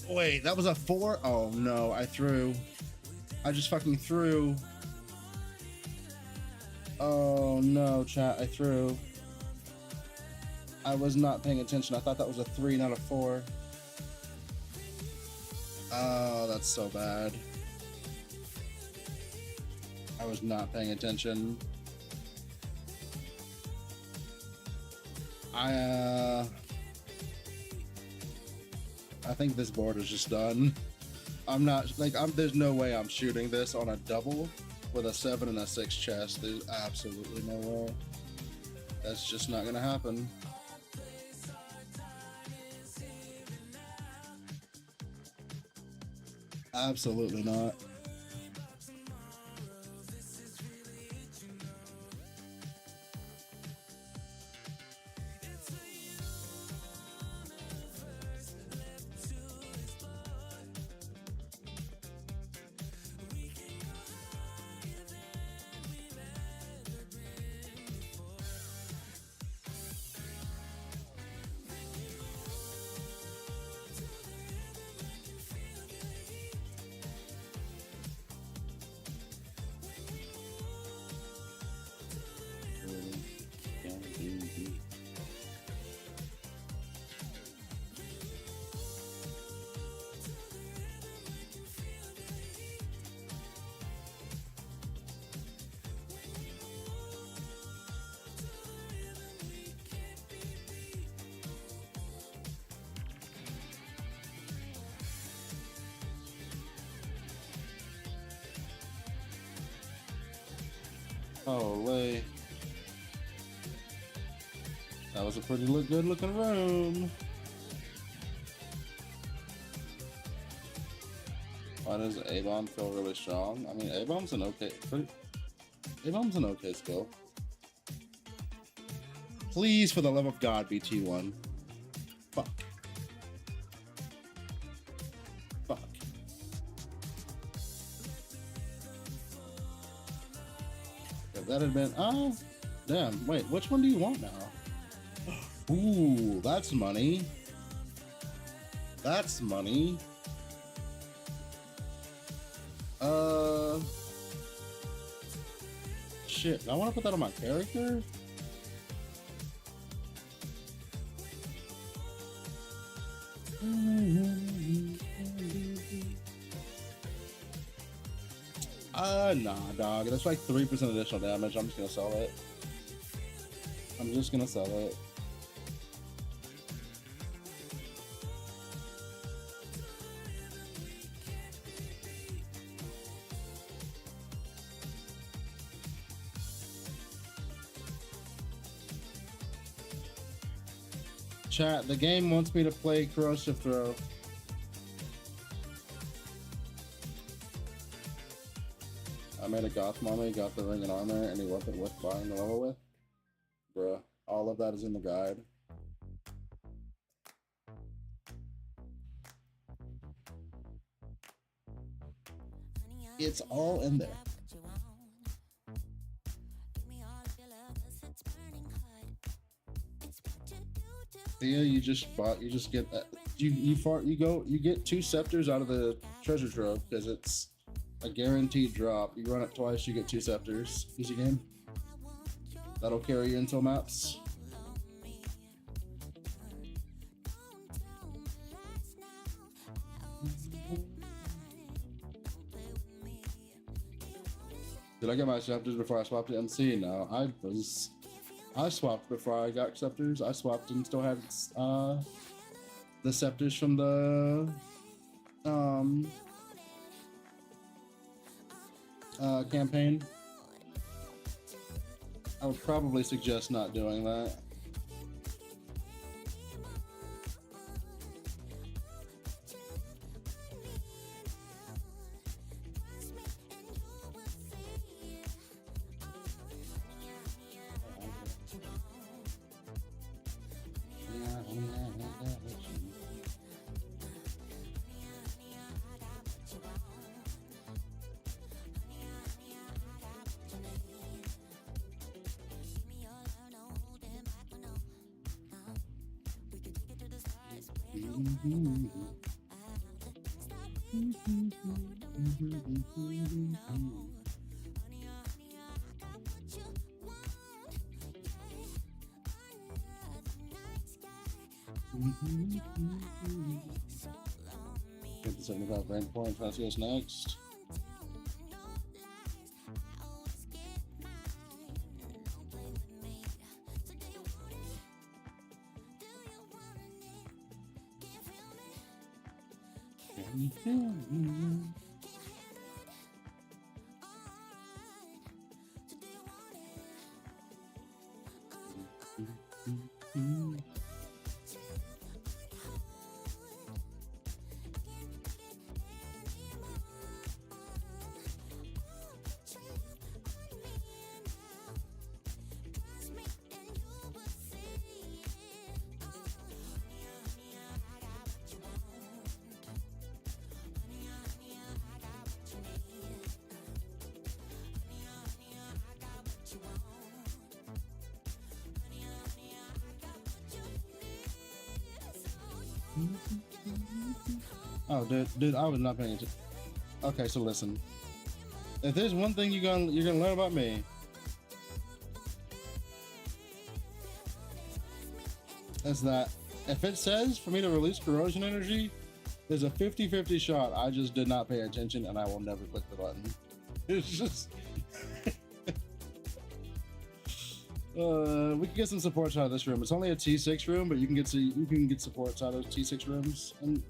Wait, that was a 4? Oh no, I threw. I just fucking threw. Oh no, chat, I threw. I was not paying attention. I thought that was a 3, not a 4. Oh, that's so bad. I was not paying attention. I think this board is just done. I'm not like there's no way I'm shooting this on a double with a 7 and a 6 chest. There's absolutely no way. That's just not gonna happen. Absolutely not. Holy. That was a pretty good looking room. Why does A-bomb feel really strong? I mean, A-bomb's an okay skill. Please, for the love of God, be T1. Fuck. Fuck. If that had been, oh, damn. Wait, which one do you want now? Ooh, that's money. That's money. Shit, I want to put that on my character. Nah, dog. That's like 3% additional damage. I'm just gonna sell it. I'm just gonna sell it. Chat, the game wants me to play Corrosive Throw. I made a goth mommy, got the ring and armor, any weapon worth buying the level with. Bruh, all of that is in the guide. It's all in there. Thea, you just get you get 2 scepters out of the treasure trove because it's a guaranteed drop. You run it twice, you get 2 scepters. Easy game. That'll carry you until maps. Did I get my scepters before I swapped to MC? No, I swapped before I got scepters. I swapped and still had the scepters from the campaign. I would probably suggest not doing that. Get the 75 rank points. Let's go next. Oh, dude, I was not paying attention. Okay, so listen. If there's one thing you're gonna learn about me, is that if it says for me to release corrosion energy, there's a 50-50 shot I just did not pay attention and I will never click the button. It's just we can get some supports out of this room. It's only a T6 room, but you can get supports out of those T6 rooms. And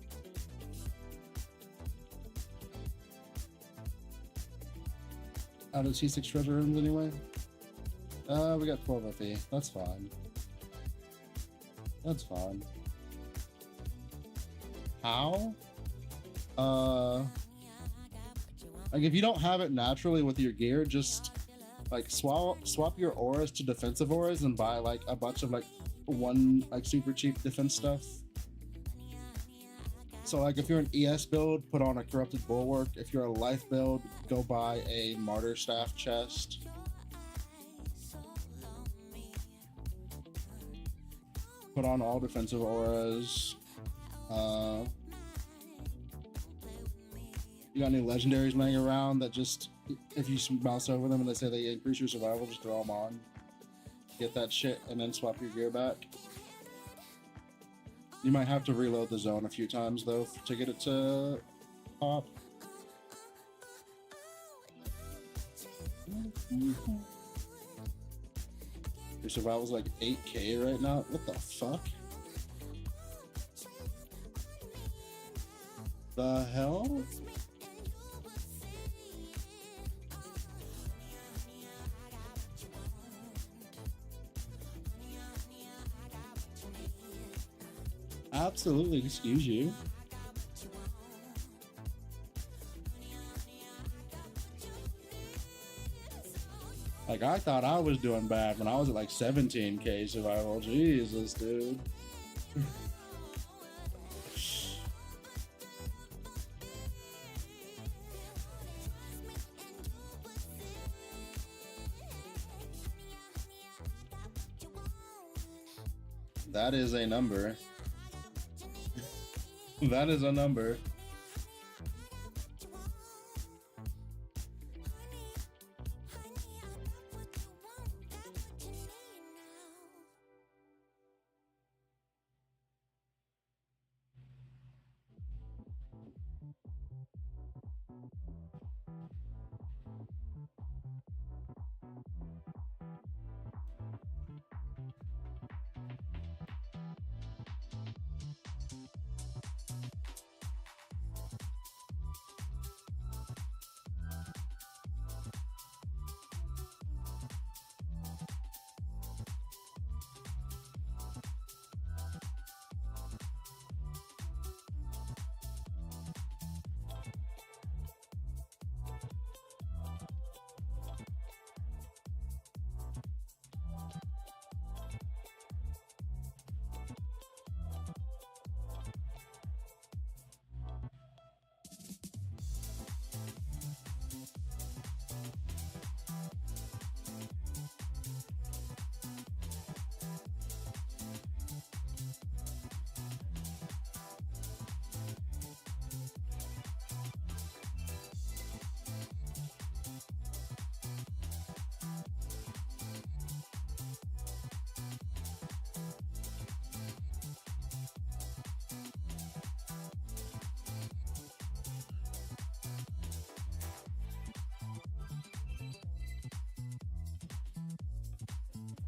out of T6 treasure rooms anyway. We got 12 FE. That's fine. That's fine. How? Like if you don't have it naturally with your gear, just like swap your auras to defensive auras and buy like a bunch of like super cheap defense stuff. So like if you're an ES build, put on a corrupted bulwark. If you're a life build, go buy a martyr staff chest. Put on all defensive auras. You got any legendaries laying around that just, if you mouse over them and they say they increase your survival, just throw them on. Get that shit and then swap your gear back. You might have to reload the zone a few times though to get it to pop. Your survival's like 8k right now. What the fuck? The hell? Absolutely, excuse you. Like, I thought I was doing bad when I was at like 17k survival. Jesus, dude. That is a number. That is a number.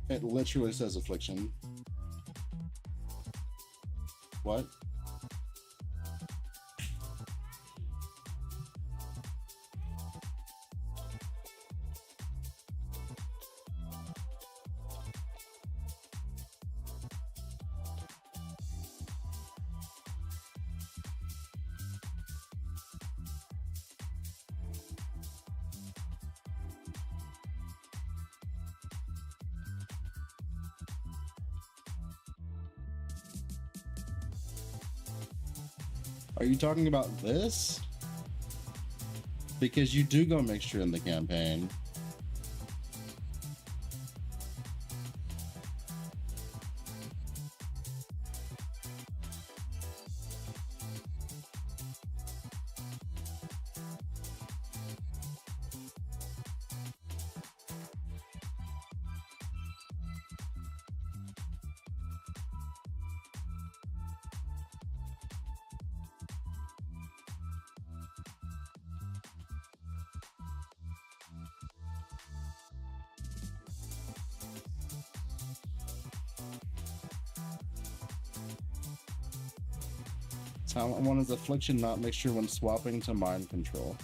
It literally says affliction. What? Are you talking about this? Because you do go mixture in the campaign. Talent 1 is affliction, not mixture when swapping to mind control.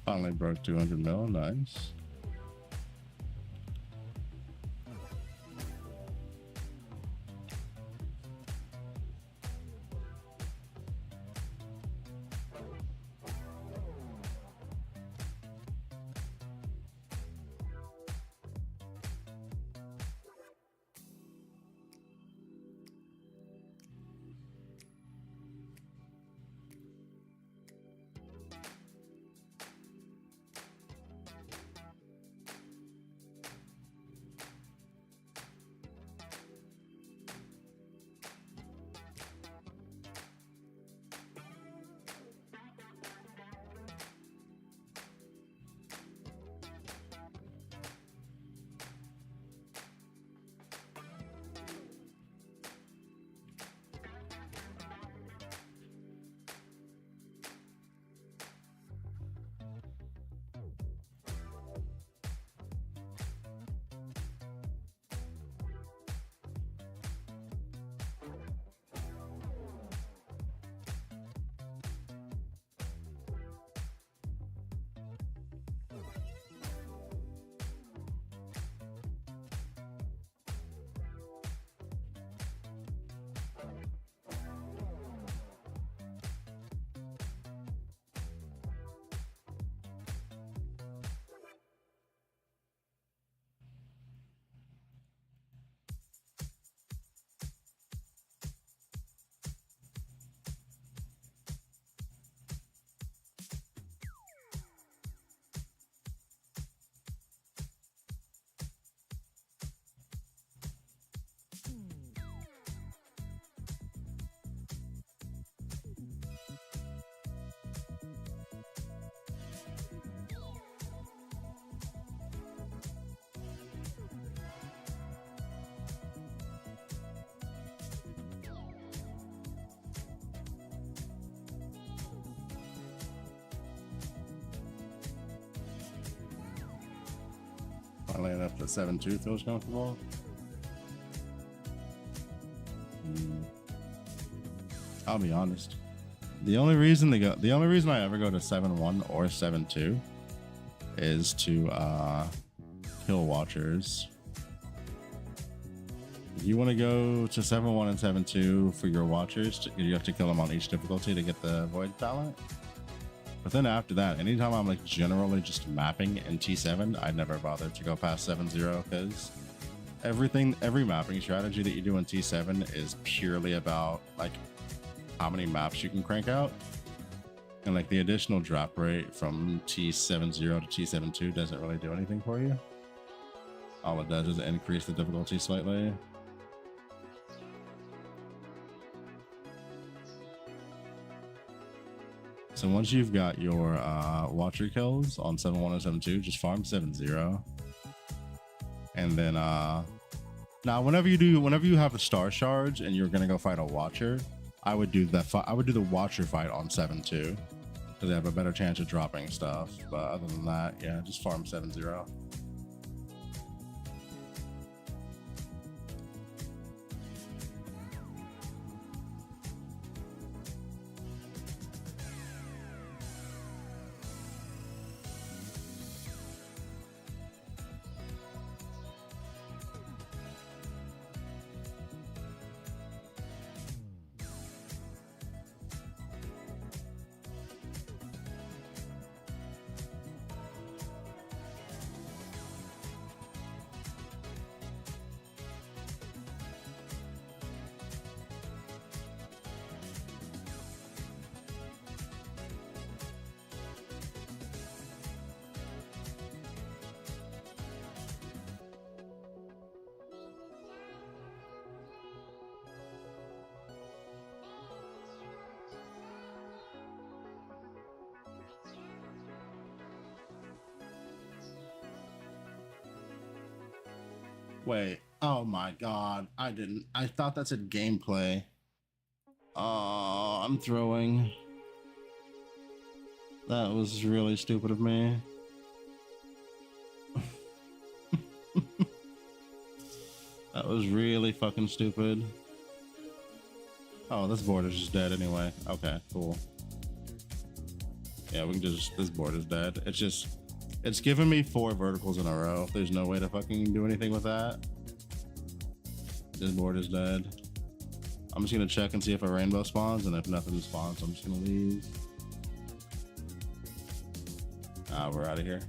Finally broke 200 mil. Nice. Finally enough the 7-2 feels comfortable. I'll be honest. The only reason I ever go to 7-1 or 7-2 is to kill watchers. If you want to go to 7-1 and 7-2 for your watchers, you have to kill them on each difficulty to get the void talent. But then after that, anytime I'm like generally just mapping in T7, I never bother to go past 7-0 because every mapping strategy that you do in T7 is purely about like how many maps you can crank out. And like the additional drop rate from T70 to T72 doesn't really do anything for you. All it does is increase the difficulty slightly. So once you've got your watcher kills on 7-1 and 7-2, just farm 7-0. And then now whenever you have a star shards and you're gonna go fight a watcher, I would do the watcher fight on 7-2 because they have a better chance of dropping stuff. But other than that, yeah, just farm 7-0. Wait, oh my god, I thought that said gameplay. Oh, I'm throwing. That was really stupid of me. That was really fucking stupid. Oh, this board is just dead anyway. Okay, cool. Yeah, we can just, this board is dead. It's just, it's giving me 4 verticals in a row. There's no way to fucking do anything with that. This board is dead. I'm just gonna check and see if a rainbow spawns, and if nothing spawns, I'm just gonna leave. We're out of here.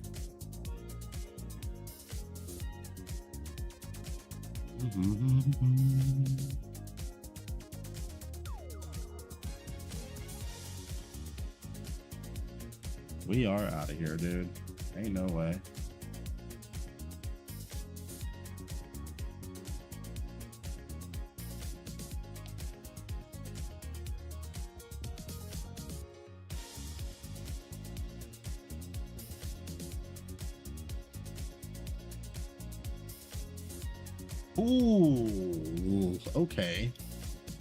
We are out of here, dude. Ain't no way. Ooh, okay.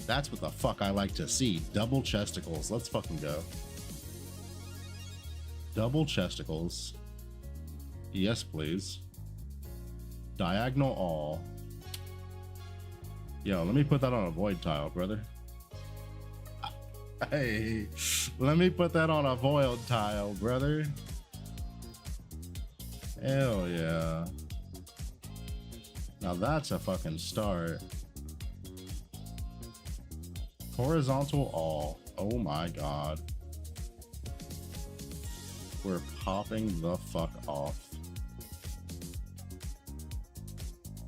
That's what the fuck I like to see. Double chesticles. Let's fucking go. Double chesticles. Yes, please. Diagonal all. Yo, let me put that on a void tile, brother. Hey, let me put that on a void tile, brother. Hell yeah. Now that's a fucking start. Horizontal all. Oh my god. We're popping the fuck off.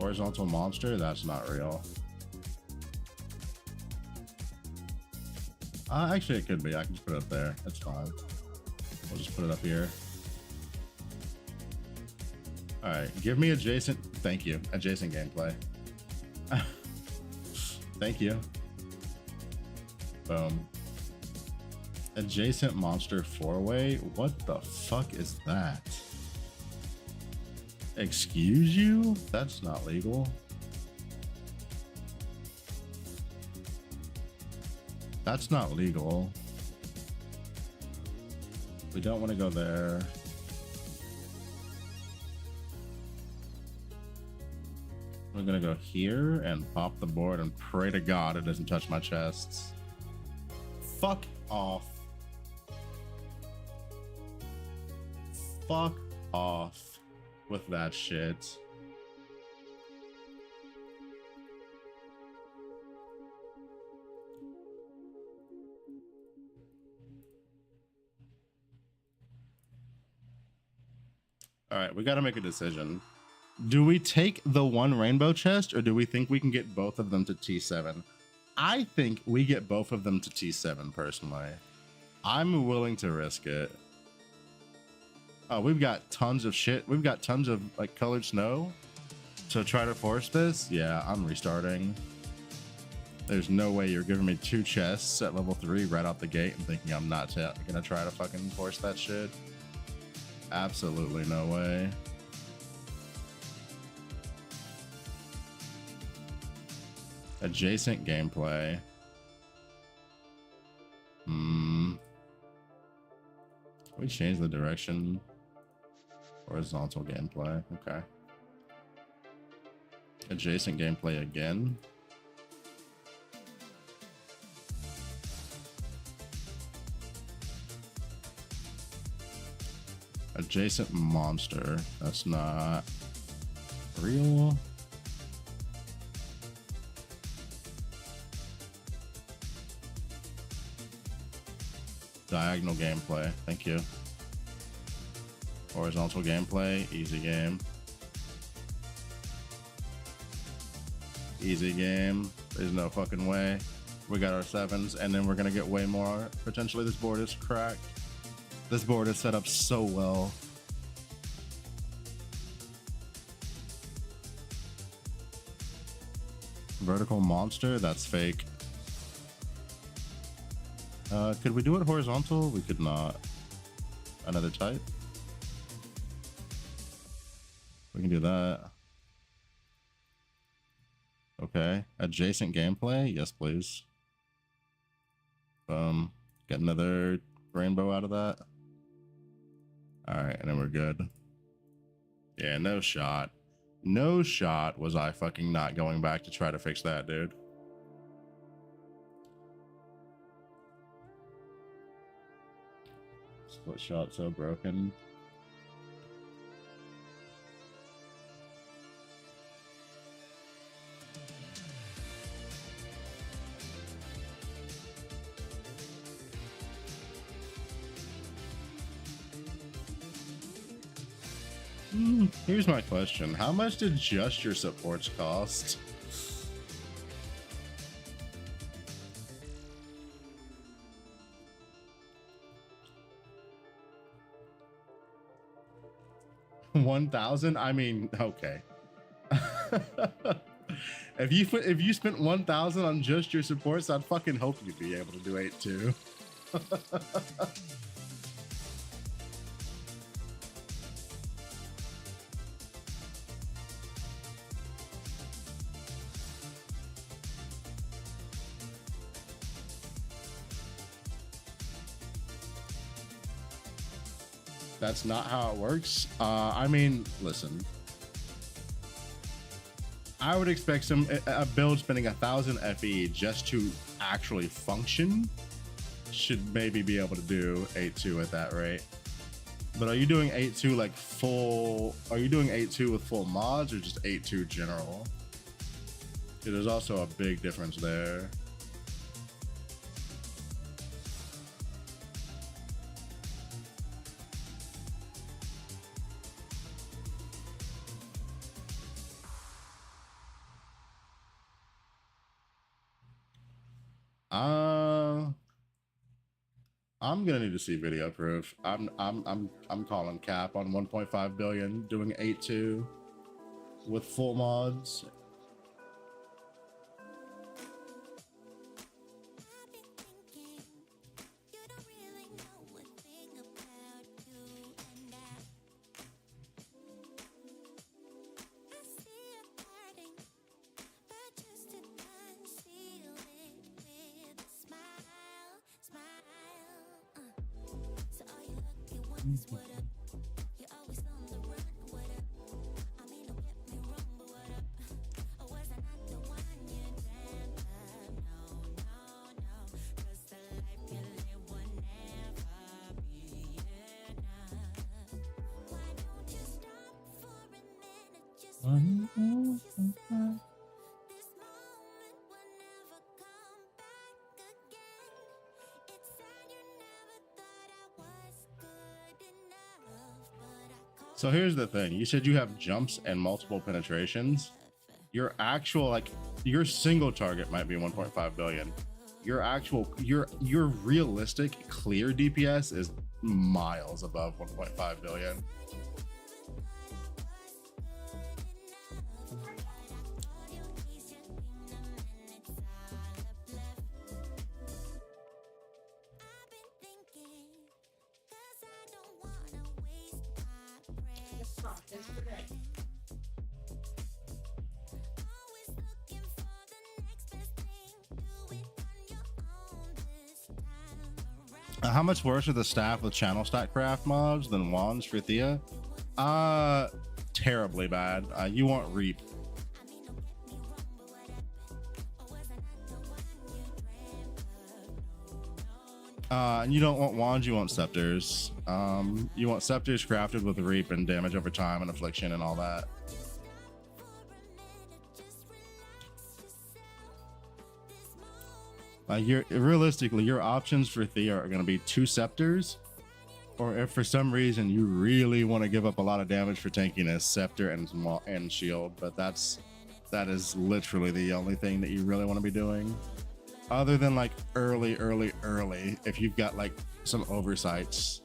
Horizontal monster? That's not real. Actually, it could be. I can just put it up there. That's fine. We'll just put it up here. Alright, give me adjacent. Thank you. Adjacent gameplay. Thank you. Boom. Adjacent monster 4-way? What the fuck is that? Excuse you? That's not legal. That's not legal. We don't want to go there. We're gonna go here and pop the board and pray to God it doesn't touch my chests. Fuck off. Fuck off with that shit. All right, we got to make a decision. Do we take the one rainbow chest, or do we think we can get both of them to T7? I think we get both of them to T7 personally. I'm willing to risk it. Oh, we've got tons of shit. We've got tons of like colored snow to try to force this. Yeah, I'm restarting. There's no way you're giving me 2 chests at level 3 right out the gate and thinking I'm not gonna try to fucking force that shit. Absolutely no way. Adjacent gameplay. We change the direction. Horizontal gameplay. Okay. Adjacent gameplay again. Adjacent monster. That's not real. Diagonal gameplay. Thank you. Horizontal gameplay. Easy game. Easy game. There's no fucking way. We got our 7s, and then we're gonna get way more. Potentially this board is cracked. This board is set up so well. Vertical monster? That's fake. Could we do it horizontal? We could not. Another type? We can do that. Okay. Adjacent gameplay? Yes, please. Get another rainbow out of that. Alright, and then we're good. Yeah, no shot. No shot was I fucking not going back to try to fix that, dude. Split shot so broken. Here's my question. How much did just your supports cost? $1,000? I mean, okay. If you spent 1,000 on just your supports, I'd fucking hope you'd be able to do 8 too. That's not how it works. I mean, listen. I would expect a build spending 1,000 FE just to actually function should maybe be able to do 8-2 at that rate. But are you doing 8-2 like full? Are you doing 8-2 with full mods or just 8-2 general? Yeah, there's also a big difference there. I'm gonna need to see video proof. I'm calling cap on 1.5 billion doing 8-2 with full mods. So here's the thing. You said you have jumps and multiple penetrations. Your actual, like, your single target might be 1.5 billion. Your actual, your realistic clear DPS is miles above 1.5 billion. How much worse are the staff with channel stack craft mods than wands for Thea? Terribly bad. You want reap. And you don't want wands, you want scepters. You want scepters crafted with reap and damage over time and affliction and all that. Realistically, your options for Thea are going to be 2 scepters, or if for some reason you really want to give up a lot of damage for tankiness, scepter and shield. But that is literally the only thing that you really want to be doing, other than like early, if you've got like some oversights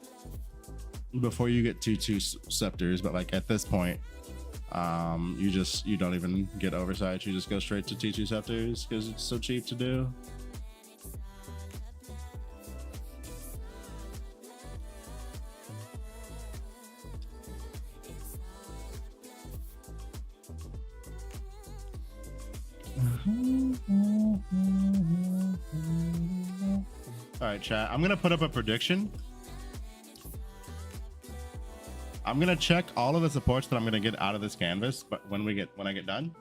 before you get 2 scepters. But like at this point, you don't even get oversights. You just go straight to T2 scepters because it's so cheap to do. All right, chat. I'm gonna put up a prediction. I'm gonna check all of the supports that I'm gonna get out of this canvas, but when I get done,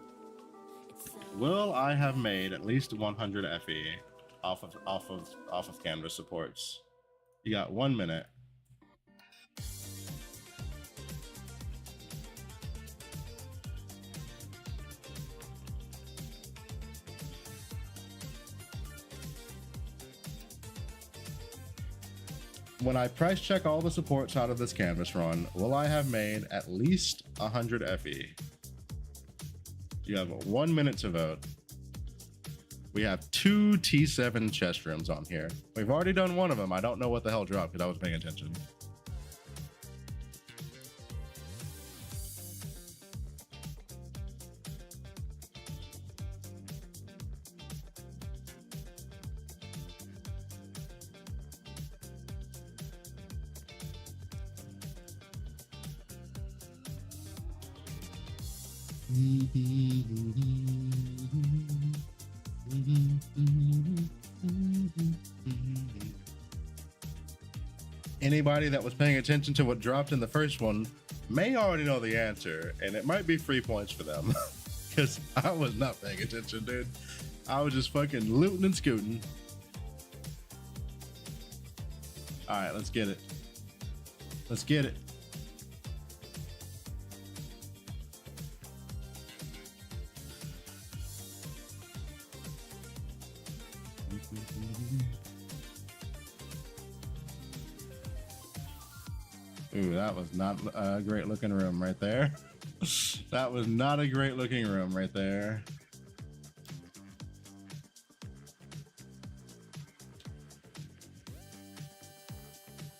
will I have made at least 100 FE off of canvas supports? You got 1 minute. when I price check all the supports out of this canvas run, will I have made at least 100 FE? You have 1 minute to vote. We have 2 T7 chest rooms on here. We've already done one of them. I don't know what the hell dropped because I was paying attention. Anybody that was paying attention to what dropped in the first one may already know the answer, and it might be free points for them because I was not paying attention, dude. I was just fucking looting and scooting. All right, let's get it. Let's get it. Ooh, that was not a great looking room right there. That was not a great looking room right there.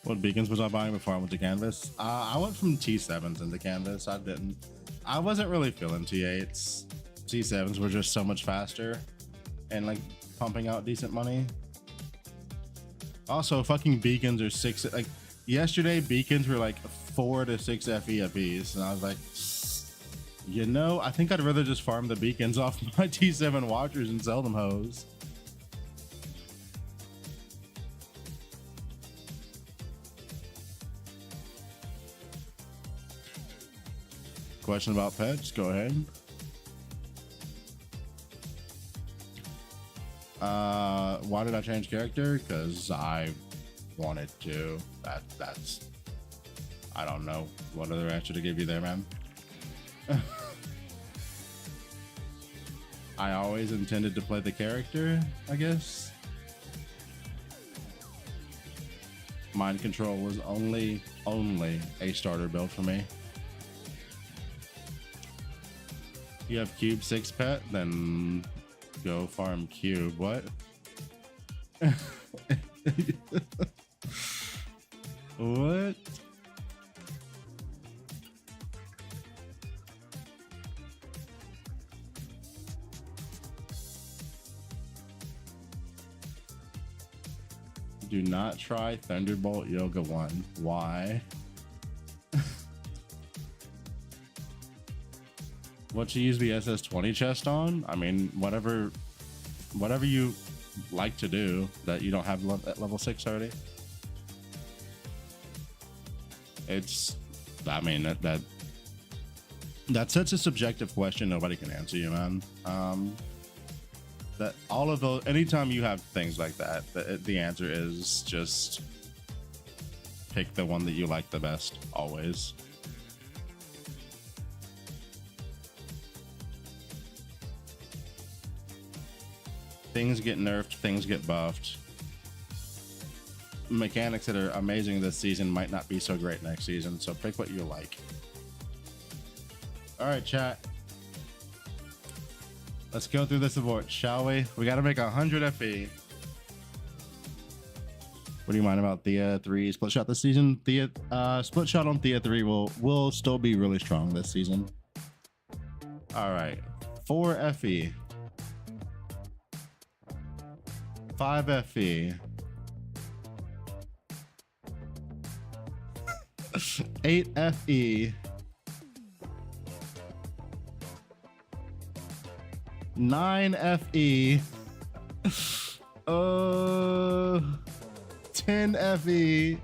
What beacons was I buying before I went to Canvas? I went from T7s into Canvas. I wasn't really feeling T8s. T7s were just so much faster and like pumping out decent money. Also, fucking beacons are 6. Like yesterday, beacons were like 4 to 6 FE a piece, and I was like, you know, I think I'd rather just farm the beacons off my T7 watchers and sell them hoes. Question about pets? Go ahead. Why did I change character? Because I wanted to. That's I don't know what other answer to give you there, man. I always intended to play the character, I guess. Mind control was only a starter build for me. You have cube 6 pet, then go farm cube. What? What? Do not try Thunderbolt Yoga 1. Why? What you use the SS20 chest on? I mean, whatever you like to do that you don't have at level 6 already. It's, I mean, that's such a subjective question. Nobody can answer you, man. That all of those, anytime you have things like that, the answer is just pick the one that you like the best, always. Things get nerfed, things get buffed. Mechanics that are amazing this season might not be so great next season, so pick what you like. All right, chat. Let's go through this abort, shall we? We got to make 100 FE. What do you mind about Thea 3 split shot this season? Thea split shot on Thea 3 will still be really strong this season. All right, 4 FE. 5 FE. 8 FE. 9 FE. 10 FE.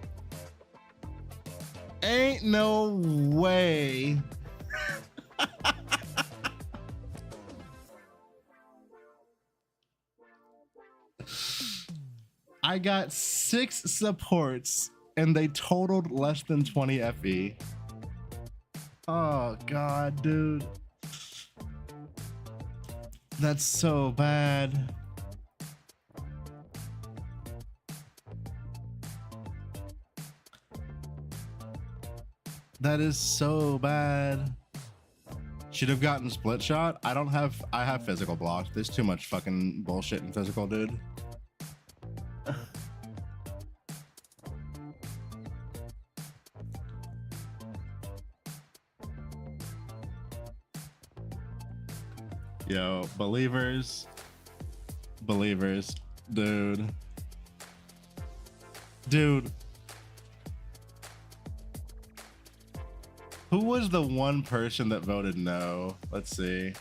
Ain't no way. I got 6 supports and they totaled less than 20 FE. Oh god, dude. That's so bad. That is so bad. Should have gotten split shot. I have physical blocked. There's too much fucking bullshit in physical, dude. Yo, believers, dude. Who was the one person that voted no? Let's see.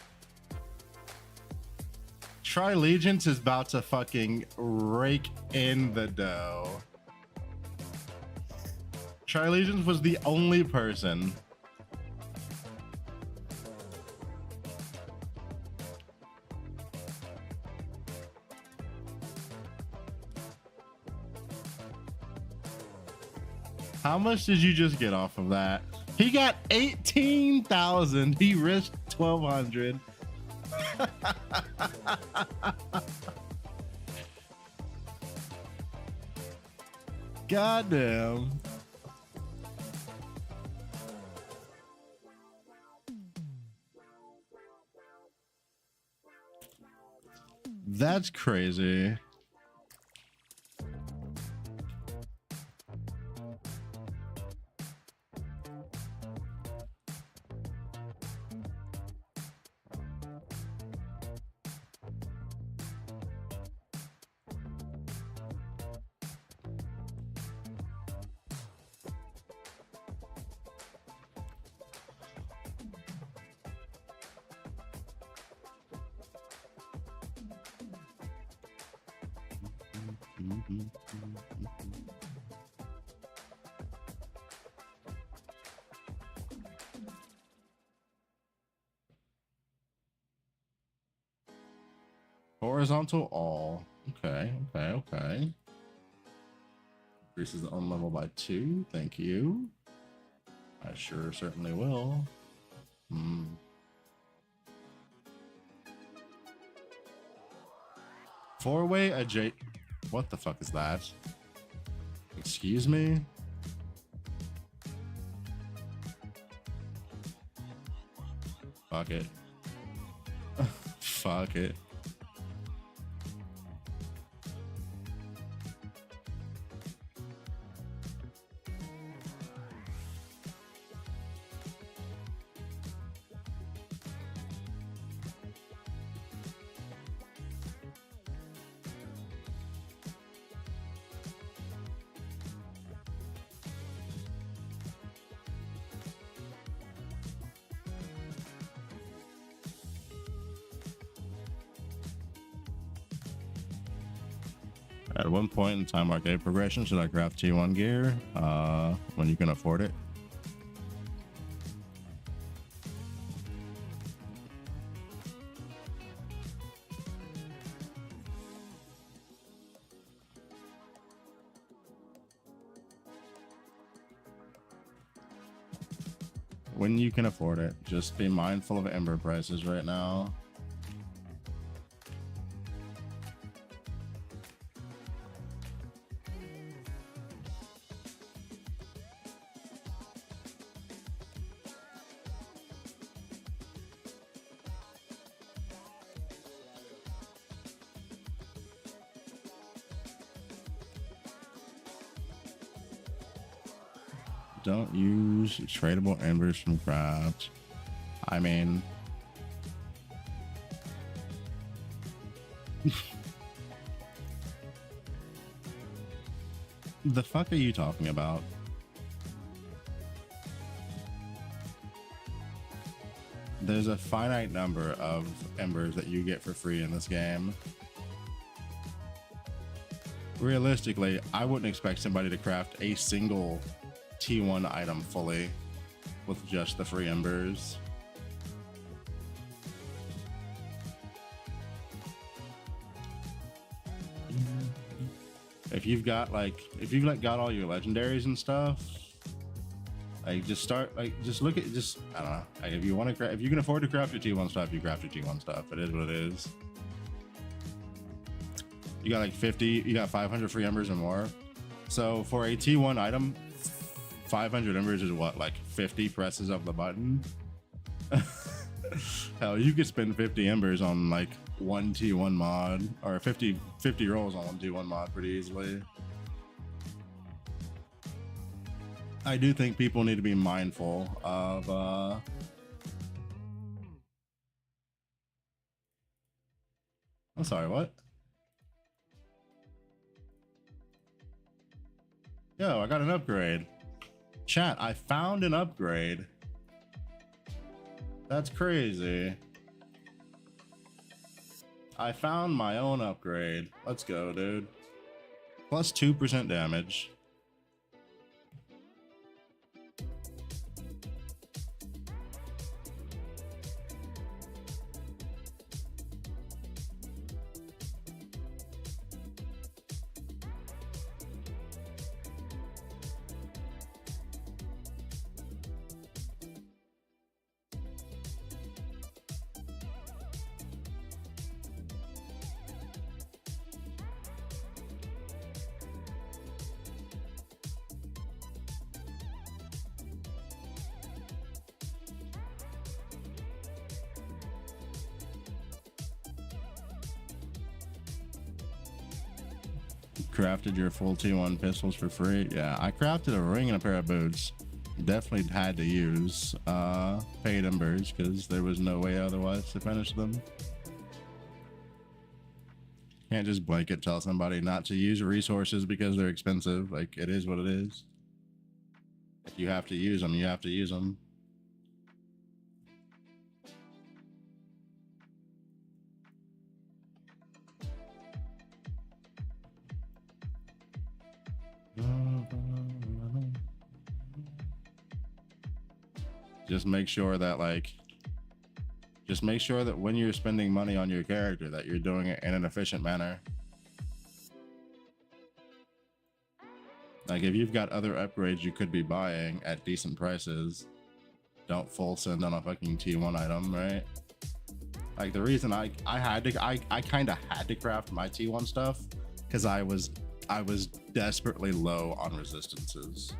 Tri-Legions is about to fucking rake in the dough. Tri-Legions was the only person. How much did you just get off of that? He got 18,000. He risked 1,200. Goddamn. That's crazy. Horizontal all. Okay. Increases the on level by 2. Thank you. I sure certainly will. Four-way adjacent. What the fuck is that? Excuse me? Fuck it. Fuck it. At one point in time arcade progression, should I craft T1 gear when you can afford it? When you can afford it. Just be mindful of ember prices right now. Don't use tradable embers from craft. I mean, the fuck are you talking about? There's a finite number of embers that you get for free in this game. Realistically, I wouldn't expect somebody to craft a single T1 item fully with just the free embers. If you've got got all your legendaries and stuff, like just start, like just look at, just I don't know, like if you want to if you can afford to craft your T1 stuff, you craft your T1 stuff. It is what it is. You got like 50, you got 500 free embers or more. So for a T1 item, 500 embers is what, like 50 presses of the button? Hell, you could spend 50 embers on like one T1 mod, or 50 rolls on one T1 mod pretty easily. I do think people need to be mindful of I'm sorry, what? Yo, I got an upgrade. Chat, I found an upgrade. That's crazy. I found my own upgrade. Let's go, dude. Plus 2% damage. Crafted your full T1 pistols for free. Yeah, I crafted a ring and a pair of boots. Definitely had to use paid embers because there was no way otherwise to finish them. Can't just blanket tell somebody not to use resources because they're expensive. Like, it is what it is. If you have to use them, you have to use them. Just make sure that when you're spending money on your character that you're doing it in an efficient manner. Like, if you've got other upgrades you could be buying at decent prices, don't full send on a fucking T1 item, right? Like, the reason I kind of had to craft my T1 stuff because I was desperately low on resistances.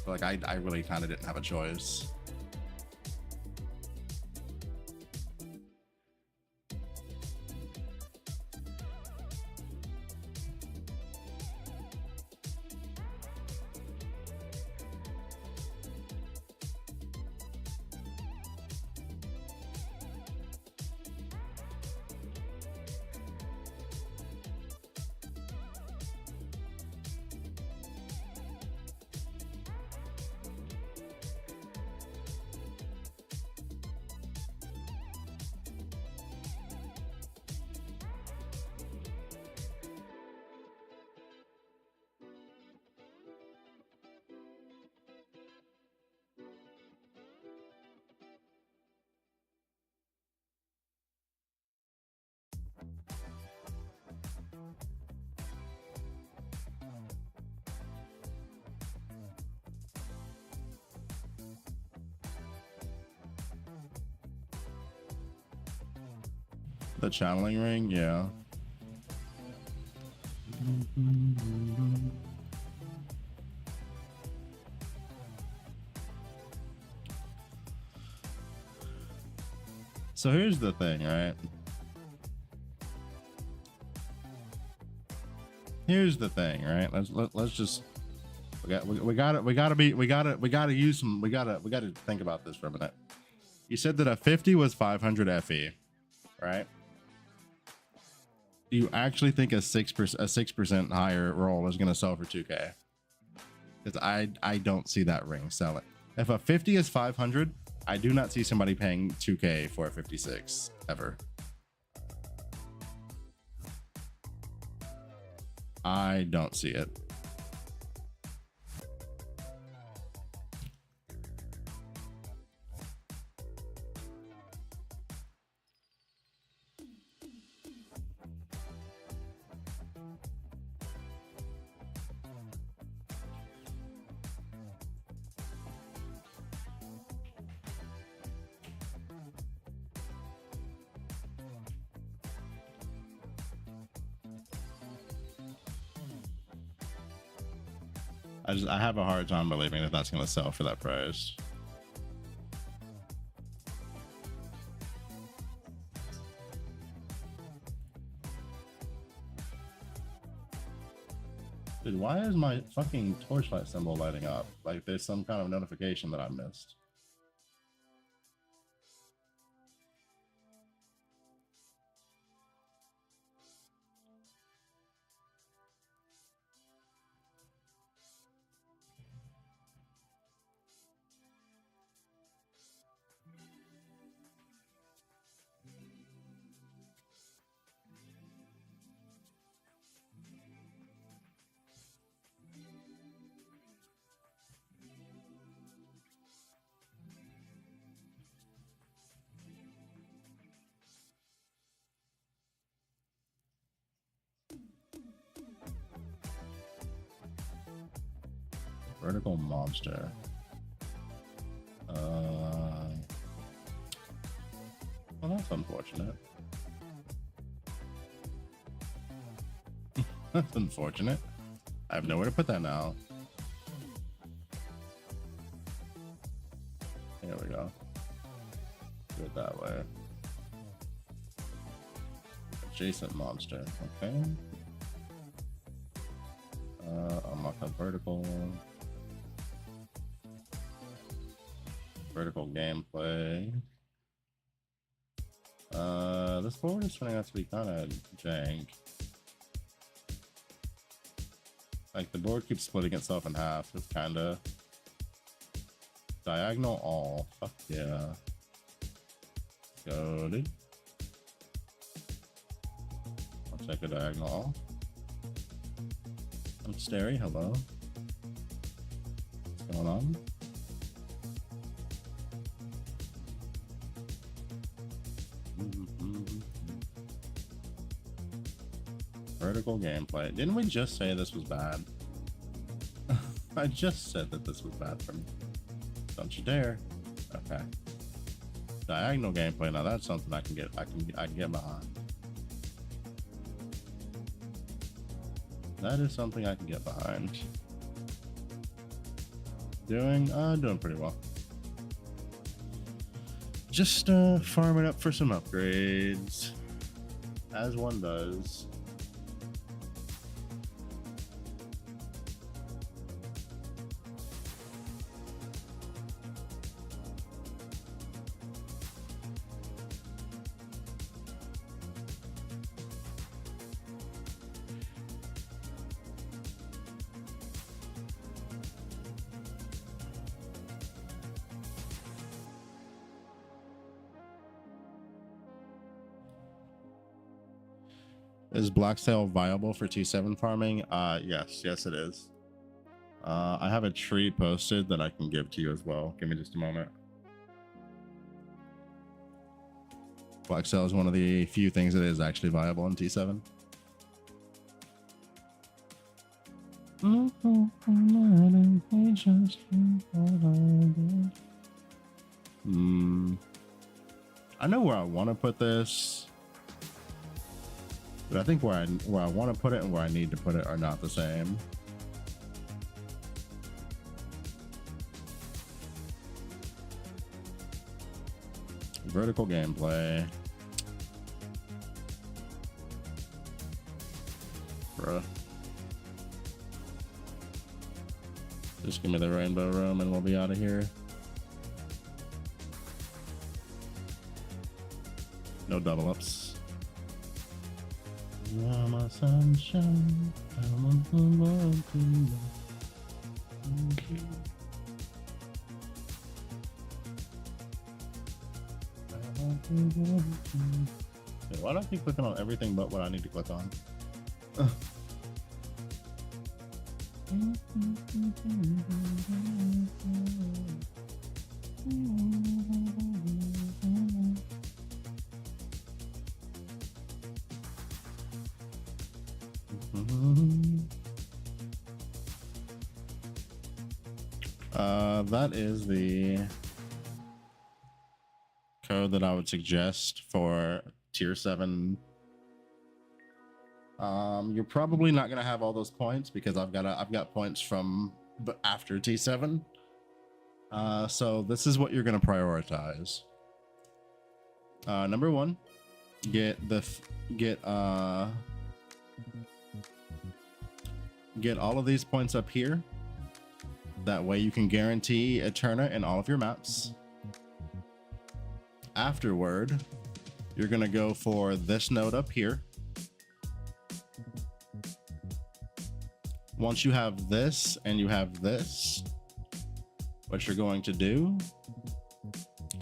Like, I really kind of didn't have a choice. The channeling ring, yeah. So here's the thing, right? Here's the thing, right? Let's just we gotta think about this for a minute. You said that a 50 was 500 FE, right? Do you actually think a 6% higher roll is gonna sell for 2K? Because I don't see that ring selling. If a 50 is 500, I do not see somebody paying 2K for a 56 ever. I don't see it. I have a hard time believing that that's gonna sell for that price. Dude, why is my fucking torchlight symbol lighting up? Like there's some kind of notification that I missed. Vertical monster. Well, that's unfortunate. That's unfortunate. I have nowhere to put that now. There we go. Do it that way. Adjacent monster. Okay. Unlock a vertical gameplay. This board is turning out to be kind of jank. Like the board keeps splitting itself in half. It's kind of diagonal all. Fuck yeah. Go, dude. I'll take a diagonal all. I'm Starry, hello. What's going on? Vertical gameplay. Didn't we just say this was bad? I just said that this was bad for me. Don't you dare. Okay. Diagonal gameplay. Now that's something I can get behind. That is something I can get behind. Doing pretty well. Just farming up for some upgrades, as one does. Is Blacksail viable for T7 farming? Yes it is. I have a tree posted that I can give to you as well. Give me just a moment. Blacksail is one of the few things that is actually viable in T7. I know where I want to put this. But I think where I want to put it and where I need to put it are not the same. Vertical gameplay. Bruh. Just give me the rainbow room and we'll be out of here. No double ups. You're my sunshine. I want the world to know. Why do I keep clicking on everything but what I need to click on? That is the code that I would suggest for tier 7. You're probably not gonna have all those points because I've got points from but after T7. So this is what you're going to prioritize. Number one, get all of these points up here. That way you can guarantee Eterna in all of your maps. Afterward, you're going to go for this node up here. Once you have this and you have this, what you're going to do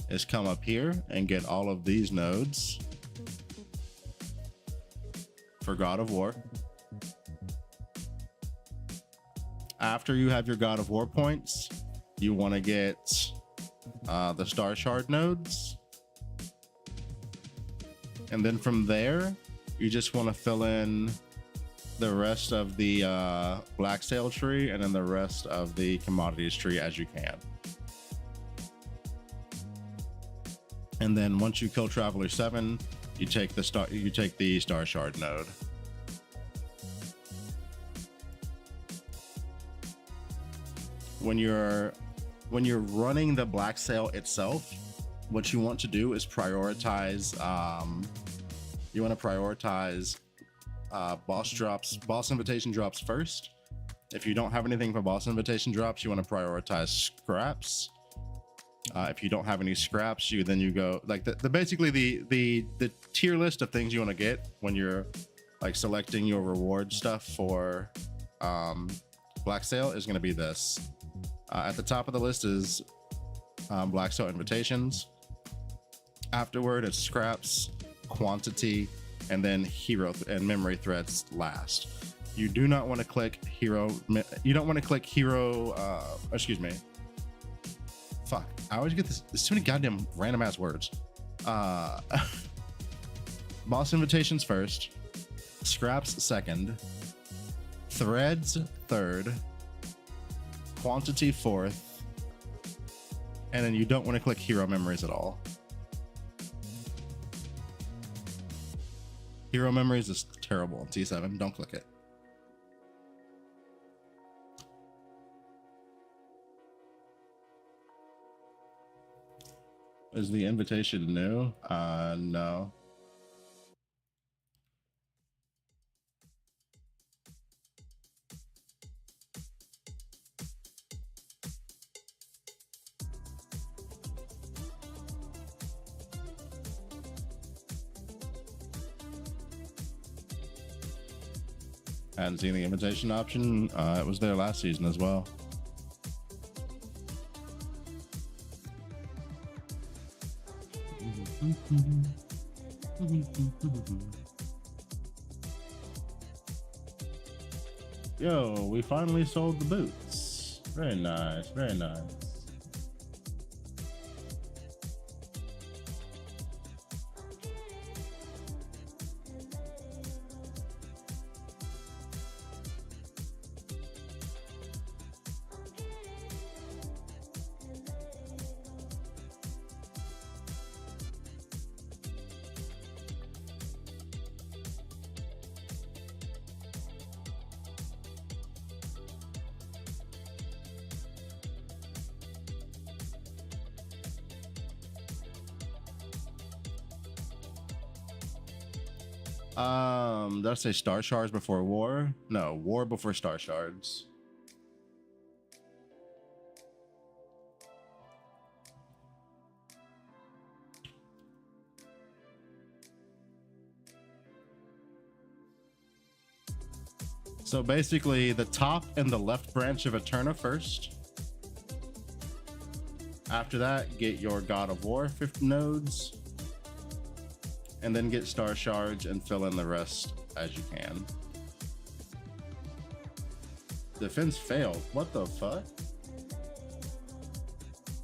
is come up here and get all of these nodes for God of War. After you have your God of War points, you want to get the Star Shard nodes. And then from there, you just want to fill in the rest of the Black Sail tree and then the rest of the commodities tree as you can. And then once you kill Traveler 7, you take the Star Shard node. When you're running the Black Sail itself, what you want to do is prioritize boss invitation drops first. If you don't have anything for boss invitation drops, you want to prioritize scraps. If you don't have any scraps, you go like basically the tier list of things you want to get when you're like selecting your reward stuff for Black Sail is going to be this. At the top of the list is Black Sail invitations. Afterward, it's scraps, quantity, and then hero and memory threads last. You do not want to click hero. You don't want to click hero. Excuse me. Fuck. I always get this. There's too many goddamn random ass words. Boss invitations first. Scraps second. Threads third. Quantity fourth. And then you don't want to click hero memories at all. Hero memories is terrible on T7. Don't click it. Is the invitation new? No. Hadn't seen the invitation option. It was there last season as well. Yo, we finally sold the boots. Very nice, very nice. Did I say Star Shards before War? No, War before Star Shards. So basically the top and the left branch of Eterna first. After that, get your God of War 50 nodes. And then get Star Shards and fill in the rest as you can. Defense failed. What the fuck?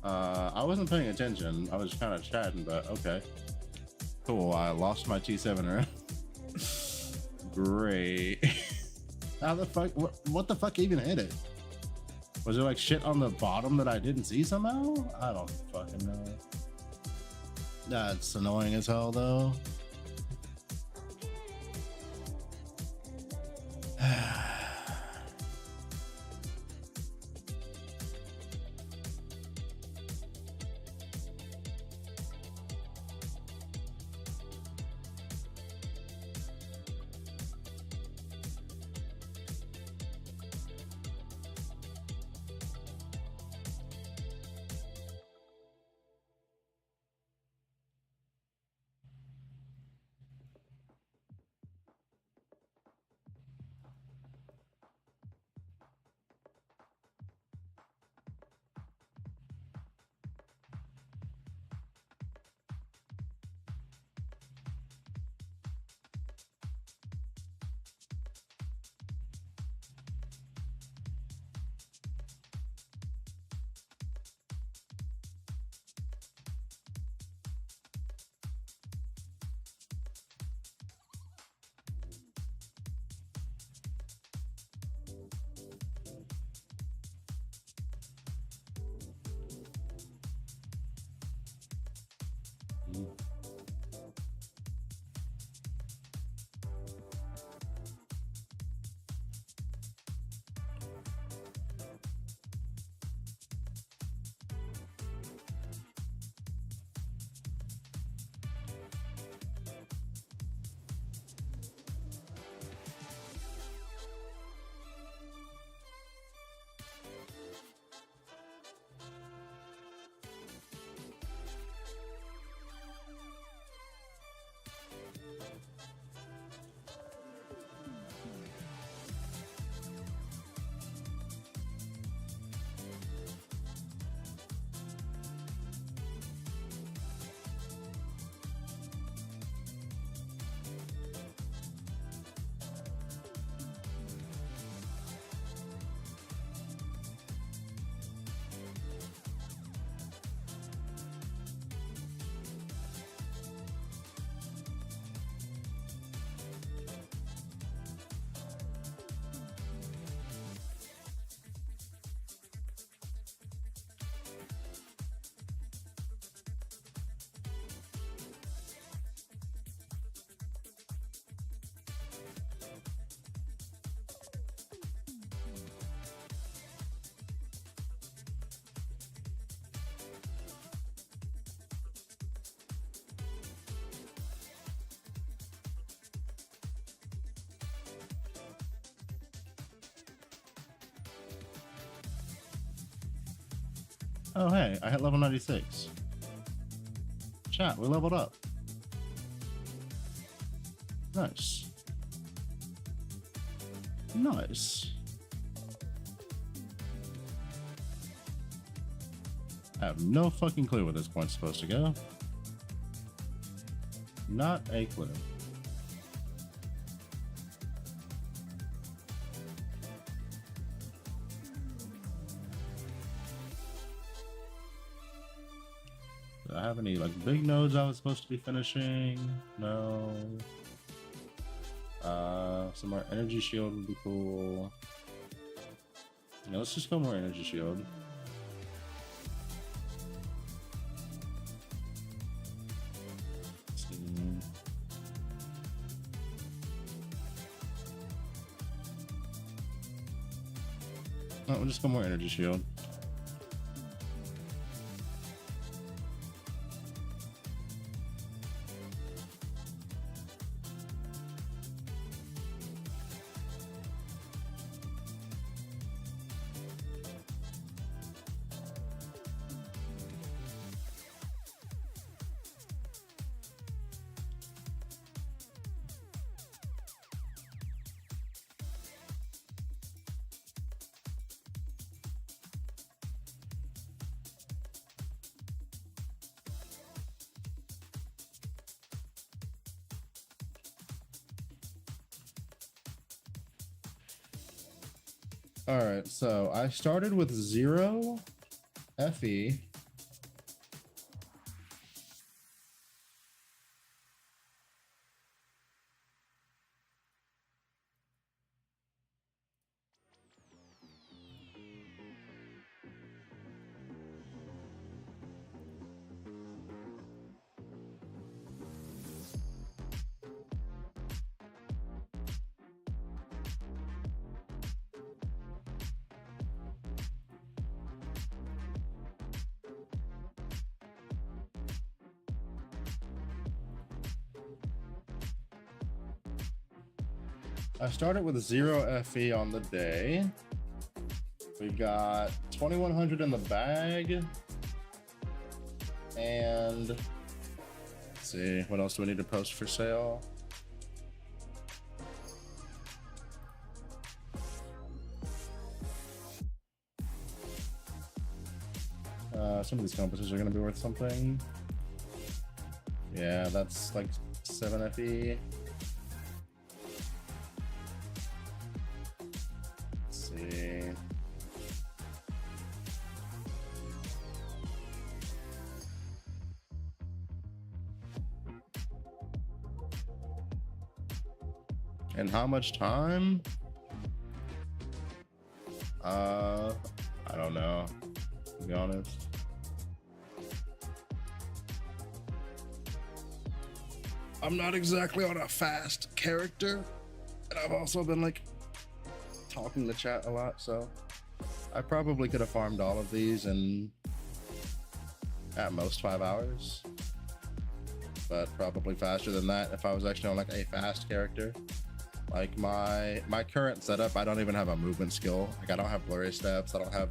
I wasn't paying attention. I was kind of chatting, but okay. Cool. I lost my T7 round. Great. How the fuck? What the fuck even hit it? Was there like shit on the bottom that I didn't see somehow? I don't fucking know. That's annoying as hell, though. Oh, hey, I hit level 96. Chat, we leveled up. Nice. Nice. I have no fucking clue where this point's supposed to go. Not a clue. Do I have any like big nodes I was supposed to be finishing? No. Some more energy shield would be cool. Yeah, let's just go more energy shield. Let's see. Oh, we'll just go more energy shield. All right, so I started with 0 FE. I started with 0 FE on the day. We got 2100 in the bag. And let's see, what else do we need to post for sale? Some of these compasses are going to be worth something. Yeah, that's like 7 FE. And how much time? I don't know, to be honest. I'm not exactly on a fast character, and I've also been like talking to chat a lot, so I probably could have farmed all of these in at most 5 hours, but probably faster than that if I was actually on like a fast character. Like my current setup, I don't even have a movement skill. Like I don't have blurry steps, I don't have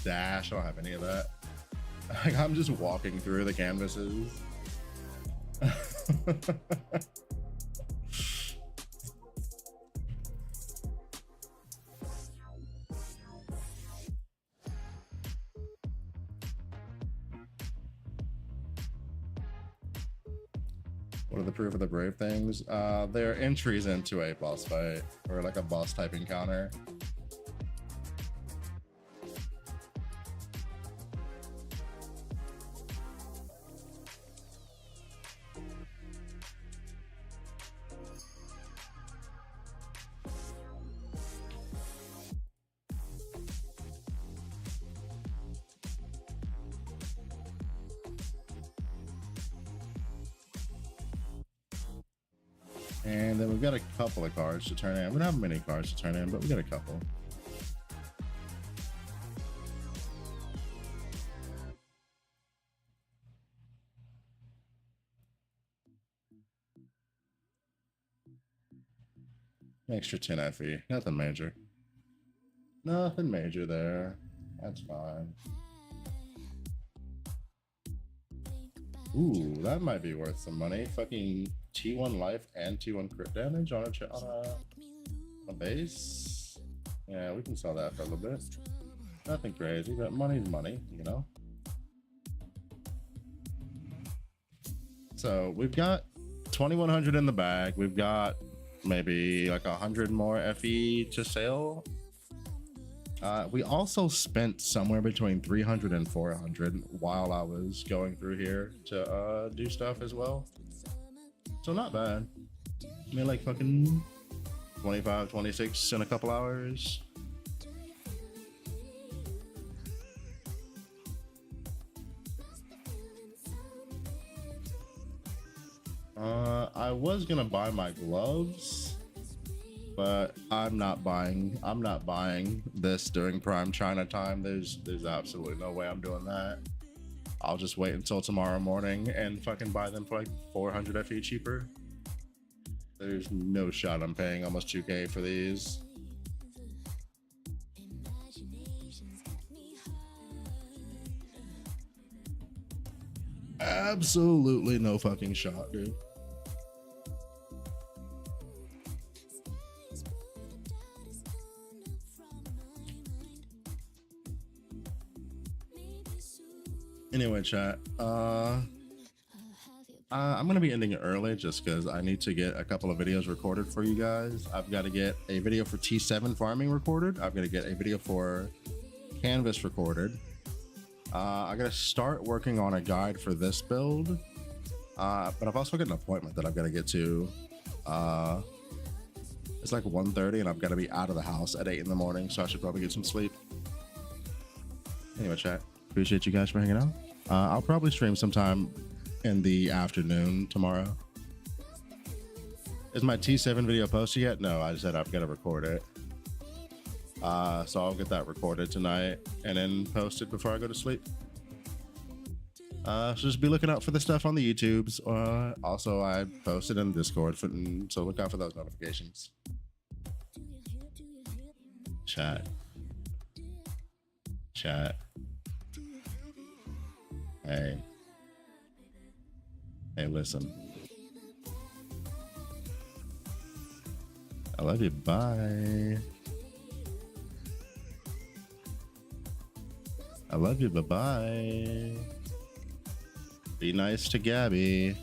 dash, I don't have any of that. Like I'm just walking through the canvases. What are the proof of the brave things? They're entries into a boss fight or like a boss type encounter. And then we've got a couple of cards to turn in. We don't have many cards to turn in, but we got a couple. Extra 10 FE. Nothing major. Nothing major there. That's fine. Ooh, that might be worth some money. Fucking T1 life and T1 crit damage on a base. Yeah, we can sell that for a little bit. Nothing crazy, but money's money, you know? So we've got 2,100 in the bag. We've got maybe like 100 more FE to sell. We also spent somewhere between 300 and 400 while I was going through here to do stuff as well. So not bad. I mean, like fucking 25, 26 in a couple hours. I was gonna buy my gloves, but I'm not buying this during prime China time. There's absolutely no way I'm doing that. I'll just wait until tomorrow morning and fucking buy them for like 400 FE cheaper. There's no shot I'm paying almost 2K for these. Absolutely no fucking shot, dude. Anyway, chat, I'm gonna be ending it early just because I need to get a couple of videos recorded for you guys. I've got to get a video for T7 farming recorded. I've got to get a video for canvas recorded. I gotta start working on a guide for this build, but I've also got an appointment that I've got to get to. It's like 1:30 and I've got to be out of the house at 8 in the morning, so I should probably get some sleep. Anyway, chat, appreciate you guys for hanging out. I'll probably stream sometime in the afternoon tomorrow. Is my T7 video posted yet? No, I just said I've got to record it. So I'll get that recorded tonight and then posted before I go to sleep. So just be looking out for the stuff on the YouTubes. Also, I posted in Discord, so look out for those notifications. Chat. Hey, listen. I love you. Bye. I love you. Bye-bye. Be nice to Gabby.